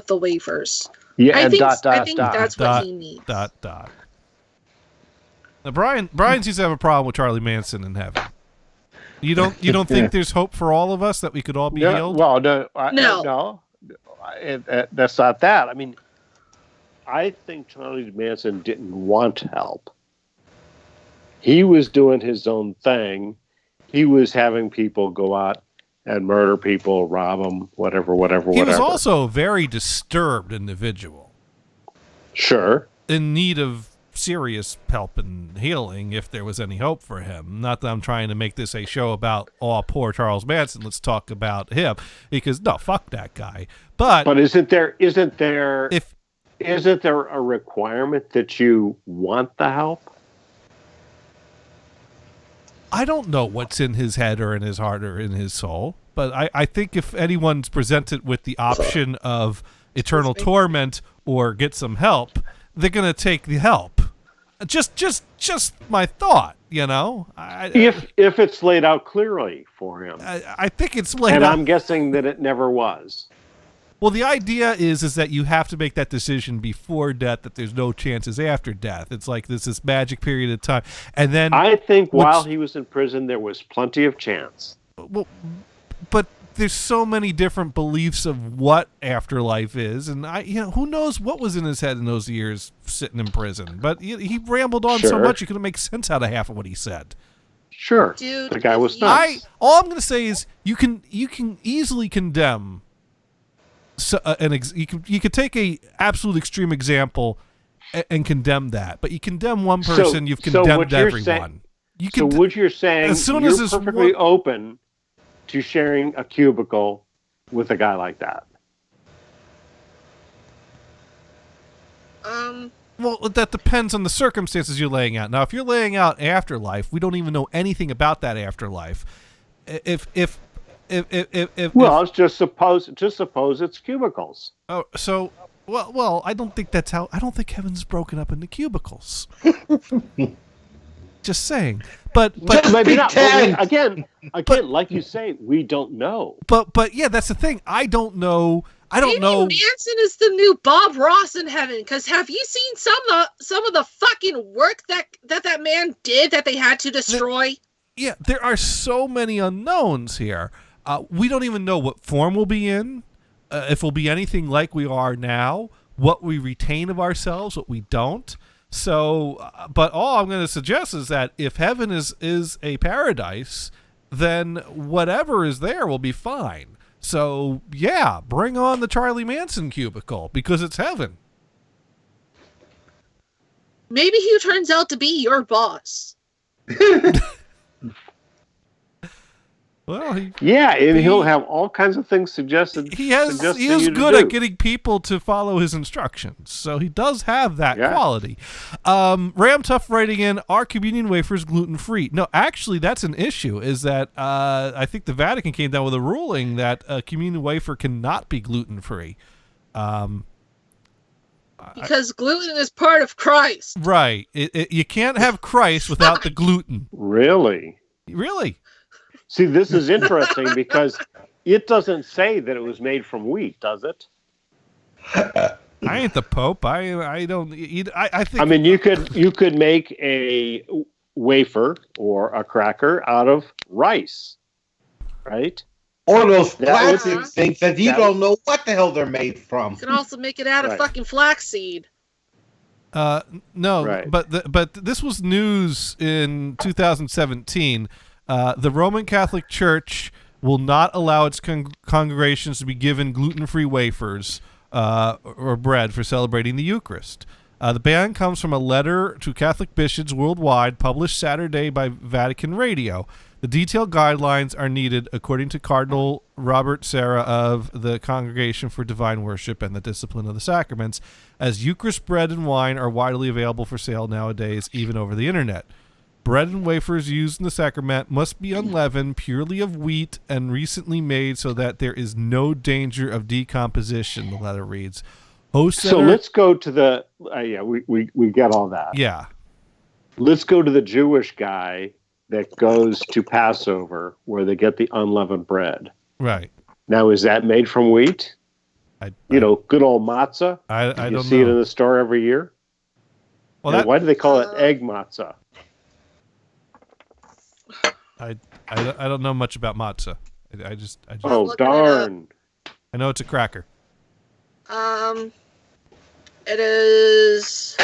[SPEAKER 9] wafers.
[SPEAKER 1] Yeah,
[SPEAKER 9] I
[SPEAKER 1] and
[SPEAKER 9] think
[SPEAKER 1] dot.
[SPEAKER 9] that's what he needs.
[SPEAKER 2] Now, Brian seems to have a problem with Charlie Manson in heaven. You don't think there's hope for all of us that we could all be healed?
[SPEAKER 1] Well, no,
[SPEAKER 9] No.
[SPEAKER 1] That's not that. I mean, I think Charlie Manson didn't want help. He was doing his own thing. He was having people go out and murder people, rob them, whatever.
[SPEAKER 2] He was also a very disturbed individual.
[SPEAKER 1] Sure.
[SPEAKER 2] In need of serious help and healing if there was any hope for him. Not that I'm trying to make this a show about, poor Charles Manson. Let's talk about him. Because, no, fuck that guy. But
[SPEAKER 1] isn't there a requirement that you want the help?
[SPEAKER 2] I don't know what's in his head or in his heart or in his soul, but I think if anyone's presented with the option of eternal torment or get some help, they're going to take the help. Just my thought,
[SPEAKER 1] If it's laid out clearly for him.
[SPEAKER 2] I think it's laid
[SPEAKER 1] and
[SPEAKER 2] out.
[SPEAKER 1] I'm guessing that it never was.
[SPEAKER 2] Well, the idea is that you have to make that decision before death, that there's no chances after death. It's like this magic period of time. And then
[SPEAKER 1] I think while he was in prison, there was plenty of chance.
[SPEAKER 2] Well, but there's so many different beliefs of what afterlife is, and who knows what was in his head in those years sitting in prison. But he rambled on so much you couldn't make sense out of half of what he said.
[SPEAKER 1] Sure,
[SPEAKER 9] Dude,
[SPEAKER 1] the guy was nuts.
[SPEAKER 2] All I'm going to say is you can easily condemn. You could take a absolute extreme example and condemn that, but you condemn one person, you've condemned everyone.
[SPEAKER 1] What you're saying,
[SPEAKER 2] as soon
[SPEAKER 1] you're
[SPEAKER 2] as
[SPEAKER 1] perfectly open to sharing a cubicle with a guy like that.
[SPEAKER 2] Well, that depends on the circumstances you're laying out. Now, if you're laying out afterlife, we don't even know anything about that afterlife.
[SPEAKER 1] Well, just suppose it's cubicles.
[SPEAKER 2] Oh, so well, I don't think that's how. I don't think heaven's broken up into cubicles. Just saying, but
[SPEAKER 1] maybe not. Again, like you say, we don't know.
[SPEAKER 2] But yeah, that's the thing. I don't know.
[SPEAKER 9] Maybe Manson is the new Bob Ross in heaven. Because have you seen some of the fucking work that man did that they had to destroy?
[SPEAKER 2] Yeah, there are so many unknowns here. We don't even know what form we'll be in, if we'll be anything like we are now, what we retain of ourselves, what we don't. So, but all I'm going to suggest is that if heaven is a paradise, then whatever is there will be fine. So, yeah, bring on the Charlie Manson cubicle because it's heaven.
[SPEAKER 9] Maybe he turns out to be your boss.
[SPEAKER 2] Well,
[SPEAKER 1] he'll have all kinds of things suggested.
[SPEAKER 2] He is good at getting people to follow his instructions, so he does have that quality. Ram Tough writing in, are communion wafers gluten-free? No, actually, that's an issue, is that I think the Vatican came down with a ruling that a communion wafer cannot be gluten-free.
[SPEAKER 9] Because gluten is part of Christ.
[SPEAKER 2] Right. You can't have Christ without the gluten.
[SPEAKER 1] Really?
[SPEAKER 2] Really?
[SPEAKER 1] See, this is interesting because it doesn't say that it was made from wheat, does it?
[SPEAKER 2] I ain't the Pope. I don't eat. I think.
[SPEAKER 1] I mean, you could make a wafer or a cracker out of rice, right?
[SPEAKER 7] Or those plastic things that you don't know what the hell they're made from.
[SPEAKER 9] You can also make it out of fucking flaxseed.
[SPEAKER 2] No, right. but this was news in 2017. The Roman Catholic Church will not allow its congregations to be given gluten-free wafers or bread for celebrating the Eucharist. The ban comes from a letter to Catholic bishops worldwide published Saturday by Vatican Radio. The detailed guidelines are needed, according to Cardinal Robert Serra of the Congregation for Divine Worship and the Discipline of the Sacraments, as Eucharist bread and wine are widely available for sale nowadays, even over the internet. Bread and wafers used in the sacrament must be unleavened, purely of wheat, and recently made so that there is no danger of decomposition, the letter reads.
[SPEAKER 1] So let's go to the... we get all that.
[SPEAKER 2] Yeah.
[SPEAKER 1] Let's go to the Jewish guy that goes to Passover where they get the unleavened bread.
[SPEAKER 2] Right.
[SPEAKER 1] Now, is that made from wheat? Good old matzah?
[SPEAKER 2] I don't know.
[SPEAKER 1] You see it in the store every year?
[SPEAKER 2] Well,
[SPEAKER 1] why do they call it egg matzah?
[SPEAKER 2] I don't know much about matzah. I just
[SPEAKER 1] oh darn!
[SPEAKER 2] I know it's a cracker.
[SPEAKER 9] It is.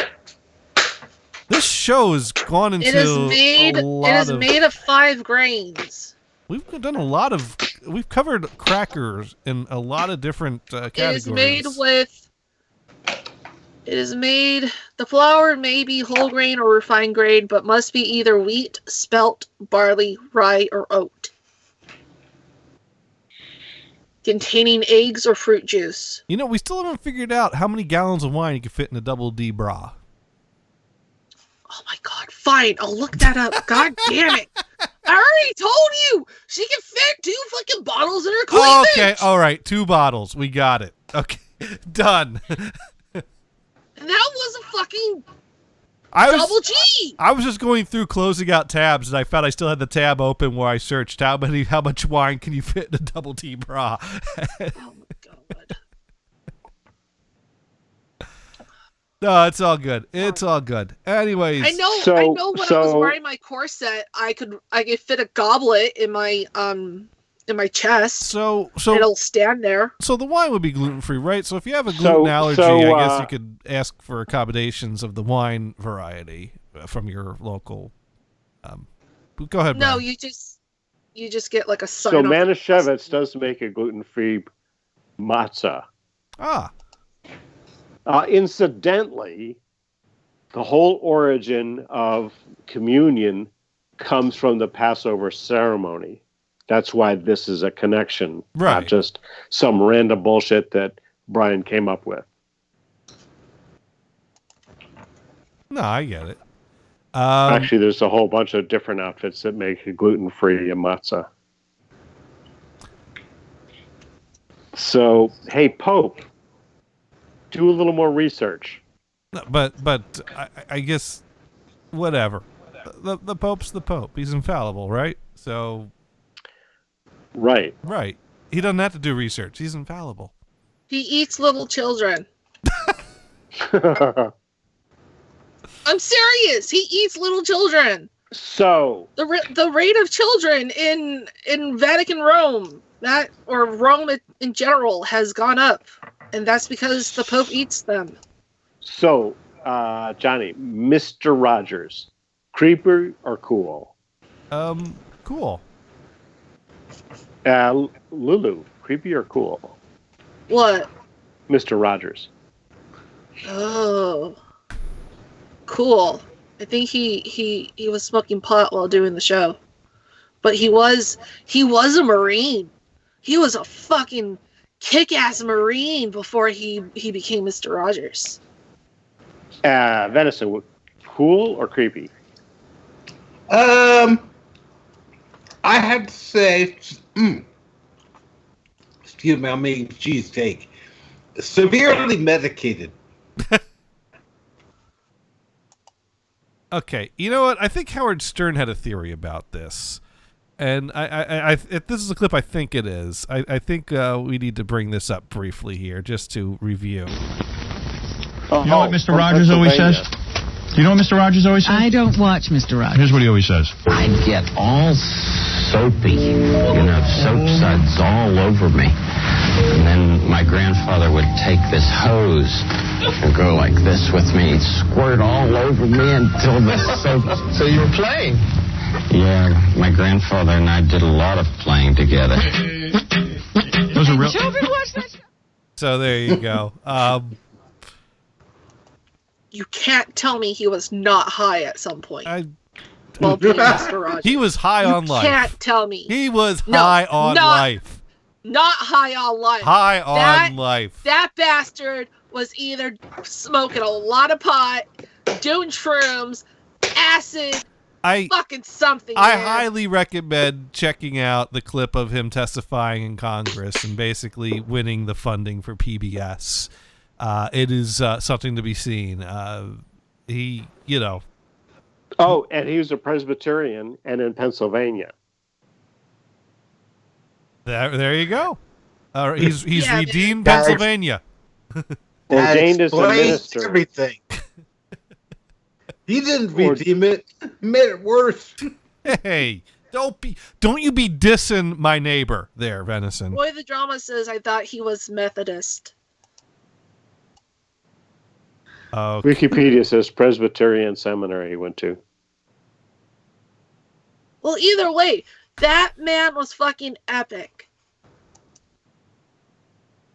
[SPEAKER 2] This show has gone into.
[SPEAKER 9] It is made of 5 grains.
[SPEAKER 2] We've done a lot of. We've covered crackers in a lot of different categories.
[SPEAKER 9] The flour may be whole grain or refined grain, but must be either wheat, spelt, barley, rye, or oat. Containing eggs or fruit juice.
[SPEAKER 2] We still haven't figured out how many gallons of wine you can fit in a double D bra.
[SPEAKER 9] Oh my god, fine, I'll look that up. God damn it. I already told you! She can fit 2 fucking bottles in her cleavage!
[SPEAKER 2] Okay, alright, 2 bottles. We got it. Okay, done.
[SPEAKER 9] And that was a fucking double G.
[SPEAKER 2] I was just going through closing out tabs, and I found I still had the tab open where I searched how much wine can you fit in a double T bra.
[SPEAKER 9] Oh my god.
[SPEAKER 2] No, it's all good. It's all good. Anyways,
[SPEAKER 9] I know when I was wearing my corset, I could fit a goblet in my chest.
[SPEAKER 2] So
[SPEAKER 9] it'll stand there.
[SPEAKER 2] So the wine would be gluten-free, right? So if you have a gluten allergy, I guess you could ask for accommodations of the wine variety from your local. Go ahead, Brian.
[SPEAKER 9] No, you just get like a sign.
[SPEAKER 1] So Manischewitz does make a gluten-free matzah.
[SPEAKER 2] Ah.
[SPEAKER 1] Incidentally, the whole origin of communion comes from the Passover ceremony. That's why this is a connection,
[SPEAKER 2] right?
[SPEAKER 1] Not just some random bullshit that Brian came up with.
[SPEAKER 2] No, I get it.
[SPEAKER 1] Actually, there's a whole bunch of different outfits that make gluten-free matzah. So, hey, Pope, do a little more research.
[SPEAKER 2] But I guess whatever. The Pope's the Pope. He's infallible, right? So,
[SPEAKER 1] right.
[SPEAKER 2] He doesn't have to do research. He's infallible.
[SPEAKER 9] He eats little children. I'm serious. He eats little children.
[SPEAKER 1] So
[SPEAKER 9] the rate of children in Vatican Rome, or Rome in general, has gone up, and that's because the Pope eats them.
[SPEAKER 1] So, Johnny, Mr. Rogers, creepy or cool?
[SPEAKER 2] Cool.
[SPEAKER 1] Lulu, creepy or cool?
[SPEAKER 9] What?
[SPEAKER 1] Mr. Rogers.
[SPEAKER 9] Oh, cool. I think he was smoking pot while doing the show, but he was a Marine. He was a fucking kick-ass Marine before he became Mr. Rogers.
[SPEAKER 1] Venison, cool or creepy?
[SPEAKER 7] I have to say, excuse me, I mean cheesesteak. Severely medicated.
[SPEAKER 2] Okay, you know what? I think Howard Stern had a theory about this, and if this is a clip, I think it is. I think we need to bring this up briefly here, just to review.
[SPEAKER 4] You know what Mr. Rogers always says? You know what Mr. Rogers always says?
[SPEAKER 11] I don't watch Mr. Rogers.
[SPEAKER 4] Here's what he always says.
[SPEAKER 12] I'd get all soapy, soap suds all over me. And then my grandfather would take this hose and go like this with me. He'd squirt all over me until the soap...
[SPEAKER 13] So you were playing?
[SPEAKER 12] Yeah, my grandfather and I did a lot of playing together.
[SPEAKER 4] Those are real...
[SPEAKER 11] Children watch that show?
[SPEAKER 2] So there you go.
[SPEAKER 9] You can't tell me he was not high at some point. While being Mr. Rogers.
[SPEAKER 2] He was high on life.
[SPEAKER 9] You can't tell me.
[SPEAKER 2] He was high on life.
[SPEAKER 9] Not high on life.
[SPEAKER 2] High on life.
[SPEAKER 9] That bastard was either smoking a lot of pot, doing shrooms, acid, fucking something.
[SPEAKER 2] I highly recommend checking out the clip of him testifying in Congress and basically winning the funding for PBS. It is something to be seen. He,
[SPEAKER 1] Oh, and he was a Presbyterian and in Pennsylvania.
[SPEAKER 2] There you go. He's redeemed Pennsylvania.
[SPEAKER 1] Ordained as a minister.
[SPEAKER 7] Everything. He didn't redeem it. Made it worse.
[SPEAKER 2] Hey, don't you be dissing my neighbor there, Venison.
[SPEAKER 9] Boy, the drama says I thought he was Methodist.
[SPEAKER 2] Okay.
[SPEAKER 1] Wikipedia says Presbyterian seminary he went to.
[SPEAKER 9] Well, either way, that man was fucking epic.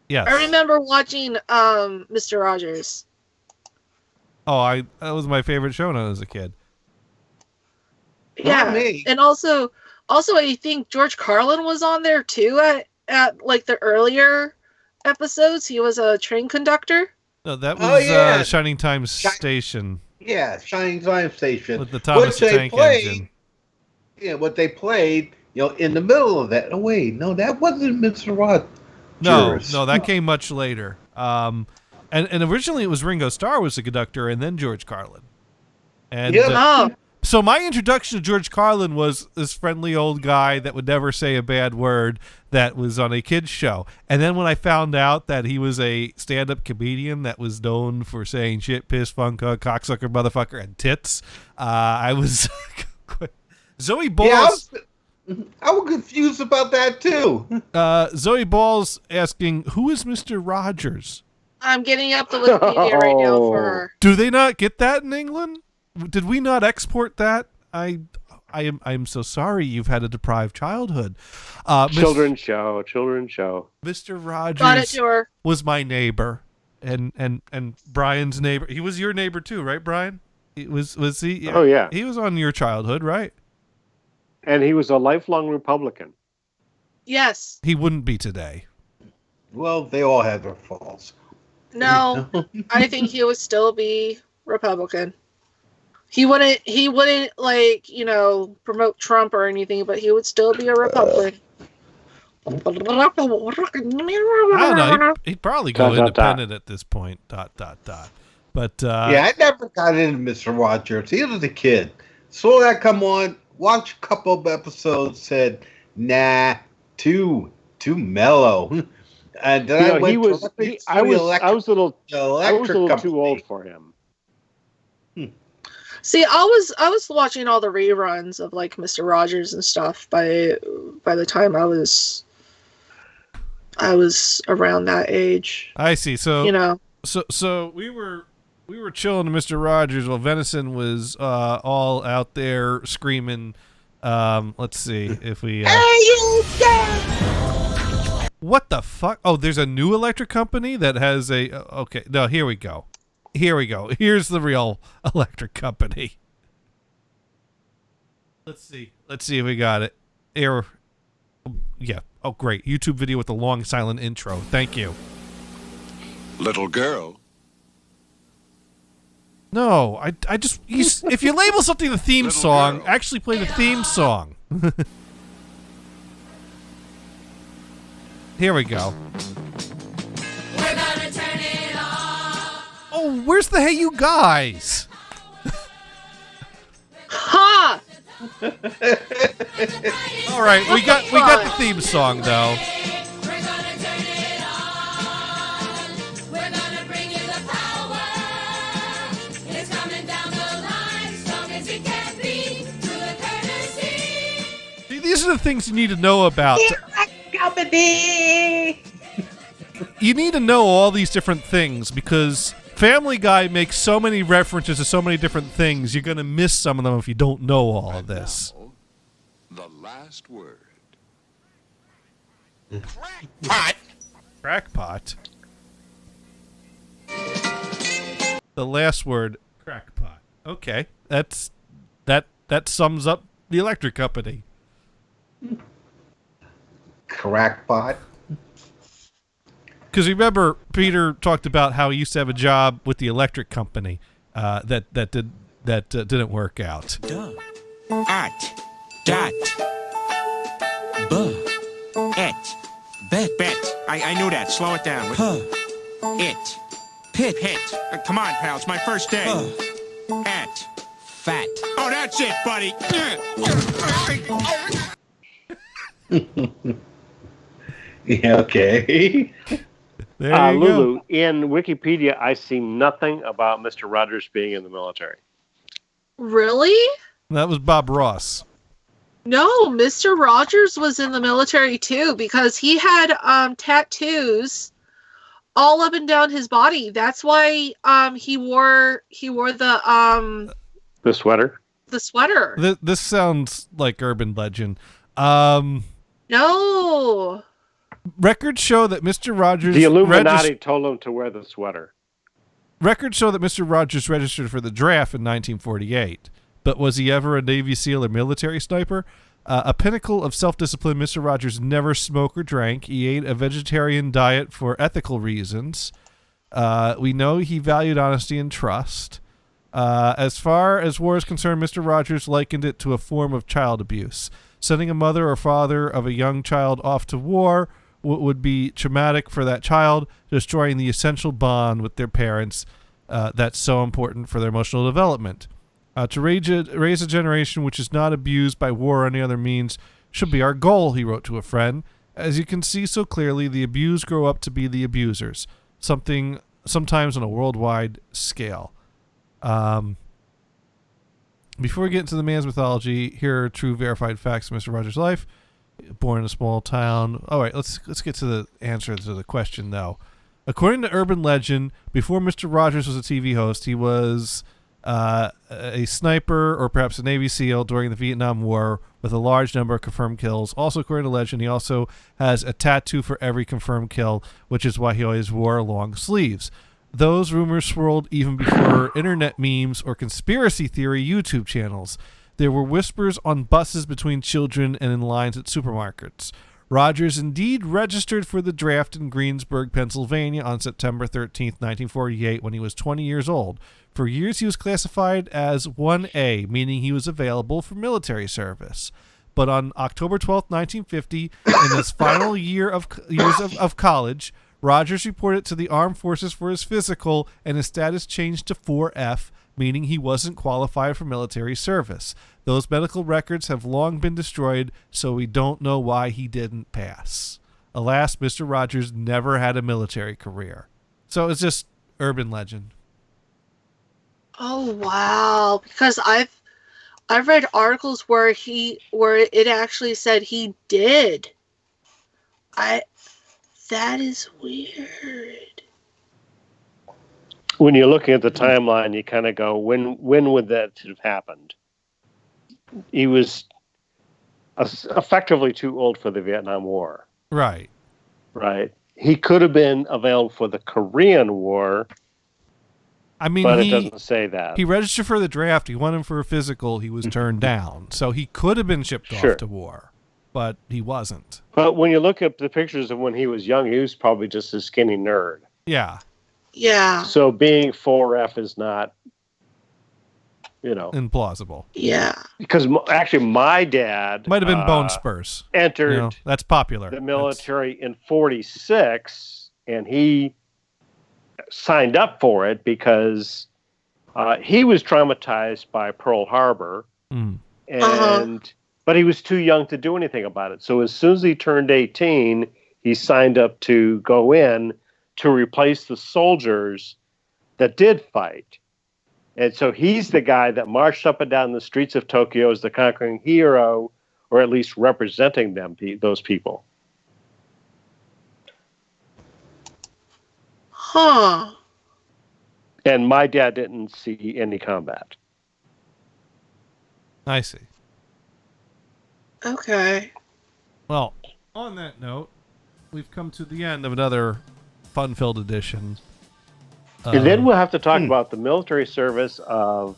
[SPEAKER 2] Yes.
[SPEAKER 9] I remember watching Mr. Rogers.
[SPEAKER 2] Oh, that was my favorite show when I was a kid.
[SPEAKER 9] Yeah, and also I think George Carlin was on there too at like the earlier episodes. He was a train conductor.
[SPEAKER 2] No, that was Shining Time Station.
[SPEAKER 7] Yeah, Shining Time Station.
[SPEAKER 2] With the Thomas the Tank Engine.
[SPEAKER 7] Yeah, what they played, in the middle of that. Oh, wait, no, that wasn't Mr. Rogers.
[SPEAKER 2] No, that came much later. And originally it was Ringo Starr was the conductor, and then George Carlin. And so my introduction to George Carlin was this friendly old guy that would never say a bad word that was on a kid's show. And then when I found out that he was a stand-up comedian that was known for saying shit, piss, funk, cocksucker, motherfucker, and tits, I was... Zoe Balls...
[SPEAKER 7] Yeah, I was confused about that, too.
[SPEAKER 2] Zoe Balls asking, who is Mr. Rogers?
[SPEAKER 9] I'm getting up the Wikipedia right now for her.
[SPEAKER 2] Do they not get that in England? Did we not export that? I am so sorry you've had a deprived childhood.
[SPEAKER 1] Children's show.
[SPEAKER 2] Mr. Rogers
[SPEAKER 9] –
[SPEAKER 2] was my neighbor, and Brian's neighbor. He was your neighbor too, right, Brian? Was he? Yeah.
[SPEAKER 1] Oh yeah.
[SPEAKER 2] He was on your childhood, right?
[SPEAKER 1] And he was a lifelong Republican.
[SPEAKER 9] Yes.
[SPEAKER 2] He wouldn't be today.
[SPEAKER 7] Well, they all have their faults.
[SPEAKER 9] No, I think he would still be Republican. He wouldn't like, promote Trump or anything, but he would still be a Republican.
[SPEAKER 2] I don't know. He'd probably go independent at this point. ... But
[SPEAKER 7] yeah, I never got into Mr. Rogers. He was a kid. Saw that come on, watched a couple of episodes, said, "Nah, too mellow." And then I was
[SPEAKER 1] a little too old for him.
[SPEAKER 9] See, I was watching all the reruns of like Mr. Rogers and stuff by the time I was around that age.
[SPEAKER 2] I see. So
[SPEAKER 9] so
[SPEAKER 2] we were chilling to Mr. Rogers while Venison was all out there screaming. Let's see if we.
[SPEAKER 9] Hey, you dad!
[SPEAKER 2] What the fuck? Oh, there's a new electric company that has a. Okay, no, here we go. Here's the real electric company. Let's see if we got it. Yeah. Oh, great. YouTube video with the long silent intro. Thank you.
[SPEAKER 13] Little girl.
[SPEAKER 2] No, I just if you label something the theme song, actually play the theme song. Here we go.
[SPEAKER 14] We're gonna turn it on.
[SPEAKER 2] Oh, where's the Hey You Guys?
[SPEAKER 9] Ha!
[SPEAKER 2] All right, we got the theme song though.
[SPEAKER 14] We're gonna turn it on. We're gonna bring you the power. It's coming down the line, strong as it can be, through the courtesy.
[SPEAKER 2] See, these are the things you need to know about. You need to know all these different things because Family Guy makes so many references to so many different things. You're going to miss some of them if you don't know all of this.
[SPEAKER 13] The last word.
[SPEAKER 2] Crackpot. The last word, crackpot. Okay, that sums up the electric company.
[SPEAKER 7] Crackpot.
[SPEAKER 2] Because remember, Peter talked about how he used to have a job with the electric company that didn't work out.
[SPEAKER 15] At, dot, et, bet. I knew that. Slow it down. It, pit, hit. Come on, pal. It's my first day. At, fat. Oh, that's it, buddy.
[SPEAKER 7] Yeah, okay.
[SPEAKER 2] There you
[SPEAKER 1] Lulu,
[SPEAKER 2] go.
[SPEAKER 1] in Wikipedia, I see nothing about Mr. Rogers being in the military.
[SPEAKER 9] Really?
[SPEAKER 2] That was Bob Ross.
[SPEAKER 9] No, Mr. Rogers was in the military too because he had tattoos all up and down his body. That's why he wore the
[SPEAKER 1] sweater.
[SPEAKER 9] The sweater.
[SPEAKER 2] This sounds like urban legend.
[SPEAKER 9] No.
[SPEAKER 2] Records show that Mr. Rogers...
[SPEAKER 1] The Illuminati told him to wear the sweater.
[SPEAKER 2] Records show that Mr. Rogers registered for the draft in 1948. But was he ever a Navy SEAL or military sniper? A pinnacle of self-discipline, Mr. Rogers never smoked or drank. He ate a vegetarian diet for ethical reasons. We know he valued honesty and trust. As far as war is concerned, Mr. Rogers likened it to a form of child abuse. Sending a mother or father of a young child off to war would be traumatic for that child, destroying the essential bond with their parents that's so important for their emotional development. To raise a generation which is not abused by war or any other means should be our goal, he wrote to a friend. As you can see so clearly, the abused grow up to be the abusers, sometimes on a worldwide scale. Before we get into the man's mythology, here are true verified facts of Mr. Rogers' life. Born in a small town. All right, let's get to the answer to the question, though. According to urban legend, before Mr. Rogers was a TV host, he was a sniper or perhaps a Navy SEAL during the Vietnam War with a large number of confirmed kills. Also, according to legend, he also has a tattoo for every confirmed kill, which is why he always wore long sleeves. Those rumors swirled even before internet memes or conspiracy theory YouTube channels. There were whispers on buses between children and in lines at supermarkets. Rogers indeed registered for the draft in Greensburg, Pennsylvania on September 13th, 1948, when he was 20 years old. For years, he was classified as 1A, meaning he was available for military service. But on October 12th, 1950, in his final years of college, Rogers reported to the Armed Forces for his physical, and his status changed to 4F, meaning he wasn't qualified for military service. Those medical records have long been destroyed, so we don't know why he didn't pass. Alas, Mr. Rogers never had a military career. So it's just urban legend.
[SPEAKER 9] Oh wow! Because I've read articles where it actually said he did. That is weird.
[SPEAKER 1] When you're looking at the timeline, you kind of go, when would that have happened? He was effectively too old for the Vietnam War.
[SPEAKER 2] Right.
[SPEAKER 1] Right. He could have been available for the Korean War.
[SPEAKER 2] I mean,
[SPEAKER 1] but it doesn't say that.
[SPEAKER 2] He registered for the draft. He went in for a physical. He was turned down. So he could have been shipped off to war, but he wasn't.
[SPEAKER 1] But when you look at the pictures of when he was young, he was probably just a skinny nerd.
[SPEAKER 2] Yeah.
[SPEAKER 9] Yeah.
[SPEAKER 1] So being 4F is not,
[SPEAKER 2] implausible.
[SPEAKER 9] Yeah.
[SPEAKER 1] Because actually my dad...
[SPEAKER 2] Might have been bone spurs.
[SPEAKER 1] Entered
[SPEAKER 2] that's popular.
[SPEAKER 1] The military in 46, and he signed up for it because he was traumatized by Pearl Harbor, but he was too young to do anything about it. So as soon as he turned 18, he signed up to go in to replace the soldiers that did fight. And so he's the guy that marched up and down the streets of Tokyo as the conquering hero, or at least representing them, those people.
[SPEAKER 9] Huh.
[SPEAKER 1] And my dad didn't see any combat.
[SPEAKER 2] I see.
[SPEAKER 9] Okay.
[SPEAKER 2] Well, on that note, we've come to the end of another fun-filled edition.
[SPEAKER 1] And then we'll have to talk about the military service of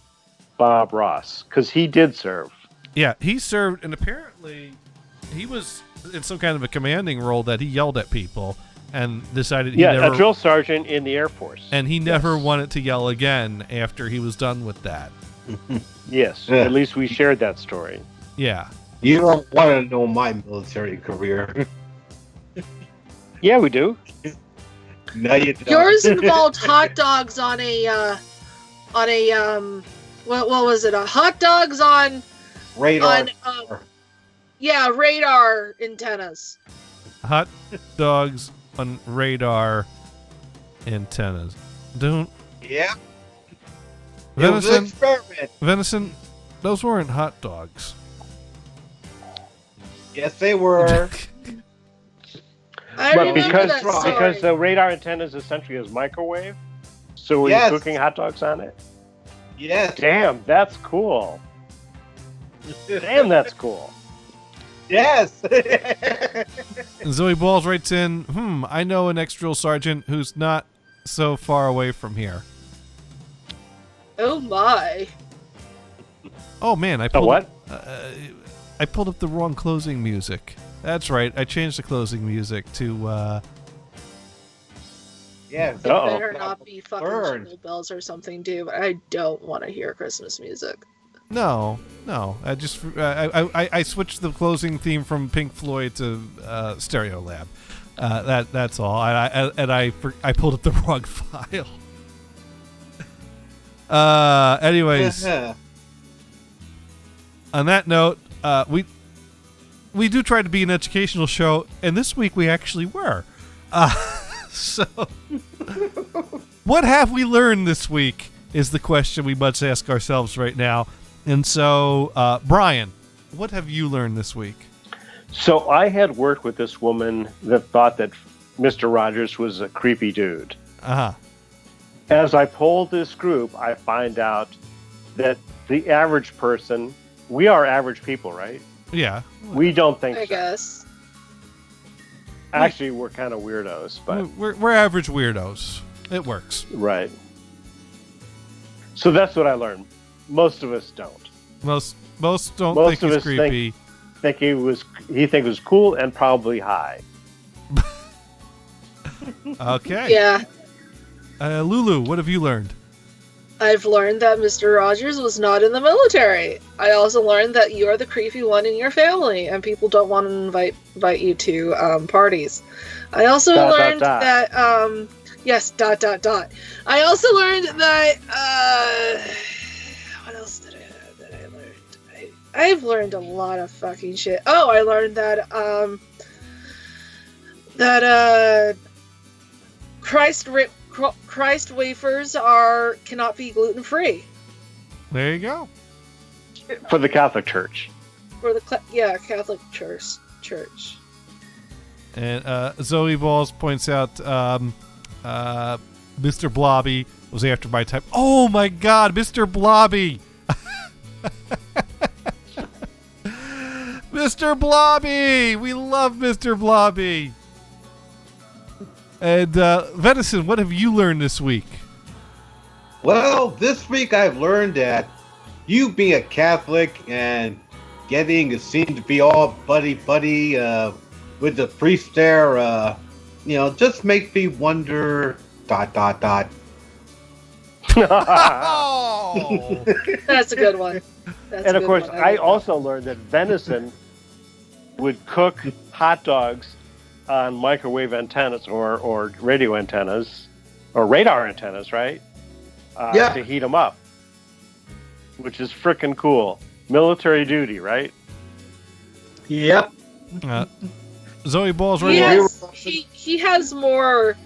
[SPEAKER 1] Bob Ross, because he did serve.
[SPEAKER 2] Yeah, he served, and apparently he was in some kind of a commanding role that he yelled at people and decided he never...
[SPEAKER 1] a drill sergeant in the Air Force.
[SPEAKER 2] And he never wanted to yell again after he was done with that.
[SPEAKER 1] Yes, at least we shared that story.
[SPEAKER 2] Yeah.
[SPEAKER 7] You don't want to know my military career.
[SPEAKER 1] Yeah, we do.
[SPEAKER 7] No, you don't.
[SPEAKER 9] Yours involved hot dogs on a what was it? Hot dogs on
[SPEAKER 7] radar.
[SPEAKER 9] Radar antennas.
[SPEAKER 2] Hot dogs on radar antennas. Don't.
[SPEAKER 7] Yeah. It was an experiment.
[SPEAKER 2] Venison, those weren't hot dogs.
[SPEAKER 7] Yes, they were.
[SPEAKER 1] But because the radar antenna is essentially a microwave, so were you cooking hot dogs on it?
[SPEAKER 7] Yes.
[SPEAKER 1] Damn, that's cool. Damn, that's cool.
[SPEAKER 7] Yes.
[SPEAKER 2] Zoe Balls writes in, I know an ex-drill sergeant who's not so far away from here.
[SPEAKER 9] Oh my.
[SPEAKER 2] Oh man, I pulled
[SPEAKER 1] what?
[SPEAKER 2] I pulled up the wrong closing music. That's right. I changed the closing music to
[SPEAKER 7] Yeah.
[SPEAKER 9] It better not be fucking Jingle Bells or something, dude. I don't want to hear Christmas music.
[SPEAKER 2] No. I just I switched the closing theme from Pink Floyd to Stereolab. That's all. I pulled up the wrong file. Anyways, on that note, we do try to be an educational show, and this week we actually were. So, what have we learned this week is the question we must ask ourselves right now. And so, Brian, what have you learned this week?
[SPEAKER 1] So I had worked with this woman that thought that Mr. Rogers was a creepy dude.
[SPEAKER 2] Uh-huh.
[SPEAKER 1] As I polled this group, I find out that the average person, we are average people, right?
[SPEAKER 2] Yeah.
[SPEAKER 1] We don't think
[SPEAKER 9] I
[SPEAKER 1] so.
[SPEAKER 9] guess.
[SPEAKER 1] Actually, we're kind of weirdos, but
[SPEAKER 2] we're average weirdos. It works.
[SPEAKER 1] Right. So that's what I learned. Most of us don't.
[SPEAKER 2] Most don't think he's creepy.
[SPEAKER 1] think he was cool and probably high.
[SPEAKER 2] Okay.
[SPEAKER 9] Yeah.
[SPEAKER 2] Lulu, what have you learned?
[SPEAKER 9] I've learned that Mr. Rogers was not in the military. I also learned that you are the creepy one in your family, and people don't want to invite you to parties. I also learned that yes. I also learned that what else did I learn? I've learned a lot of fucking shit. Oh, I learned that Christ wafers cannot be gluten free.
[SPEAKER 2] There you go.
[SPEAKER 1] For the Catholic Church.
[SPEAKER 9] For the Catholic Church.
[SPEAKER 2] And Zoe Balls points out Mr. Blobby was after my time. Oh my God, Mr. Blobby! Mr. Blobby! We love Mr. Blobby! And Venison, what have you learned this week?
[SPEAKER 7] Well, this week I've learned that you being a Catholic and getting seem to be all buddy with the priest there, just makes me wonder. ...
[SPEAKER 9] That's a good one.
[SPEAKER 1] And of course, I also learned that Venison would cook hot dogs on microwave antennas or radio antennas or radar antennas, right? To heat them up, which is freaking cool. Military duty, right?
[SPEAKER 7] Yep.
[SPEAKER 2] Zoe Balls,
[SPEAKER 9] he has more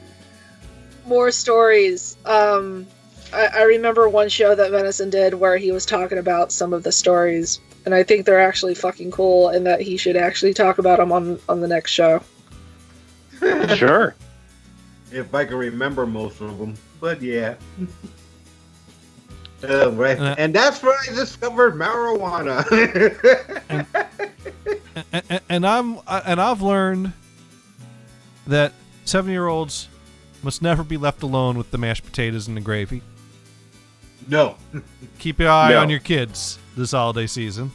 [SPEAKER 9] stories. I remember one show that Venison did where he was talking about some of the stories, and I think they're actually fucking cool, and that he should actually talk about them on the next show.
[SPEAKER 1] Sure.
[SPEAKER 7] If I can remember most of them, but yeah. Right. And that's where I discovered marijuana.
[SPEAKER 2] and I've learned that 7-year-olds must never be left alone with the mashed potatoes and the gravy.
[SPEAKER 7] No.
[SPEAKER 2] Keep your eye on your kids this holiday season.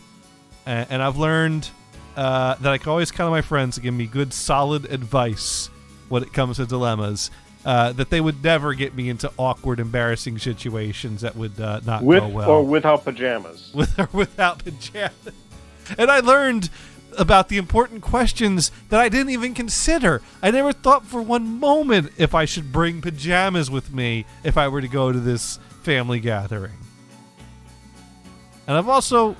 [SPEAKER 2] And I've learned that I can always count on my friends to give me good, solid advice when it comes to dilemmas. That they would never get me into awkward, embarrassing situations that would not go well.
[SPEAKER 1] Or without pajamas.
[SPEAKER 2] With or without pajamas. And I learned about the important questions that I didn't even consider. I never thought for one moment if I should bring pajamas with me if I were to go to this family gathering. And I've also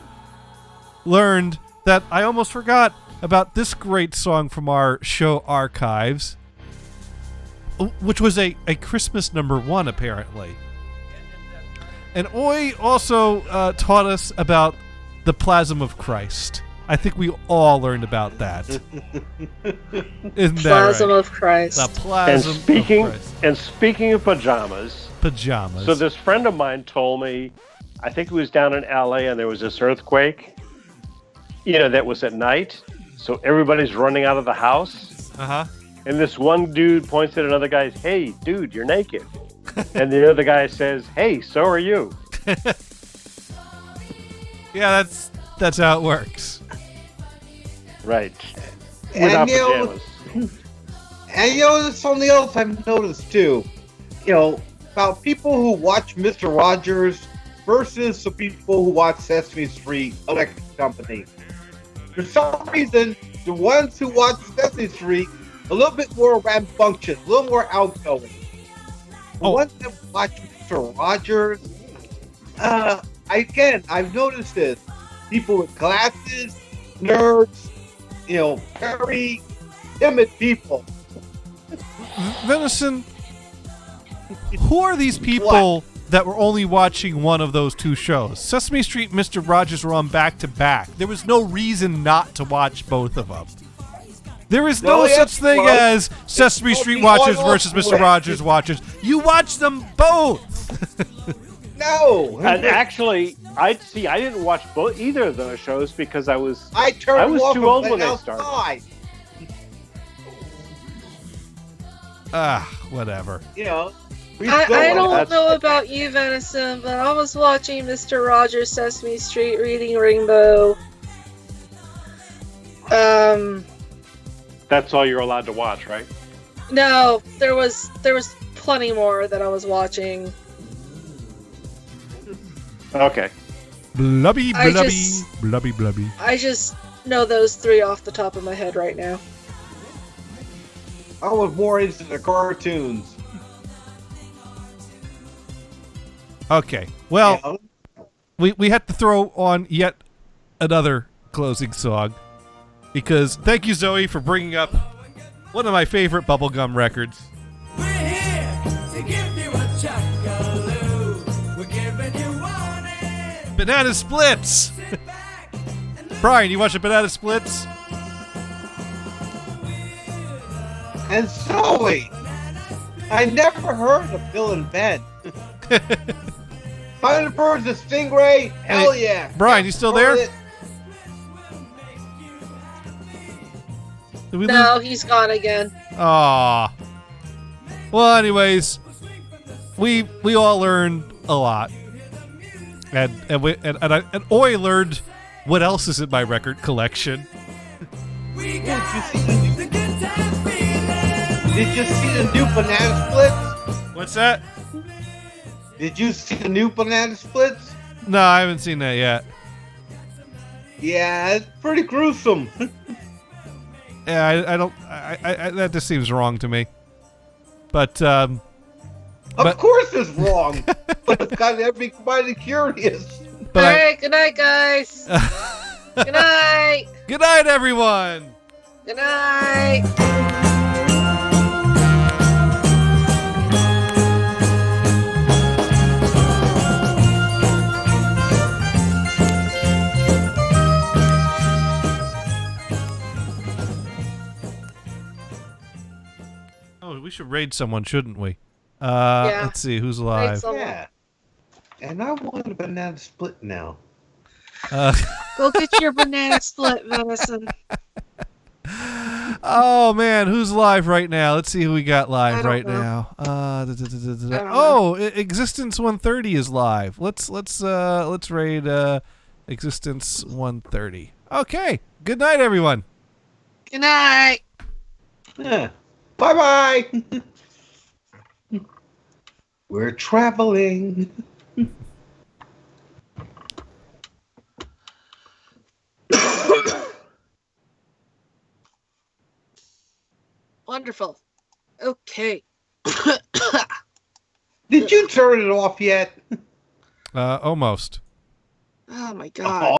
[SPEAKER 2] learned that I almost forgot about this great song from our show archives, which was a Christmas #1, apparently. And Oi also taught us about the plasm of Christ. I think we all learned about that. Isn't that
[SPEAKER 9] Plasm
[SPEAKER 2] right?
[SPEAKER 9] of Christ.
[SPEAKER 2] The plasm of Christ.
[SPEAKER 1] And speaking of pajamas.
[SPEAKER 2] Pajamas.
[SPEAKER 1] So this friend of mine told me, I think he was down in LA and there was this earthquake, that was at night. So everybody's running out of the house.
[SPEAKER 2] Uh-huh.
[SPEAKER 1] And this one dude points at another guy, hey, dude, you're naked. And the other guy says, hey, so are you.
[SPEAKER 2] Yeah, that's how it works.
[SPEAKER 1] Right.
[SPEAKER 7] And
[SPEAKER 1] Without pajamas.
[SPEAKER 7] There's something else I've noticed too. About people who watch Mr. Rogers versus the people who watch Sesame Street Electric Company. For some reason, the ones who watch Sesame Street a little bit more rambunctious, a little more outgoing. The ones that watch Mr. Rogers, I've noticed this. People with glasses, nerds, very timid people.
[SPEAKER 2] Venison, who are these people that were only watching one of those two shows? Sesame Street and Mr. Rogers were on back to back. There was no reason not to watch both of them. There is no such thing as Sesame Street watchers versus Mr. Rogers watchers. You watch them both.
[SPEAKER 7] No.
[SPEAKER 1] And actually, I didn't watch either of those shows because I was too old when they started.
[SPEAKER 2] Whatever.
[SPEAKER 9] I don't know about you, Venison, but I was watching Mr. Rogers' Sesame Street, Reading Rainbow.
[SPEAKER 1] That's all you're allowed to watch, right?
[SPEAKER 9] No, there was plenty more that I was watching.
[SPEAKER 1] Okay.
[SPEAKER 2] Blubby,
[SPEAKER 9] I
[SPEAKER 2] blubby,
[SPEAKER 9] just-
[SPEAKER 2] blubby, blubby.
[SPEAKER 9] I just know those three off the top of my head right now.
[SPEAKER 7] I was more into the cartoons.
[SPEAKER 2] Okay. Well, we had to throw on yet another closing song because thank you, Zoe, for bringing up one of my favorite bubblegum records. Banana Splits. Brian, you watching Banana Splits?
[SPEAKER 7] And Zoe, I never heard of Bill and Ben. Find the Birds of Stingray? Hell
[SPEAKER 2] Hey,
[SPEAKER 7] yeah.
[SPEAKER 2] Brian, you still there?
[SPEAKER 7] Heard it.
[SPEAKER 2] Did we
[SPEAKER 9] No, he's gone again.
[SPEAKER 2] Aw. Well, anyways, we all learned a lot, and Oi learned what else is in my record collection.
[SPEAKER 7] Did you see the new Banana Splits?
[SPEAKER 2] What's that?
[SPEAKER 7] Did you see the new Banana Splits?
[SPEAKER 2] No, I haven't seen that yet.
[SPEAKER 7] Yeah, it's pretty gruesome.
[SPEAKER 2] Yeah, I don't. That just seems wrong to me. But
[SPEAKER 7] Of course it's wrong. But it's got everybody curious.
[SPEAKER 2] But
[SPEAKER 9] All right, good night, guys. Good night.
[SPEAKER 2] Good night, everyone.
[SPEAKER 9] Good night.
[SPEAKER 2] Oh, we should raid someone, shouldn't we?
[SPEAKER 9] Yeah.
[SPEAKER 2] Let's see who's
[SPEAKER 9] Raid
[SPEAKER 2] alive.
[SPEAKER 9] someone.
[SPEAKER 7] Yeah. And I want a Banana Split now.
[SPEAKER 9] Go get your banana split, Venison.
[SPEAKER 2] Oh man, who's live right now? Let's see who we got live
[SPEAKER 9] I don't
[SPEAKER 2] right
[SPEAKER 9] know.
[SPEAKER 2] now.
[SPEAKER 9] know.
[SPEAKER 2] Oh, Existence 130 is live. Let's raid Existence 130. Okay. Good night, everyone.
[SPEAKER 9] Good night.
[SPEAKER 7] Yeah. Bye-bye. We're traveling.
[SPEAKER 9] Wonderful. Okay.
[SPEAKER 7] Did you turn it off yet?
[SPEAKER 2] Almost.
[SPEAKER 9] Oh my god.